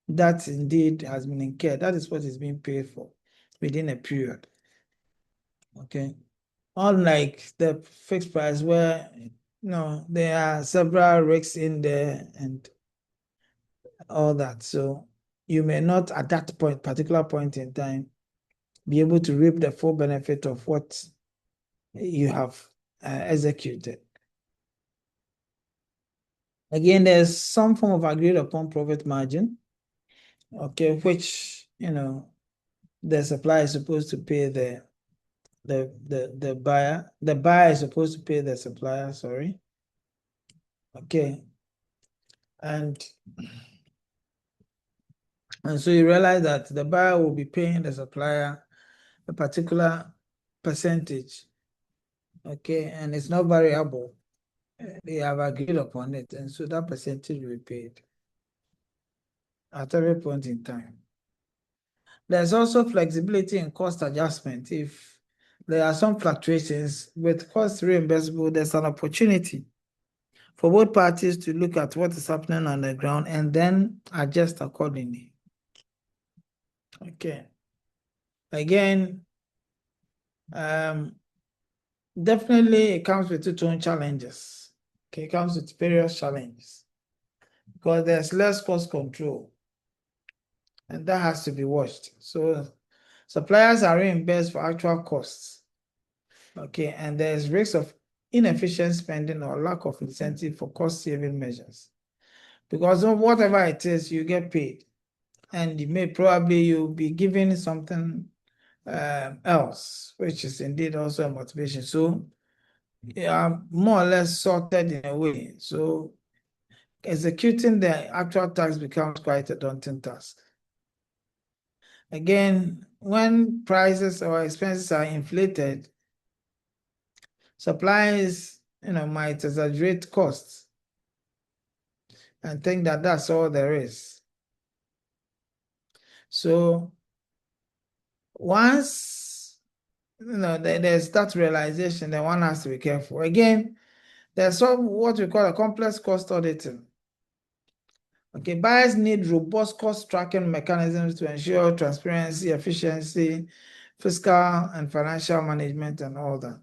that indeed has been incurred. That is what is being paid for within a period. Okay. Unlike the fixed price where there are several risks in there and all that. So you may not at that particular point in time be able to reap the full benefit of what you have executed. Again, there's some form of agreed upon profit margin, okay, which the supplier is supposed to pay the buyer. The buyer is supposed to pay the supplier, sorry. Okay. And so you realize that the buyer will be paying the supplier a particular percentage. Okay, and it's not variable. They have agreed upon it, and so that percentage will be paid at every point in time. There's also flexibility in cost adjustment. If there are some fluctuations with cost reimbursable, there's an opportunity for both parties to look at what is happening on the ground and then adjust accordingly. Okay. Again, definitely it comes with its own challenges. Okay, it comes with various challenges because there's less cost control and that has to be watched. So suppliers are reimbursed for actual costs. Okay, and there's risk of inefficient spending or lack of incentive for cost-saving measures. Because of whatever it is, you get paid. And you'll be given something else, which is indeed also a motivation. So you are more or less sorted in a way. So executing the actual task becomes quite a daunting task. Again, when prices or expenses are inflated, suppliers might exaggerate costs and think that that's all there is. So once there's that realization, then one has to be careful. Again, there's what we call a complex cost auditing. Okay, buyers need robust cost tracking mechanisms to ensure transparency, efficiency, fiscal and financial management, and all that.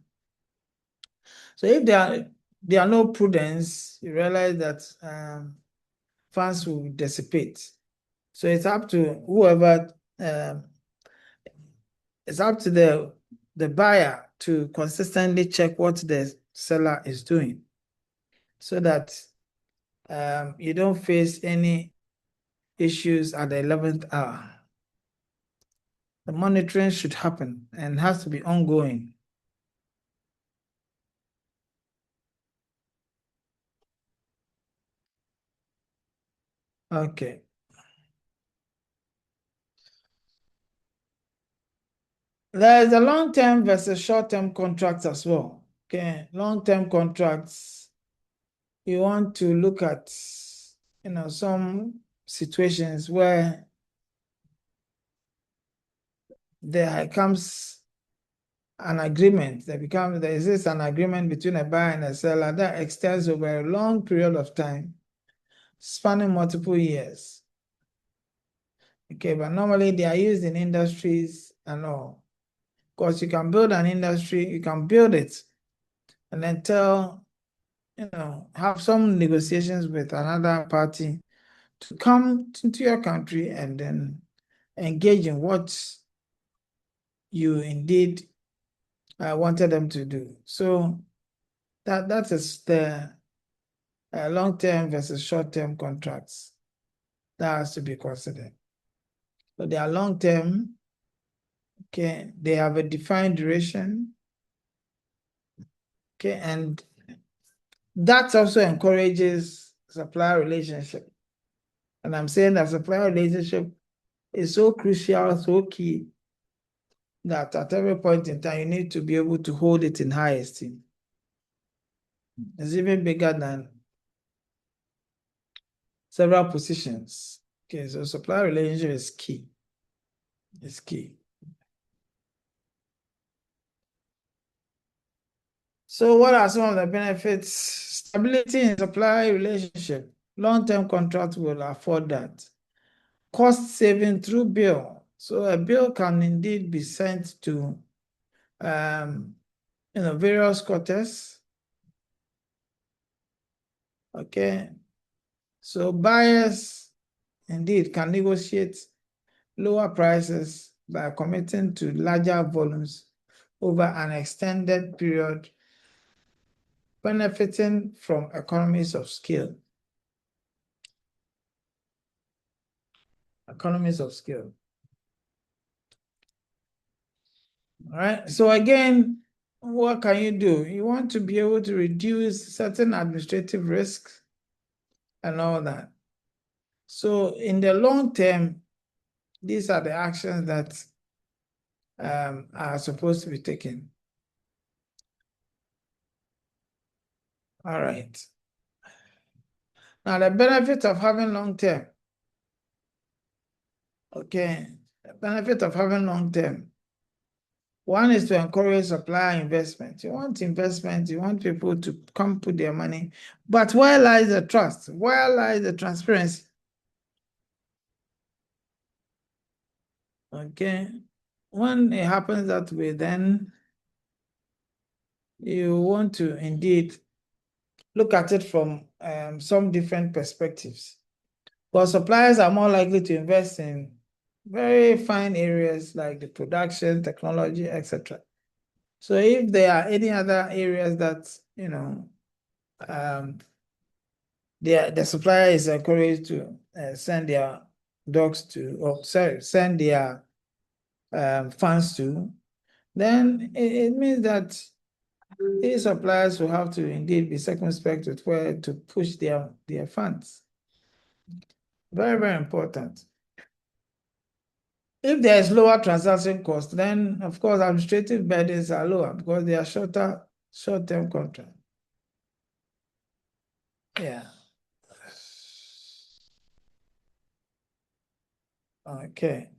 So if there are no prudence, you realize that funds will dissipate. So it's up to whoever, it's up to the buyer to consistently check what the seller is doing so that you don't face any issues at the 11th hour. The monitoring should happen and has to be ongoing. Okay. There's a long-term versus short-term contracts as well. Okay, long-term contracts, you want to look at some situations where there comes an agreement. There exists an agreement between a buyer and a seller that extends over a long period of time, spanning multiple years. Okay, but normally they are used in industries and all. Because you can build an industry, you can build it, and then have some negotiations with another party to come into your country and then engage in what you indeed wanted them to do. So that is the long-term versus short-term contracts that has to be considered. So they are long-term, okay, they have a defined duration, okay, and that also encourages supplier relationship. And I'm saying that supplier relationship is so crucial, so key, that at every point in time, you need to be able to hold it in high esteem. It's even bigger than several positions. Okay, so supplier relationship is key. It's key. So what are some of the benefits? Stability in supply relationship. Long-term contract will afford that. Cost saving through bill. So a bill can indeed be sent to various quarters. Okay. So buyers indeed can negotiate lower prices by committing to larger volumes over an extended period, benefiting from economies of scale. Economies of scale. All right. So again, what can you do? You want to be able to reduce certain administrative risks and all that. So in the long term, these are the actions that are supposed to be taken. All right. Now the benefit of having long term. Okay. The benefit of having long term. One is to encourage supplier investment. You want investment, you want people to come put their money. But where lies the trust? Where lies the transparency? Okay. When it happens that way, then you want to indeed look at it from some different perspectives. Because suppliers are more likely to invest in very fine areas like the production, technology, etc. So if there are any other areas that, the supplier is encouraged to send their dogs to, or sorry, send their funds to, then it means that these suppliers will have to indeed be circumspect with where to push their funds. Very, very important. If there is lower transaction cost, then of course administrative burdens are lower because they are short-term contract. Yeah. Okay.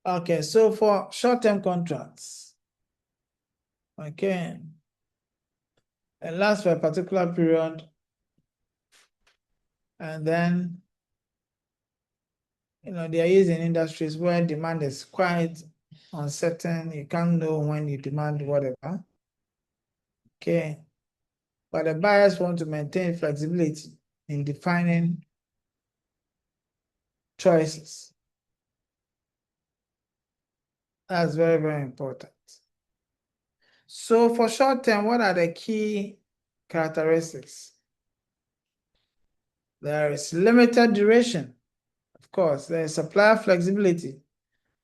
Okay, so for short-term contracts, okay, it lasts for a particular period, and then, they are used in industries where demand is quite uncertain. You can't know when you demand whatever. Okay, but the buyers want to maintain flexibility in defining choices. That's very, very important. So for short term, what are the key characteristics? There is limited duration. Of course, there is supplier flexibility,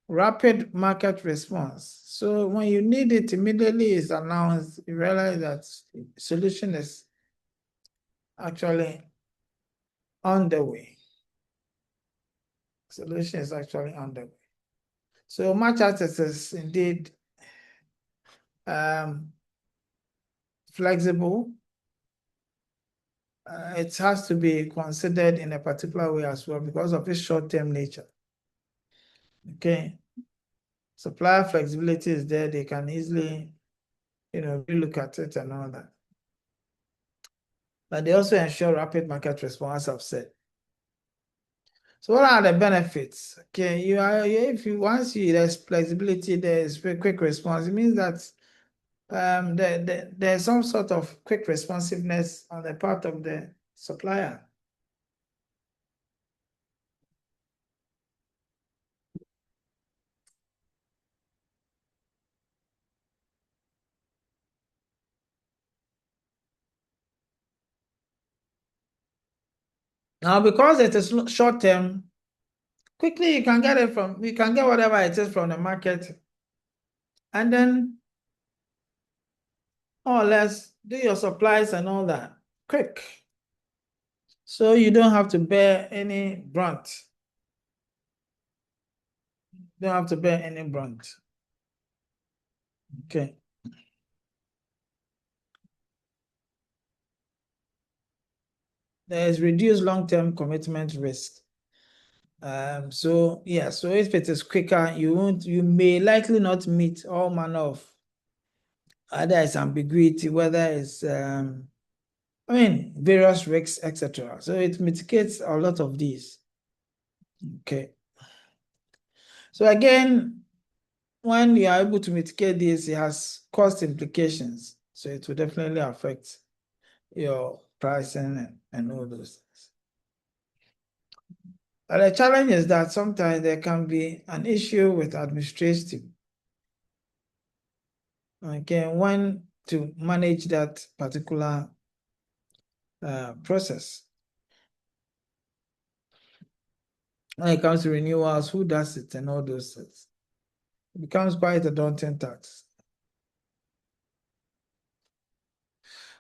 rapid market response. So when you need it immediately is announced, you realize that solution is actually on the way. Solution is actually on the way. So much as it is indeed flexible, it has to be considered in a particular way as well because of its short-term nature. Okay. Supplier flexibility is there. They can easily, relook at it and all that. But they also ensure rapid market response, as I've said. So what are the benefits? Okay, once there's flexibility, there's quick response. It means that there's some sort of quick responsiveness on the part of the supplier. Now, because it is short term, quickly you can get whatever it is from the market, and then more or less do your supplies and all that quick. So you don't have to bear any brunt. Don't have to bear any brunt. Okay. There is reduced long-term commitment risk. So if it is quicker, you may likely not meet all manner of either it's ambiguity, whether it's various risks, etc. So it mitigates a lot of these. Okay. So again, when you are able to mitigate this, it has cost implications. So it will definitely affect your pricing and all those things. But the challenge is that sometimes there can be an issue with administration. Okay, when to manage that particular process. When it comes to renewals, who does it and all those things. It becomes quite a daunting task.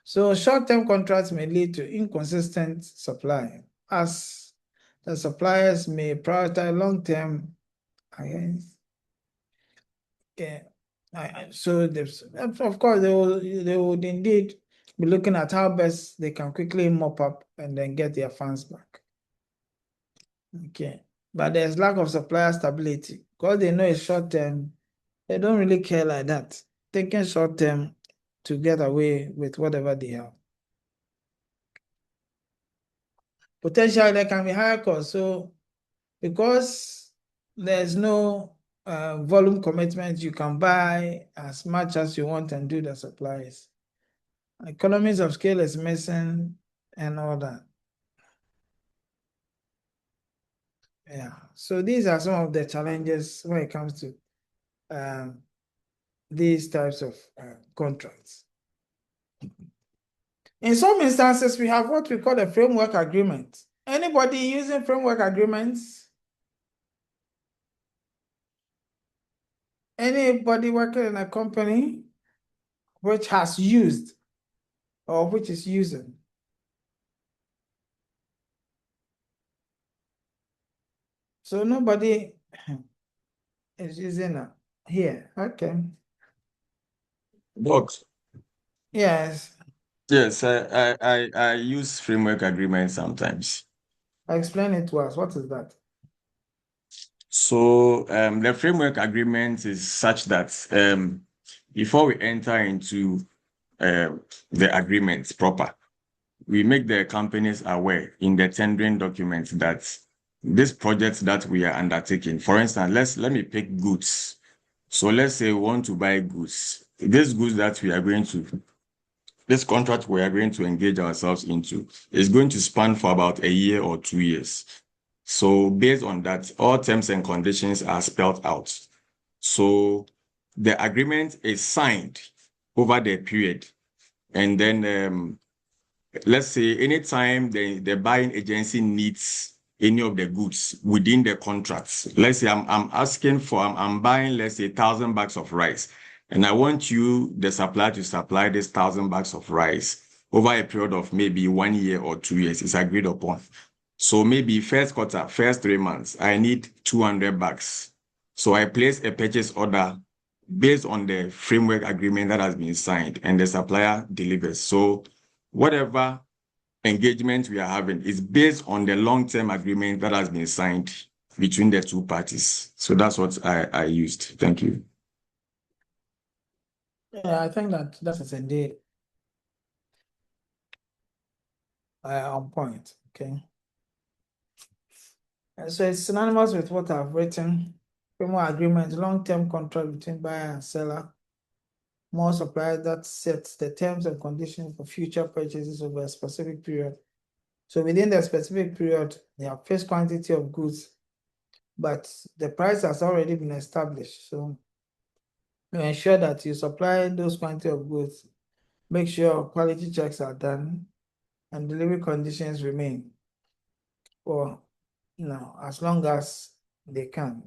So short-term contracts may lead to inconsistent supply, as the suppliers may prioritize long-term. So of course they would indeed be looking at how best they can quickly mop up and then get their funds back. Okay, but there's lack of supplier stability because they know it's short-term. They don't really care like that. Thinking short-term to get away with whatever they have. Potentially, there can be higher costs. So, because there's no volume commitment, you can buy as much as you want and do the supplies. Economies of scale is missing and all that. Yeah. So these are some of the challenges when it comes to these types of contracts. In some instances, we have what we call a framework agreement. Anybody using framework agreements? Anybody working in a company which has used or which is using? So nobody is using it here. Okay. Box. Yes. Yes, I use framework agreements sometimes. Explain it to us. What is that? So the framework agreement is such that before we enter into the agreements proper, we make the companies aware in the tendering documents that this project that we are undertaking, for instance, let me pick goods. So let's say we want to buy goods. These goods that we are going to, this contract we are going to engage ourselves into is going to span for about a year or 2 years. So based on that, all terms and conditions are spelled out. So the agreement is signed over the period. And then let's say anytime the buying agency needs any of the goods within the contracts, let's say I'm buying, let's say 1,000 bags of rice, and I want you, the supplier, to supply this 1,000 bags of rice over a period of maybe 1 year or 2 years. It's agreed upon. So maybe first quarter, first 3 months, I need 200 bags. So I place a purchase order based on the framework agreement that has been signed, and the supplier delivers. So whatever engagement we are having is based on the long-term agreement that has been signed between the two parties. So that's what I used. Thank you. Yeah, I think that is indeed on point. Okay. And so it's synonymous with what I've written. Framework agreement, long-term contract between buyer and seller. More suppliers that sets the terms and conditions for future purchases over a specific period. So within the specific period, they have fixed quantity of goods, but the price has already been established. So you ensure that you supply those quantity of goods, make sure quality checks are done, and delivery conditions remain. for as long as they can.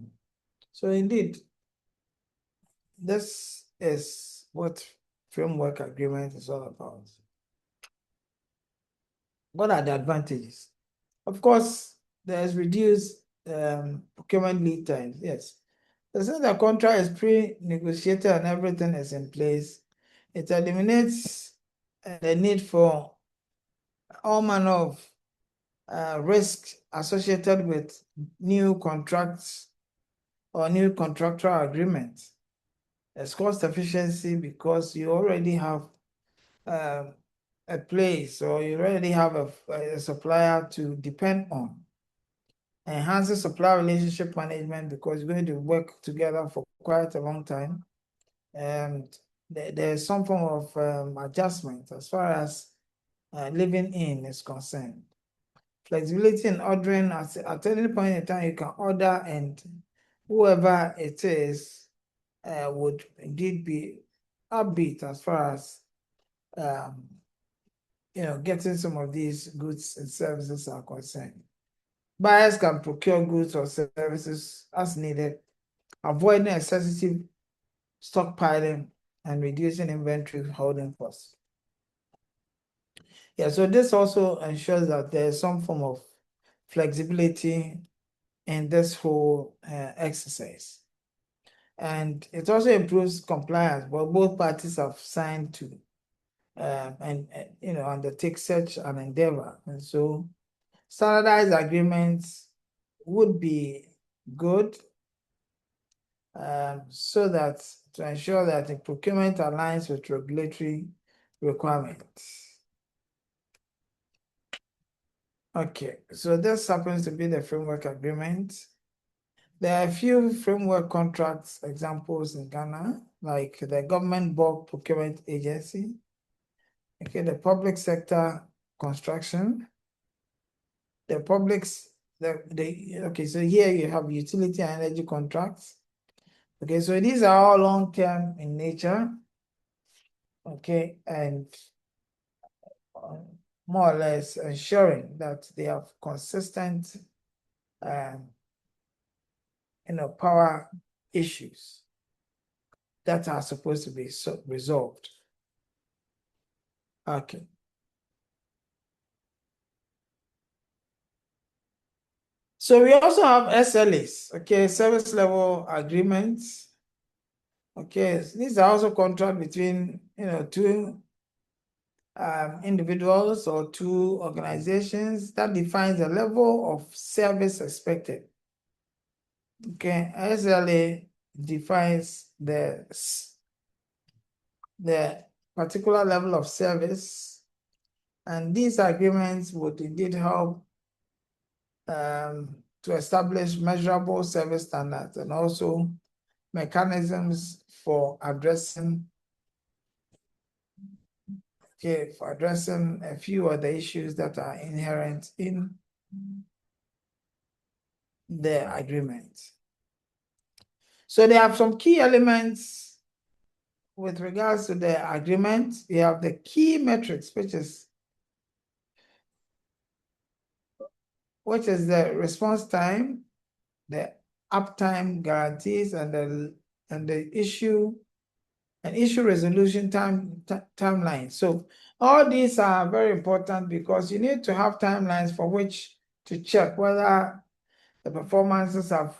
So indeed, this is what framework agreement is all about. What are the advantages? Of course, there's reduced procurement lead times. Yes. Since the contract is pre-negotiated and everything is in place, it eliminates the need for all manner of risk associated with new contracts or new contractual agreements. There's cost efficiency because you already have a place, or you already have a supplier to depend on. Enhances supply relationship management because you're going to work together for quite a long time. And there's some form of adjustment as far as living in is concerned. Flexibility in ordering at any point in time, you can order, and whoever it is would indeed be upbeat as far as getting some of these goods and services are concerned. Buyers can procure goods or services as needed, avoiding excessive stockpiling and reducing inventory holding costs. Yeah, so this also ensures that there is some form of flexibility in this whole exercise. And it also improves compliance, but both parties have signed to undertake such an endeavor. And so standardized agreements would be good, so that to ensure that the procurement aligns with regulatory requirements. Okay, so this happens to be the framework agreement. There are a few framework contracts examples in Ghana, like the Government Bulk Procurement Agency, okay, the public sector construction, okay, so here you have utility and energy contracts. Okay, so these are all long-term in nature, okay, and more or less ensuring that they have consistent power issues that are supposed to be resolved. Okay. So we also have SLAs, okay, service level agreements. Okay, these are also contracts between two individuals or two organizations that defines the level of service expected. Okay, SLA defines the particular level of service, and these agreements would indeed help to establish measurable service standards and also mechanisms for addressing a few of the issues that are inherent in the agreement. So they have some key elements with regards to the agreement. We have the key metrics, which is the response time, the uptime guarantees, and the issue resolution timeline. So all these are very important because you need to have timelines for which to check whether the performances have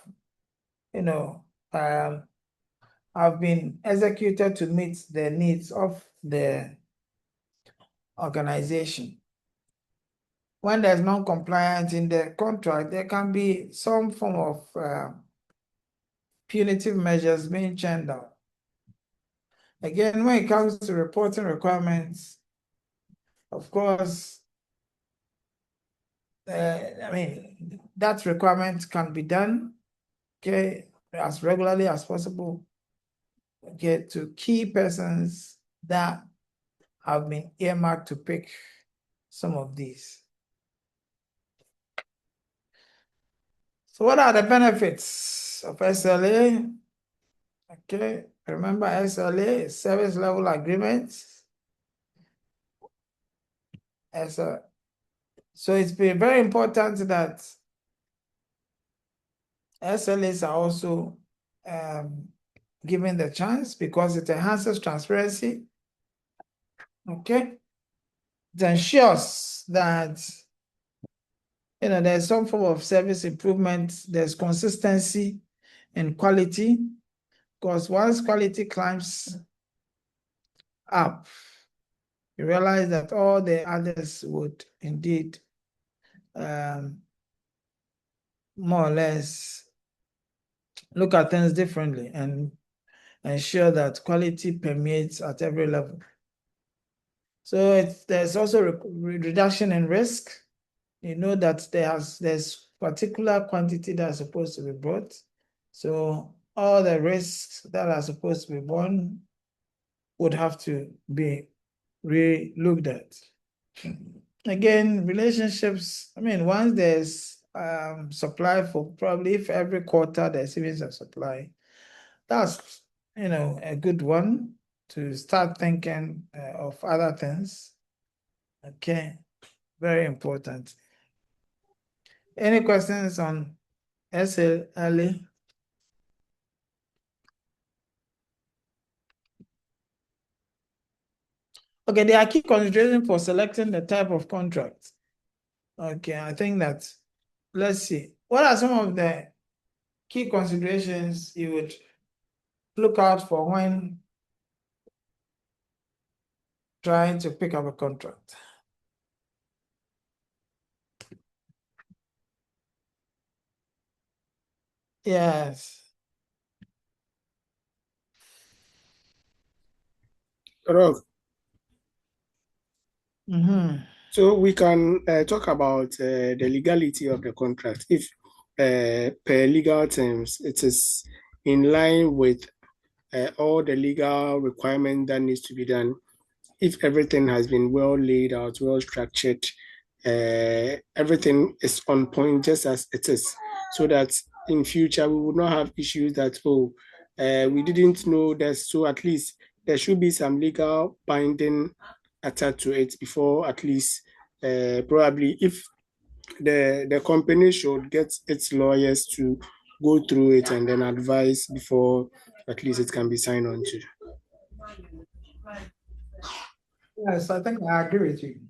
been executed to meet the needs of the organization. When there's non-compliance in the contract, there can be some form of punitive measures being churned out. Again, when it comes to reporting requirements, of course, that requirement can be done, okay, as regularly as possible, okay, to key persons that have been earmarked to pick some of these. So what are the benefits of SLA? Okay, remember SLA is service level agreements. As a So it's been very important that SLAs are also given the chance because it enhances transparency. Okay. It ensures that there's some form of service improvement, there's consistency in quality, because once quality climbs up, you realize that all the others would indeed more or less look at things differently and ensure that quality permeates at every level. So there's also reduction in risk. You know that there's particular quantity that's supposed to be brought. So all the risks that are supposed to be borne would have to be re-looked at. Again, relationships, once there's supply for probably if every quarter there's even a supply, that's a good one to start thinking of other things. Okay, very important. Any questions on SLA? Okay, there are key considerations for selecting the type of contract. Okay, I think that, let's see. What are some of the key considerations you would look out for when trying to pick up a contract? Yes. Rob, Mm-hmm. so we can talk about the legality of the contract. If per legal terms, it is in line with all the legal requirement that needs to be done. If everything has been well laid out, well structured, everything is on point just as it is, so that in future we would not have issues that we didn't know that. So at least there should be some legal binding attached to it before at least probably if the company should get its lawyers to go through it and then advise before at least it can be signed on to. Yes, I think I agree with you.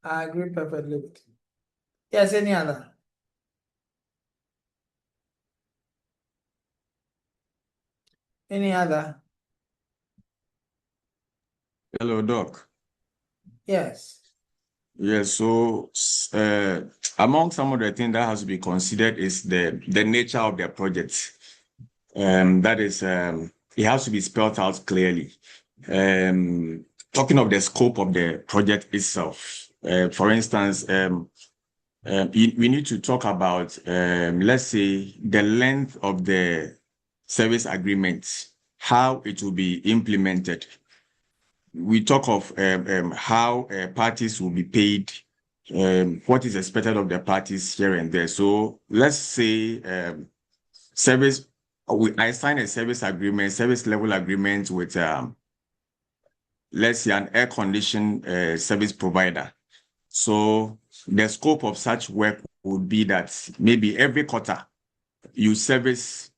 I agree perfectly with you. Yes, any other? Any other? Hello, Doc. Yes. Yes, so among some of the things that has to be considered is the nature of the project. That is, it has to be spelled out clearly. Talking of the scope of the project itself, for instance, we need to talk about, let's say, the length of the service agreement, how it will be implemented. We talk of how parties will be paid, what is expected of the parties here and there. So let's say I sign a service level agreement with, let's say, an air conditioned service provider. So the scope of such work would be that maybe every quarter you service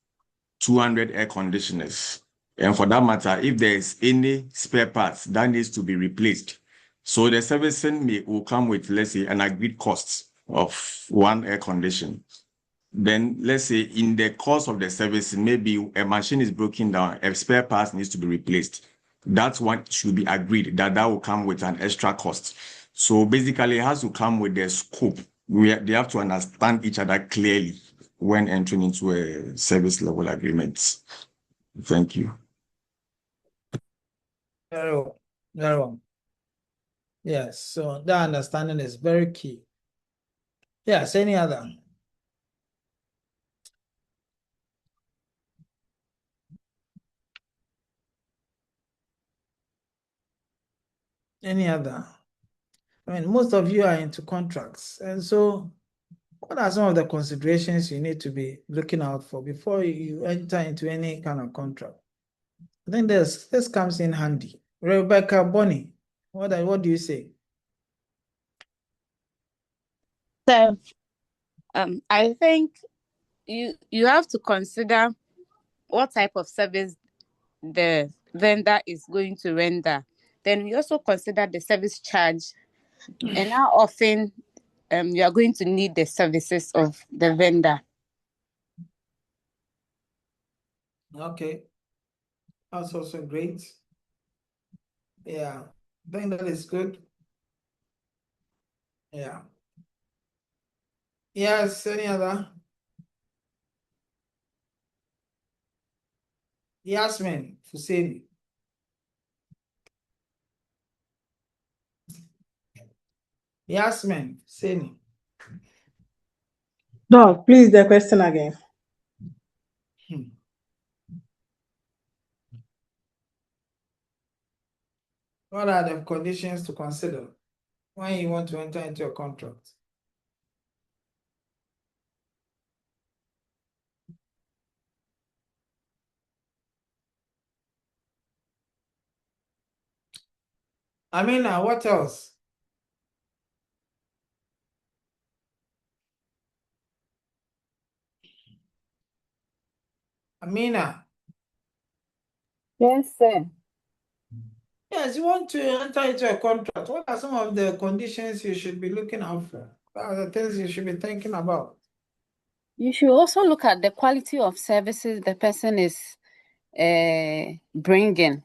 200 air conditioners. And for that matter, if there is any spare parts that needs to be replaced, so the servicing will come with, let's say, an agreed cost of one air condition. Then let's say in the course of the servicing, maybe a machine is broken down, a spare parts needs to be replaced. That's what should be agreed, that will come with an extra cost. So basically, it has to come with the scope. They have to understand each other clearly when entering into a service level agreement. Thank you. Very well. Very well. Yes, so that understanding is very key. Yes, any other? Any other? Most of you are into contracts, and so what are some of the considerations you need to be looking out for before you enter into any kind of contract? I think this comes in handy. Rebecca Bonnie, what do you say? So, I think you have to consider what type of service the vendor is going to render. Then we also consider the service charge and how often you are going to need the services of the vendor. Okay, that's also great. Yeah, I think that is good. Yeah. Yes, any other? Yasmin Hussein. Yasmin Hussein. Doc, please the question again. What are the conditions to consider when you want to enter into a contract? Amina, what else? Amina. Yes, sir. Yes, you want to enter into a contract. What are some of the conditions you should be looking out for? What are the things you should be thinking about? You should also look at the quality of services the person is bringing.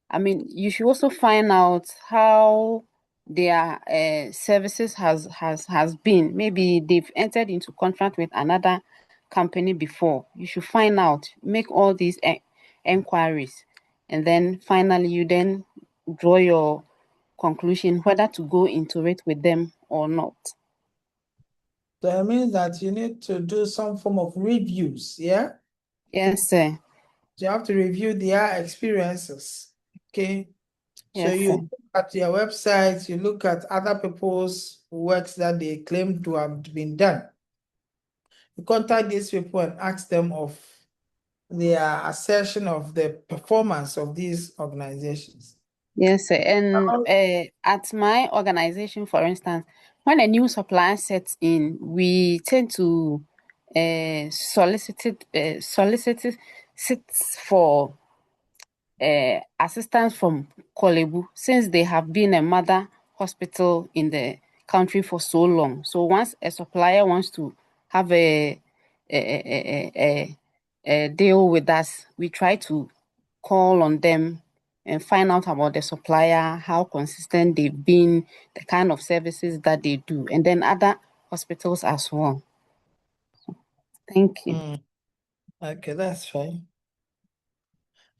I mean, you should also find out how their services has been. Maybe they've entered into contract with another company before. You should find out, make all these enquiries, and then finally you then draw your conclusion whether to go into it with them or not. So it means that you need to do some form of reviews, yeah? Yes, sir. You have to review their experiences, okay? So Yes, you sir. look at their websites, you look at other people's works that they claim to have been done. You contact these people and ask them of their assertion of the performance of these organizations. Yes, sir. And at my organization, for instance, when a new supplier sets in, we tend to solicit for assistance from Kolebu, since they have been a mother hospital in the country for so long. So once a supplier wants to have a deal with us, we try to call on them and find out about the supplier, how consistent they've been, the kind of services that they do, and then other hospitals as well. Thank you. Okay, that's fine.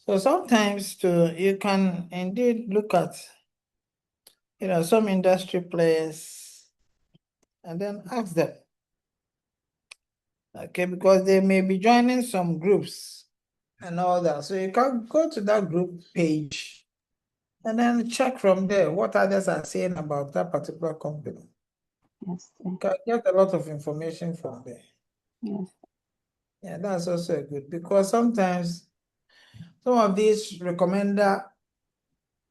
So sometimes too, you can indeed look at, some industry players and then ask them. Okay, because they may be joining some groups and all that. So you can go to that group page and then check from there what others are saying about that particular company. Yes, sir. You can get a lot of information from there. Yes. Yeah, that's also good, because sometimes some of these recommender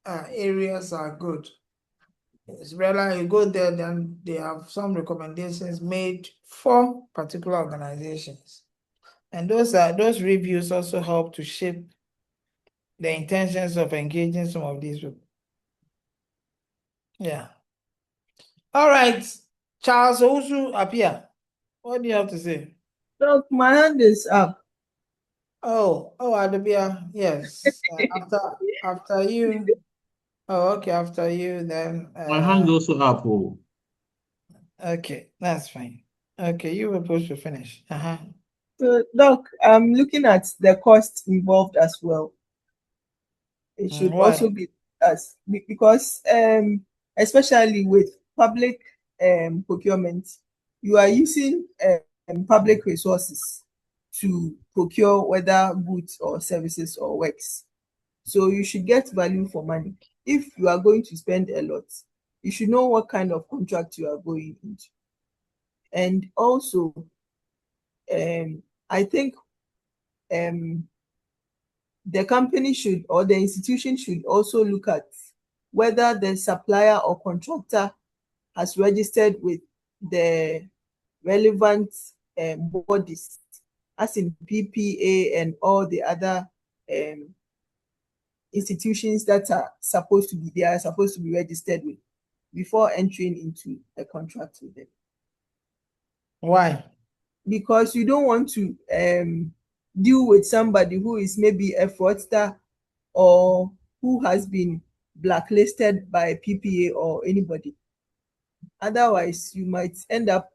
areas are good. It's rather you go there, then they have some recommendations made for particular organizations. And those reviews also help to shape the intentions of engaging some of these people. Yeah. All right. Charles Owusu Apia, what do you have to say? Look, my hand is up. Oh, Adubia, yes. After you. Oh, okay, after you, then. My hand also up. Oh. Okay, that's fine. Okay, you were supposed to finish. So, Doc, I'm looking at the cost involved as well. It should Why? also be as because especially with public procurement, you are using public resources to procure whether goods or services or works. So you should get value for money. If you are going to spend a lot, you should know what kind of contract you are going into. And also, I think the company should, or the institution should also look at whether the supplier or contractor has registered with the relevant bodies, as in PPA and all the other institutions that are supposed to be registered with before entering into a contract with them. Why? Because you don't want to deal with somebody who is maybe a fraudster or who has been blacklisted by PPA or anybody. Otherwise, you might end up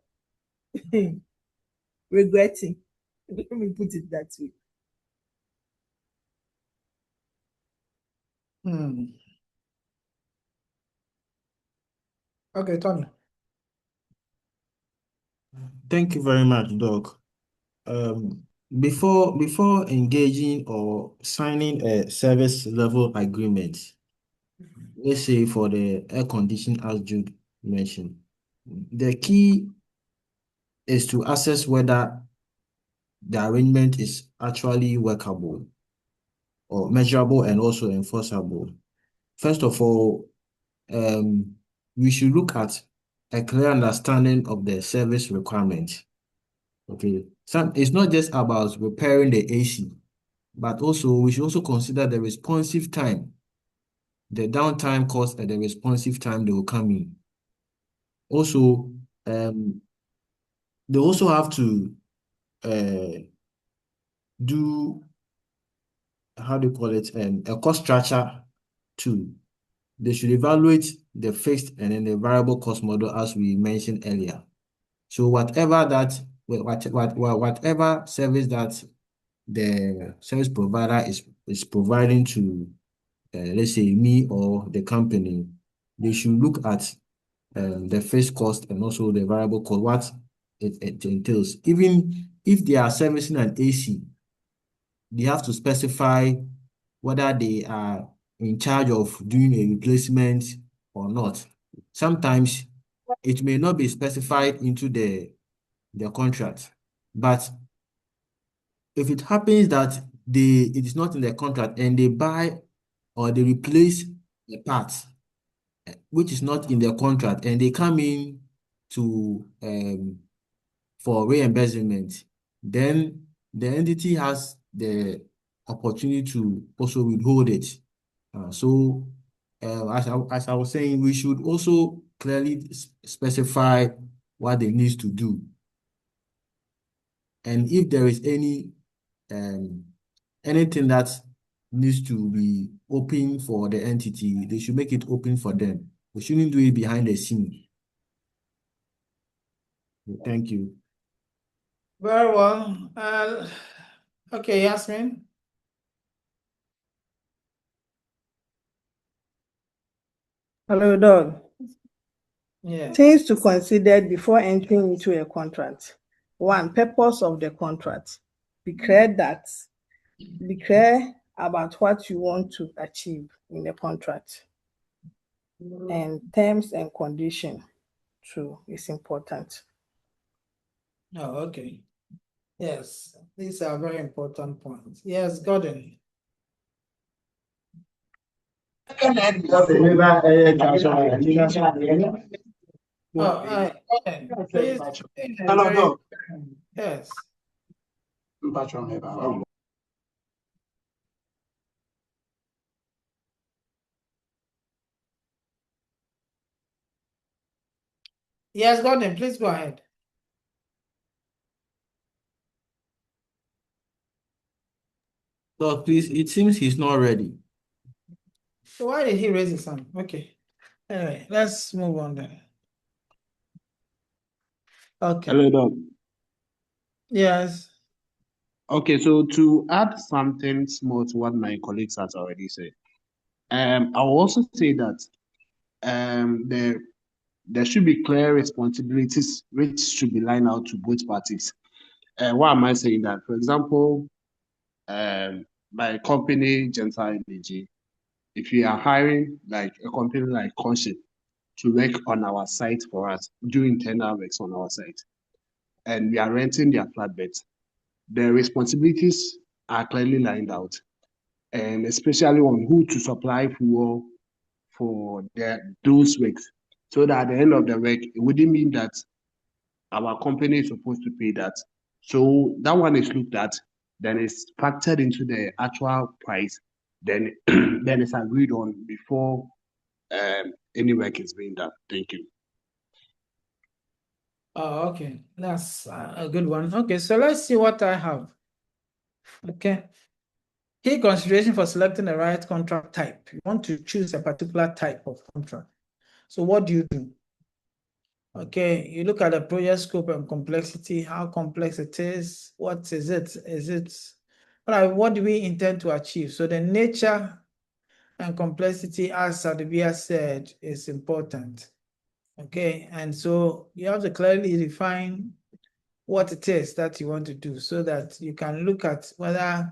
regretting. Let me put it that way. Okay, Tony. Thank you very much, Doc. Before engaging or signing a service level agreement, let's say for the air condition, as Jude mentioned, the key is to assess whether the arrangement is actually workable or measurable and also enforceable. First of all, we should look at a clear understanding of the service requirement. Okay, it's not just about repairing the AC, but also we should also consider the responsive time, the downtime cost, and the responsive time they will come in. Also, they also have to do, how do you call it, a cost structure too. They should evaluate the fixed and then the variable cost model as we mentioned earlier. So whatever service that the service provider is providing to, let's say me or the company, they should look at the fixed cost and also the variable cost, what it entails. Even if they are servicing an AC, they have to specify whether they are in charge of doing a replacement or not. Sometimes it may not be specified into the contract, but if it happens that it is not in the contract and they buy or they replace the parts which is not in the contract and they come in to for reimbursement, then the entity has the opportunity to also withhold it. So as I was saying, we should also clearly specify what they need to do. And if there is anything that needs to be open for the entity, they should make it open for them. We shouldn't do it behind the scene. Thank you. Very well. Okay, Yasmin. Hello, Doug. Yeah. Things to consider before entering into a contract. One, purpose of the contract. Be clear about what you want to achieve in the contract. And terms and condition too is important. Oh, okay. Yes, these are very important points. Yes, Gordon. Gordon, please. Hello, Doc. Yes. Yes, Gordon, please go ahead. So please, it seems he's not ready. So why did he raise his hand? Okay. Anyway, let's move on then. Okay. Hello, Doc. Yes. Okay, so to add something small to what my colleagues has already said, I will also say that there should be clear responsibilities which should be lined out to both parties. Why am I saying that? For example, my company, Gentile Energy, if you are hiring like a company like Conscious to work on our site for us, do internal works on our site, and we are renting their flatbeds, the responsibilities are clearly lined out, and especially on who to supply fuel for those works, so that at the end of the work, it wouldn't mean that our company is supposed to pay that. So that one is looked at, then it's factored into the actual price, then then it's agreed on before any work is being done. Thank you. Oh, okay. That's a good one. Okay, so let's see what I have. Okay. Key consideration for selecting the right contract type. You want to choose a particular type of contract. So what do you do? Okay, you look at the project scope and complexity, how complex it is, what is it? What do we intend to achieve? So the nature and complexity, as Sadibia said, is important. Okay, and so you have to clearly define what it is that you want to do so that you can look at whether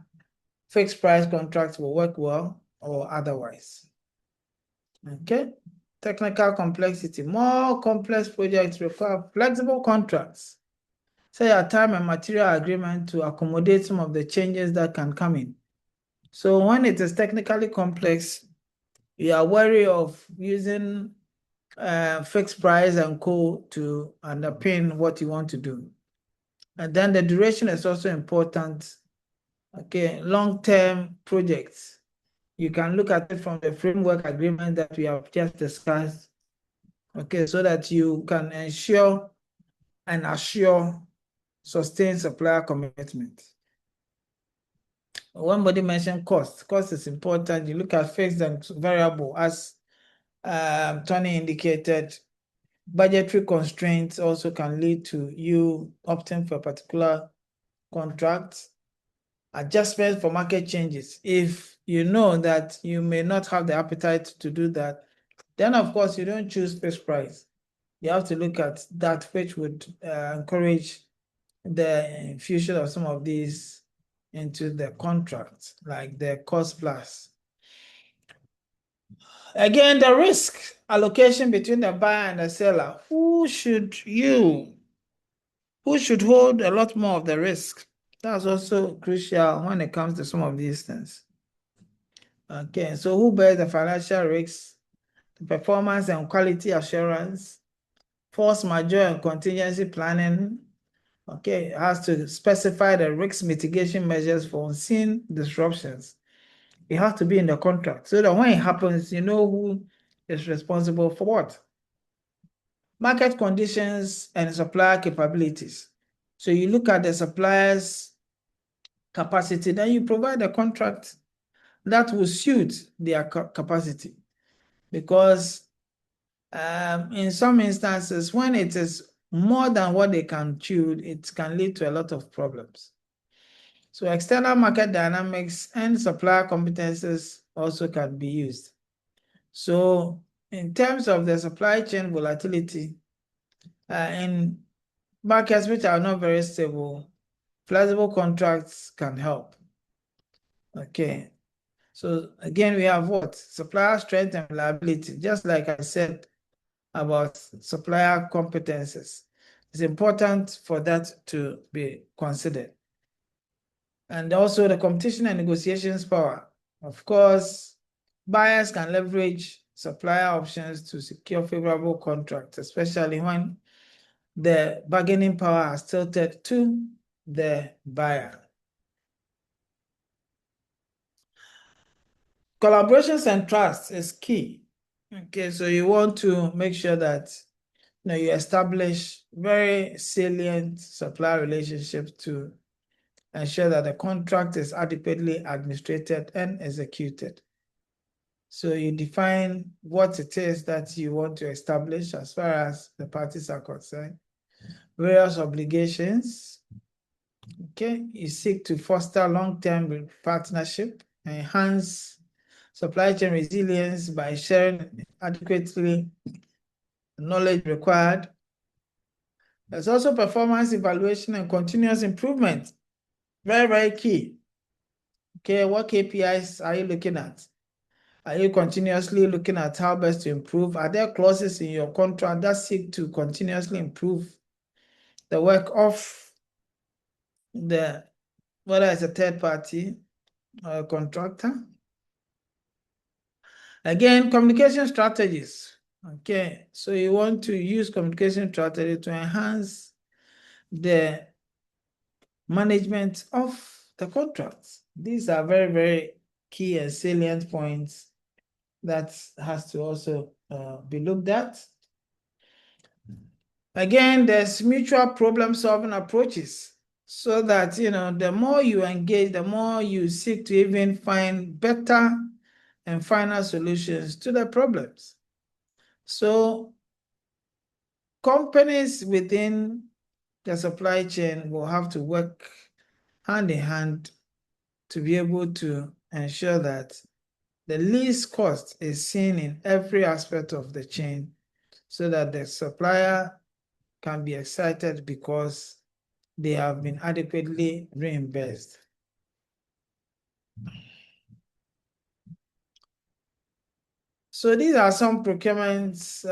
fixed price contracts will work well or otherwise. Okay, technical complexity. More complex projects require flexible contracts, say a time and material agreement to accommodate some of the changes that can come in. So when it is technically complex, you are wary of using fixed price and co to underpin what you want to do. And then the duration is also important. Okay, long-term projects. You can look at it from the framework agreement that we have just discussed. Okay, so that you can ensure and assure sustained supplier commitment. Somebody mentioned cost. Cost is important. You look at fixed and variable, as Tony indicated. Budgetary constraints also can lead to you opting for a particular contract. Adjustments for market changes. If you know that you may not have the appetite to do that, then of course you don't choose fixed price. You have to look at that which would encourage the infusion of some of these into the contract, like the cost plus. Again, the risk allocation between the buyer and the seller. Who should hold a lot more of the risk? That's also crucial when it comes to some of these things. Okay, so who bears the financial risks, the performance and quality assurance, force majeure and contingency planning? Okay, it has to specify the risk mitigation measures for unseen disruptions. It has to be in the contract so that when it happens, you know who is responsible for what. Market conditions and supplier capabilities. So you look at the supplier's capacity, then you provide a contract that will suit their capacity. Because in some instances, when it is more than what they can chew, it can lead to a lot of problems. So external market dynamics and supplier competences also can be used. So in terms of the supply chain volatility, in markets which are not very stable, flexible contracts can help. Okay. So again, we have what? Supplier strength and reliability, just like I said about supplier competences. It's important for that to be considered. And also the competition and negotiations power. Of course, buyers can leverage supplier options to secure favorable contracts, especially when the bargaining power has tilted to the buyer. Collaborations and trust is key. Okay, so you want to make sure that you establish very salient supplier relationships to ensure that the contract is adequately administrated and executed. So you define what it is that you want to establish as far as the parties are concerned. Various obligations. Okay, you seek to foster long-term partnership, enhance supply chain resilience by sharing adequately knowledge required. There's also performance evaluation and continuous improvement. Very, very key. Okay, what KPIs are you looking at? Are you continuously looking at how best to improve? Are there clauses in your contract that seek to continuously improve the work of whether it's a third party or a contractor? Again, communication strategies. Okay, so you want to use communication strategy to enhance the management of the contracts. These are very, very key and salient points that has to also be looked at. Again, there's mutual problem-solving approaches, so that, the more you engage, the more you seek to even find better and final solutions to the problems. So companies within the supply chain will have to work hand in hand to be able to ensure that the least cost is seen in every aspect of the chain, so that the supplier can be excited because they have been adequately reimbursed. So these are some procurements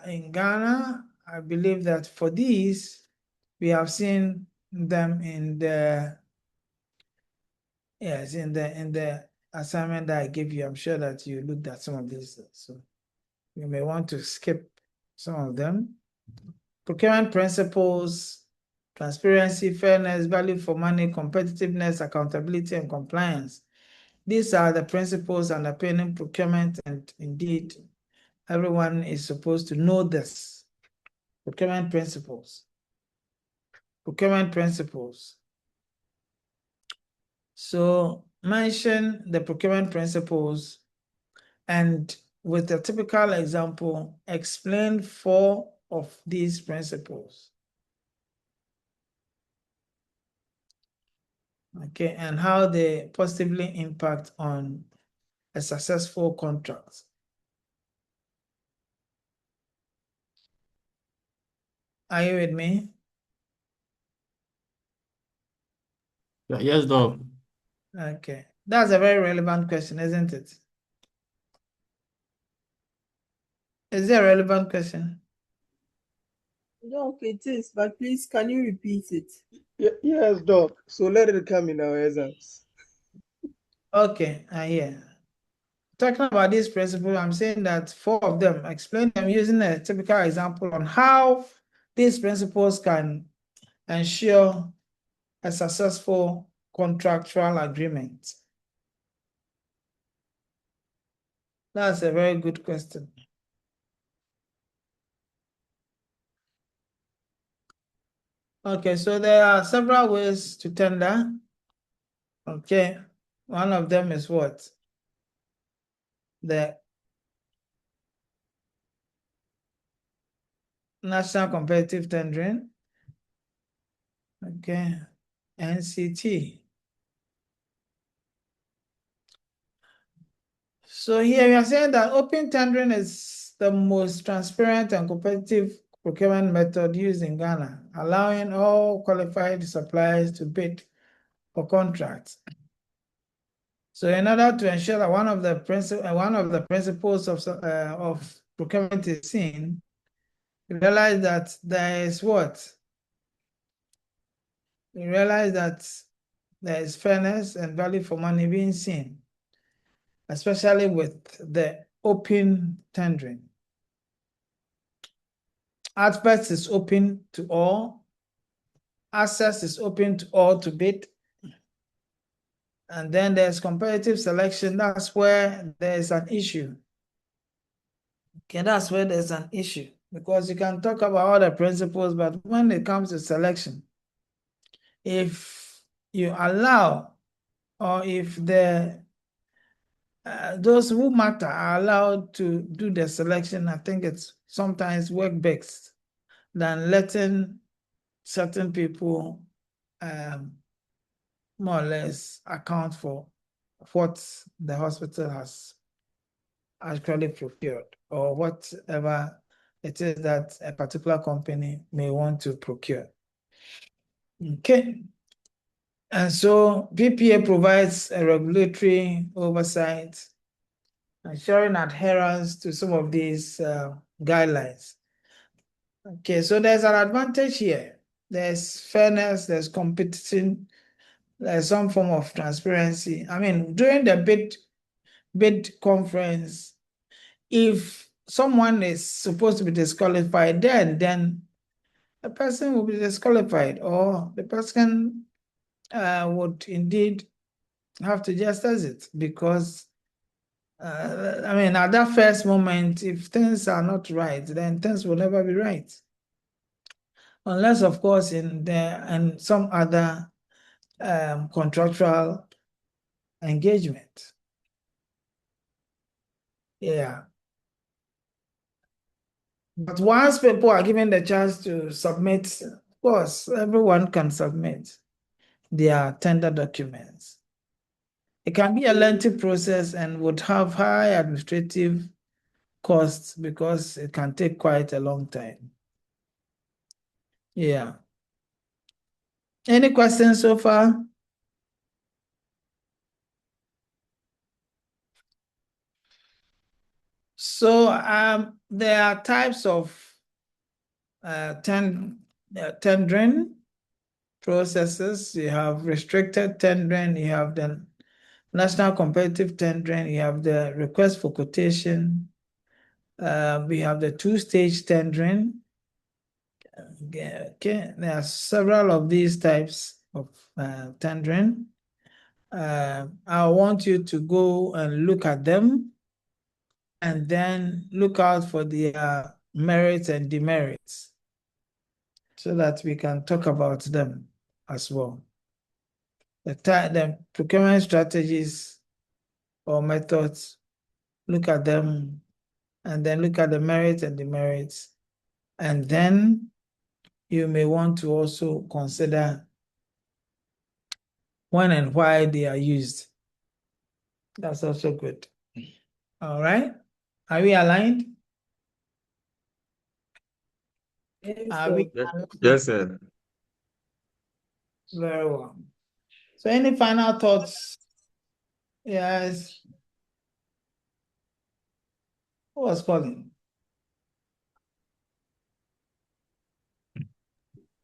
in Ghana. I believe that for these, we have seen them in the assignment that I gave you. I'm sure that you looked at some of these, so you may want to skip some of them. Procurement principles: transparency, fairness, value for money, competitiveness, accountability, and compliance. These are the principles underpinning procurement, and indeed, everyone is supposed to know this. Procurement principles. Procurement principles. So mention the procurement principles, and with a typical example, explain 4 of these principles. Okay, and how they positively impact on a successful contract. Are you with me? Yes, Doc. Okay, that's a very relevant question, isn't it? Is it a relevant question? Doc, it is, but please, can you repeat it? Yes, Doc. So let it come in our exams. Okay, I hear. Talking about this principle, I'm saying that 4 of them, explain them using a typical example on how these principles can ensure a successful contractual agreement. That's a very good question. Okay, so there are several ways to tender. Okay, one of them is what? The National Competitive Tendering. Okay, NCT. So here we are saying that open tendering is the most transparent and competitive procurement method used in Ghana, allowing all qualified suppliers to bid for contracts. So in order to ensure that one of the principles of procurement is seen, we realize that there is what? We realize that there is fairness and value for money being seen, especially with the open tendering. Adverts is open to all. Access is open to all to bid. And then there's competitive selection. That's where there's an issue. Okay, that's where there's an issue. Because you can talk about all the principles, but when it comes to selection, if you allow, or if those who matter are allowed to do the selection, I think it's sometimes work best than letting certain people more or less account for what the hospital has actually procured, or whatever it is that a particular company may want to procure. Okay. And so PPA provides a regulatory oversight, ensuring adherence to some of these guidelines. Okay, so there's an advantage here. There's fairness, there's competition, there's some form of transparency. I mean, during the bid conference, if someone is supposed to be disqualified, then the person will be disqualified, or the person would indeed have to just exit, because I mean, at that first moment, if things are not right, then things will never be right. Unless, of course, in some other contractual engagement. Yeah. But once people are given the chance to submit, of course, everyone can submit their tender documents. It can be a lengthy process and would have high administrative costs because it can take quite a long time. Yeah. Any questions so far? So there are types of tendering processes. You have restricted tendering, you have the national competitive tendering, you have the request for quotation, we have the two-stage tendering. Okay, there are several of these types of tendering. I want you to go and look at them and then look out for the merits and demerits so that we can talk about them as well. The procurement strategies or methods, look at them, and then look at the merits and demerits. And then you may want to also consider when and why they are used. That's also good. All right. Are we aligned? Are we aligned? Yes, sir. Very well. So any final thoughts? Yes. Who was calling?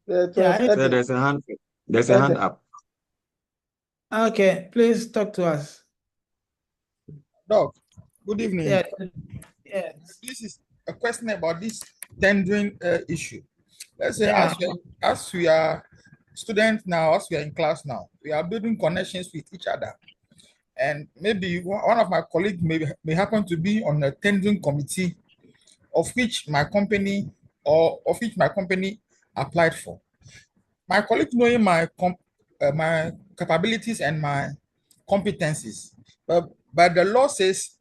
Yeah, it Yeah. was Sir, Eddie. there's a hand Eddie. up. Okay, please talk to us. Doc, good evening. Yeah. Yes. This is a question about this tendering issue. Let's say Yeah. as we are students now, as we are in class now, we are building connections with each other. And maybe one of my colleagues may happen to be on a tendering committee of which my company applied for. My colleague knowing my capabilities and my competencies, but the law says,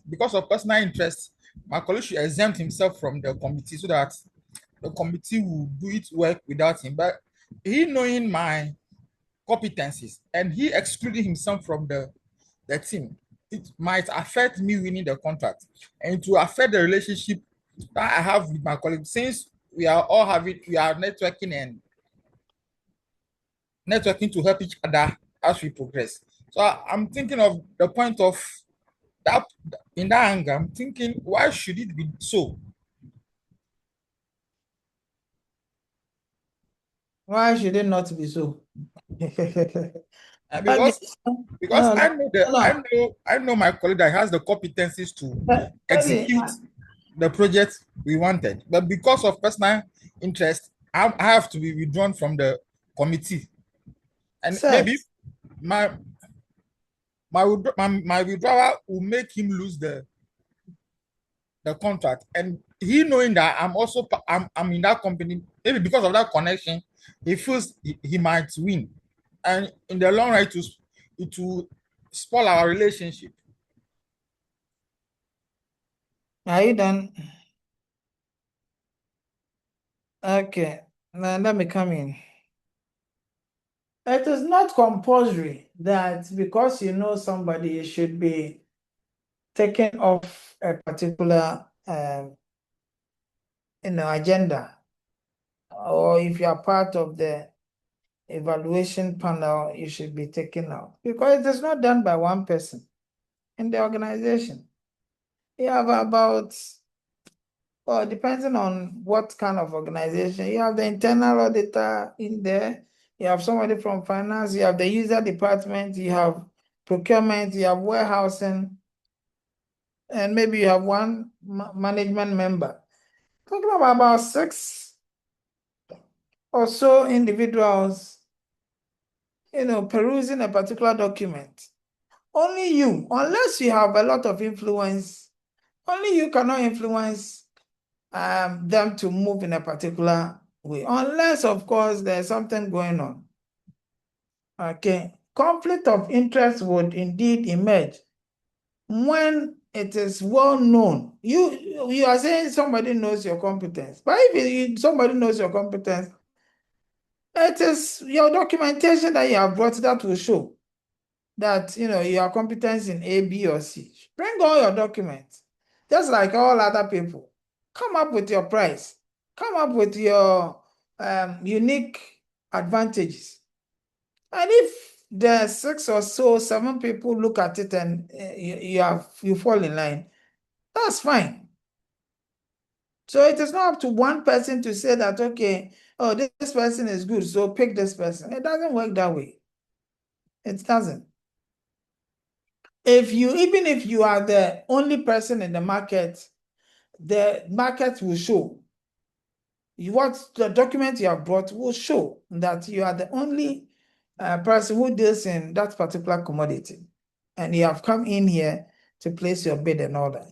because of personal interest, my colleague should exempt himself from the committee so that the committee will do its work without him. But he knowing my competencies and he excluding himself from the team, it might affect me winning the contract, and it will affect the relationship that I have with my colleagues, since we are networking to help each other as we progress. So I'm thinking of the point of that. In that angle, I'm thinking, why should it be so? Why should it not be so? Because No. I know my colleague that has the competencies to execute the project we wanted, but because of personal interest, I have to be withdrawn from the committee, and maybe my withdrawal will make him lose the contract. And he knowing that I'm in that company, maybe because of that connection, he feels he might win, and in the long run, it will spoil our relationship. Are you done? Okay, now let me come in. It is not compulsory that because you know somebody, you should be taken off a particular agenda, or if you are part of the evaluation panel, you should be taken out, because it is not done by one person in the organization. You have about, well, depending on what kind of organization, you have the internal auditor in there, you have somebody from finance, you have the user department, you have procurement, you have warehousing, and maybe you have one management member. Talking about 6 or so individuals, perusing a particular document. Only you, unless you have a lot of influence, only you cannot influence them to move in a particular way, unless, of course, there's something going on. Okay, conflict of interest would indeed emerge when it is well known. You are saying somebody knows your competence, but if somebody knows your competence, it is your documentation that you have brought that will show that your competence in A, B, or C. Bring all your documents, just like all other people. Come up with your price. Come up with your unique advantages. And if there are 6 or so, 7 people look at it and you fall in line, that's fine. So it is not up to one person to say that, okay, oh, this person is good, so pick this person. It doesn't work that way. It doesn't. Even if you are the only person in the market will show. What the document you have brought will show that you are the only person who deals in that particular commodity. And you have come in here to place your bid and all that.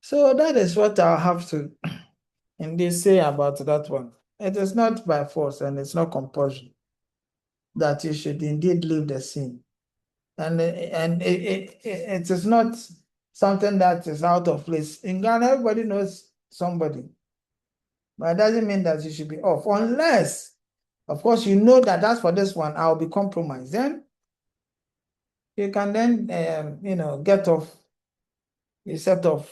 So that is what I'll have to indeed say about that one. It is not by force and it's not compulsion that you should indeed leave the scene. And it is not something that is out of place. In Ghana, everybody knows somebody. But it doesn't mean that you should be off. Unless, of course, you know that as for this one, I'll be compromised. Then you can then, get off, you set off,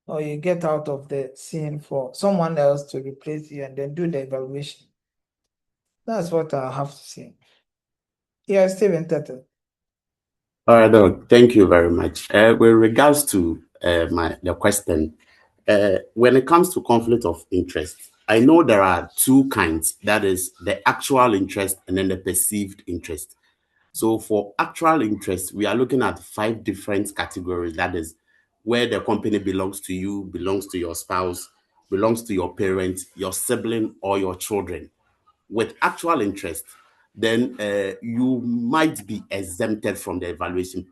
or you get out of the scene for someone else to replace you and then do the evaluation. That's what I have to say. Yeah, Stephen Tete. All right, Doc. Thank you very much. With regards to the question, when it comes to conflict of interest, I know there are 2 kinds. That is the actual interest and then the perceived interest. So for actual interest, we are looking at 5 different categories. That is where the company belongs to you, belongs to your spouse, belongs to your parents, your sibling, or your children. With actual interest, then you might be exempted from the evaluation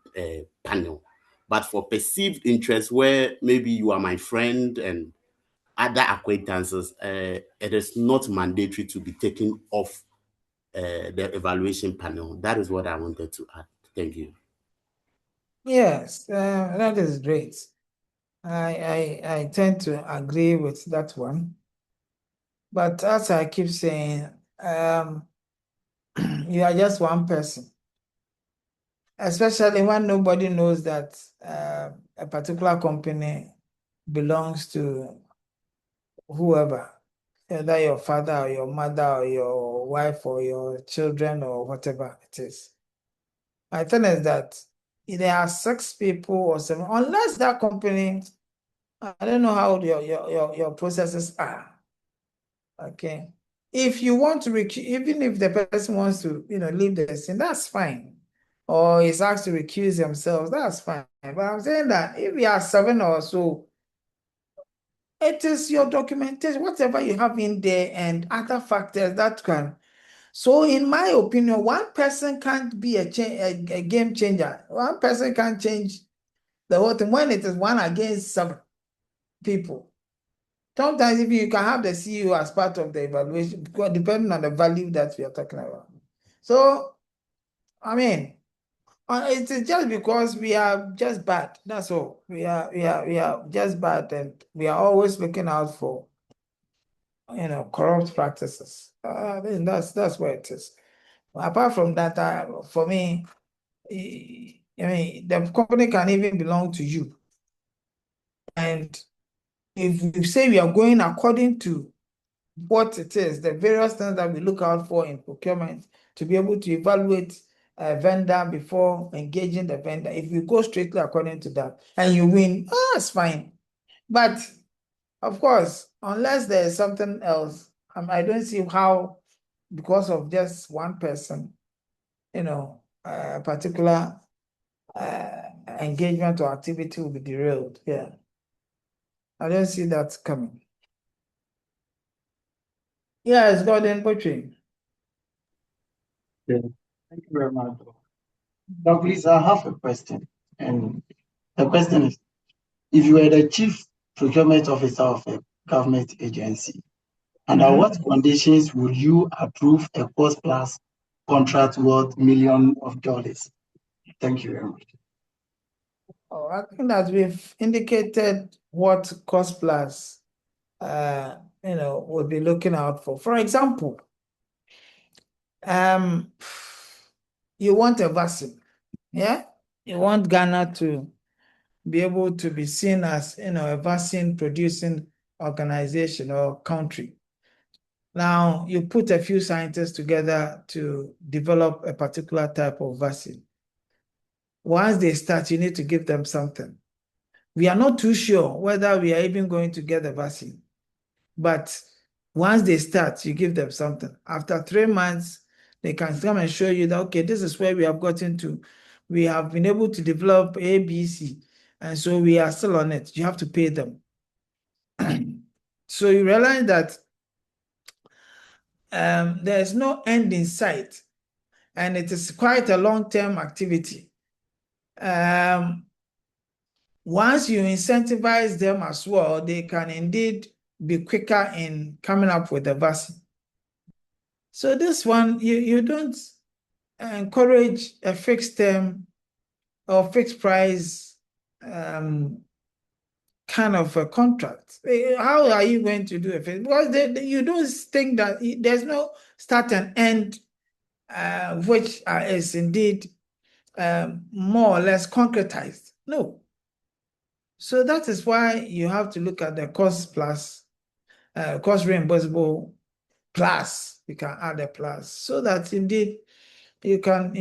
panel. But for perceived interest, where maybe you are my friend and other acquaintances, it is not mandatory to be taken off the evaluation panel. That is what I wanted to add. Thank you. Yes, that is great. I tend to agree with that one. But as I keep saying, you are just one person. Especially when nobody knows that a particular company belongs to whoever, either your father or your mother or your wife or your children or whatever it is. My thing is that if there are 6 people or 7, unless that company, I don't know how your processes are. Okay. If you want to even if the person wants to, leave the scene, that's fine. Or is asked to recuse themselves, that's fine. But I'm saying that if you are 7 or so, it is your documentation, whatever you have in there and other factors that can. So in my opinion, one person can't be a game changer. One person can't change the whole thing when it is 1 against 7 people. Sometimes even you can have the CEO as part of the evaluation, because depending on the value that we are talking about. So, I mean, it is just because we are just bad. That's all. We are just bad, and we are always looking out for, corrupt practices. I mean, that's where it is. Apart from that, for me, I mean, the company can even belong to you, and if you say we are going according to what it is, the various things that we look out for in procurement to be able to evaluate a vendor before engaging the vendor. If you go strictly according to that and you win, that's fine. But of course, unless there is something else, I don't see how, because of just one person, a particular engagement or activity will be derailed. Yeah. I don't see that coming. Yes, Gordon Butching. Yeah. Thank you very much. Now, please, I have a question. And the question is, if you were the chief procurement officer of a government agency, under what conditions would you approve a cost plus contract worth millions of dollars? Thank you very much. Oh, I think that we've indicated what cost plus, we'll be looking out for. For example, you want a vaccine, yeah? You want Ghana to be able to be seen as, a vaccine producing organization or country. Now, you put a few scientists together to develop a particular type of vaccine. Once they start, you need to give them something. We are not too sure whether we are even going to get the vaccine. But once they start, you give them something. After 3 months, they can come and show you that, okay, this is where we have gotten to. We have been able to develop A, B, C. And so we are still on it. You have to pay them. So you realize that there's no end in sight. And it is quite a long-term activity. Once you incentivize them as well, they can indeed be quicker in coming up with a vaccine. So this one, you don't encourage a fixed term or fixed price kind of a contract. How are you going to do it? Because you don't think that there's no start and end, which is indeed more or less concretized. No. So that is why you have to look at the cost plus, cost reimbursable plus. You can add a plus so that indeed you can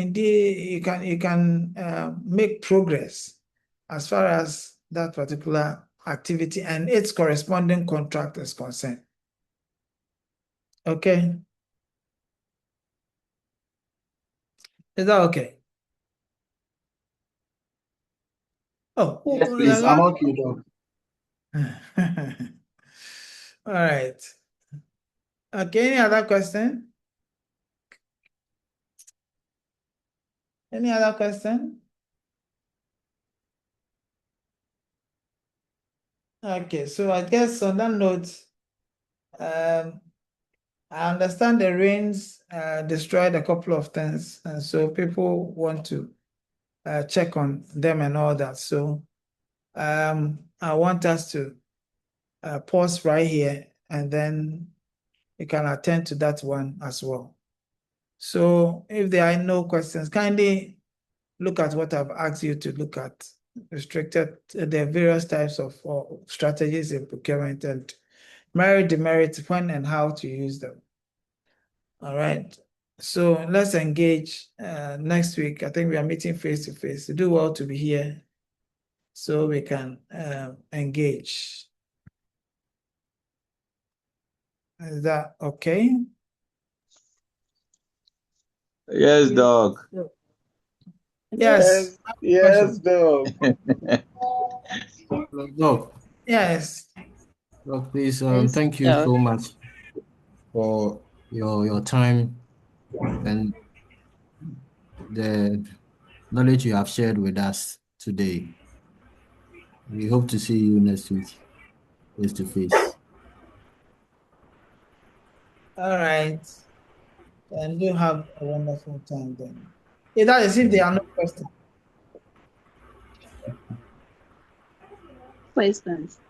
make progress as far as that particular activity and its corresponding contract is concerned. Okay. Is that okay? Oh, yes, please. I'm okay, Doc. All right. Okay, any other question? Any other question? Okay, so I guess on that note, I understand the rains destroyed a couple of things, and so people want to check on them and all that. So I want us to pause right here, and then you can attend to that one as well. So if there are no questions, kindly look at what I've asked you to look at. Restricted, there are various types of strategies in procurement and merit, demerit, when and how to use them. All right. So let's engage next week. I think we are meeting face to face. You do well to be here so we can engage. Is that okay? Yes, Doc. Yes. Yes, Doc. Doc, Yes. Doc, please, Yes, thank you Doc. so much for your time and the knowledge you have shared with us today. We hope to see you next week, face to face. All right. And you have a wonderful time then. That is if there are no questions. Questions.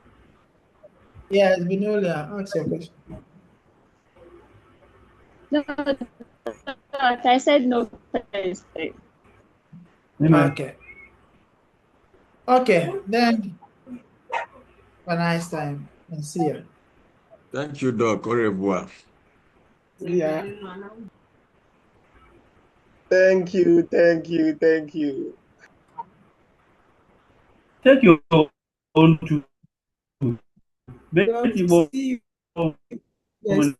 Yes, Binolia, ask your question. No, I said no questions. Okay. Okay, then have a nice time and see you. Thank you, Doc. Au revoir. Yeah. Thank you, thank you, thank you. Take your own to. Love to see you. Yes.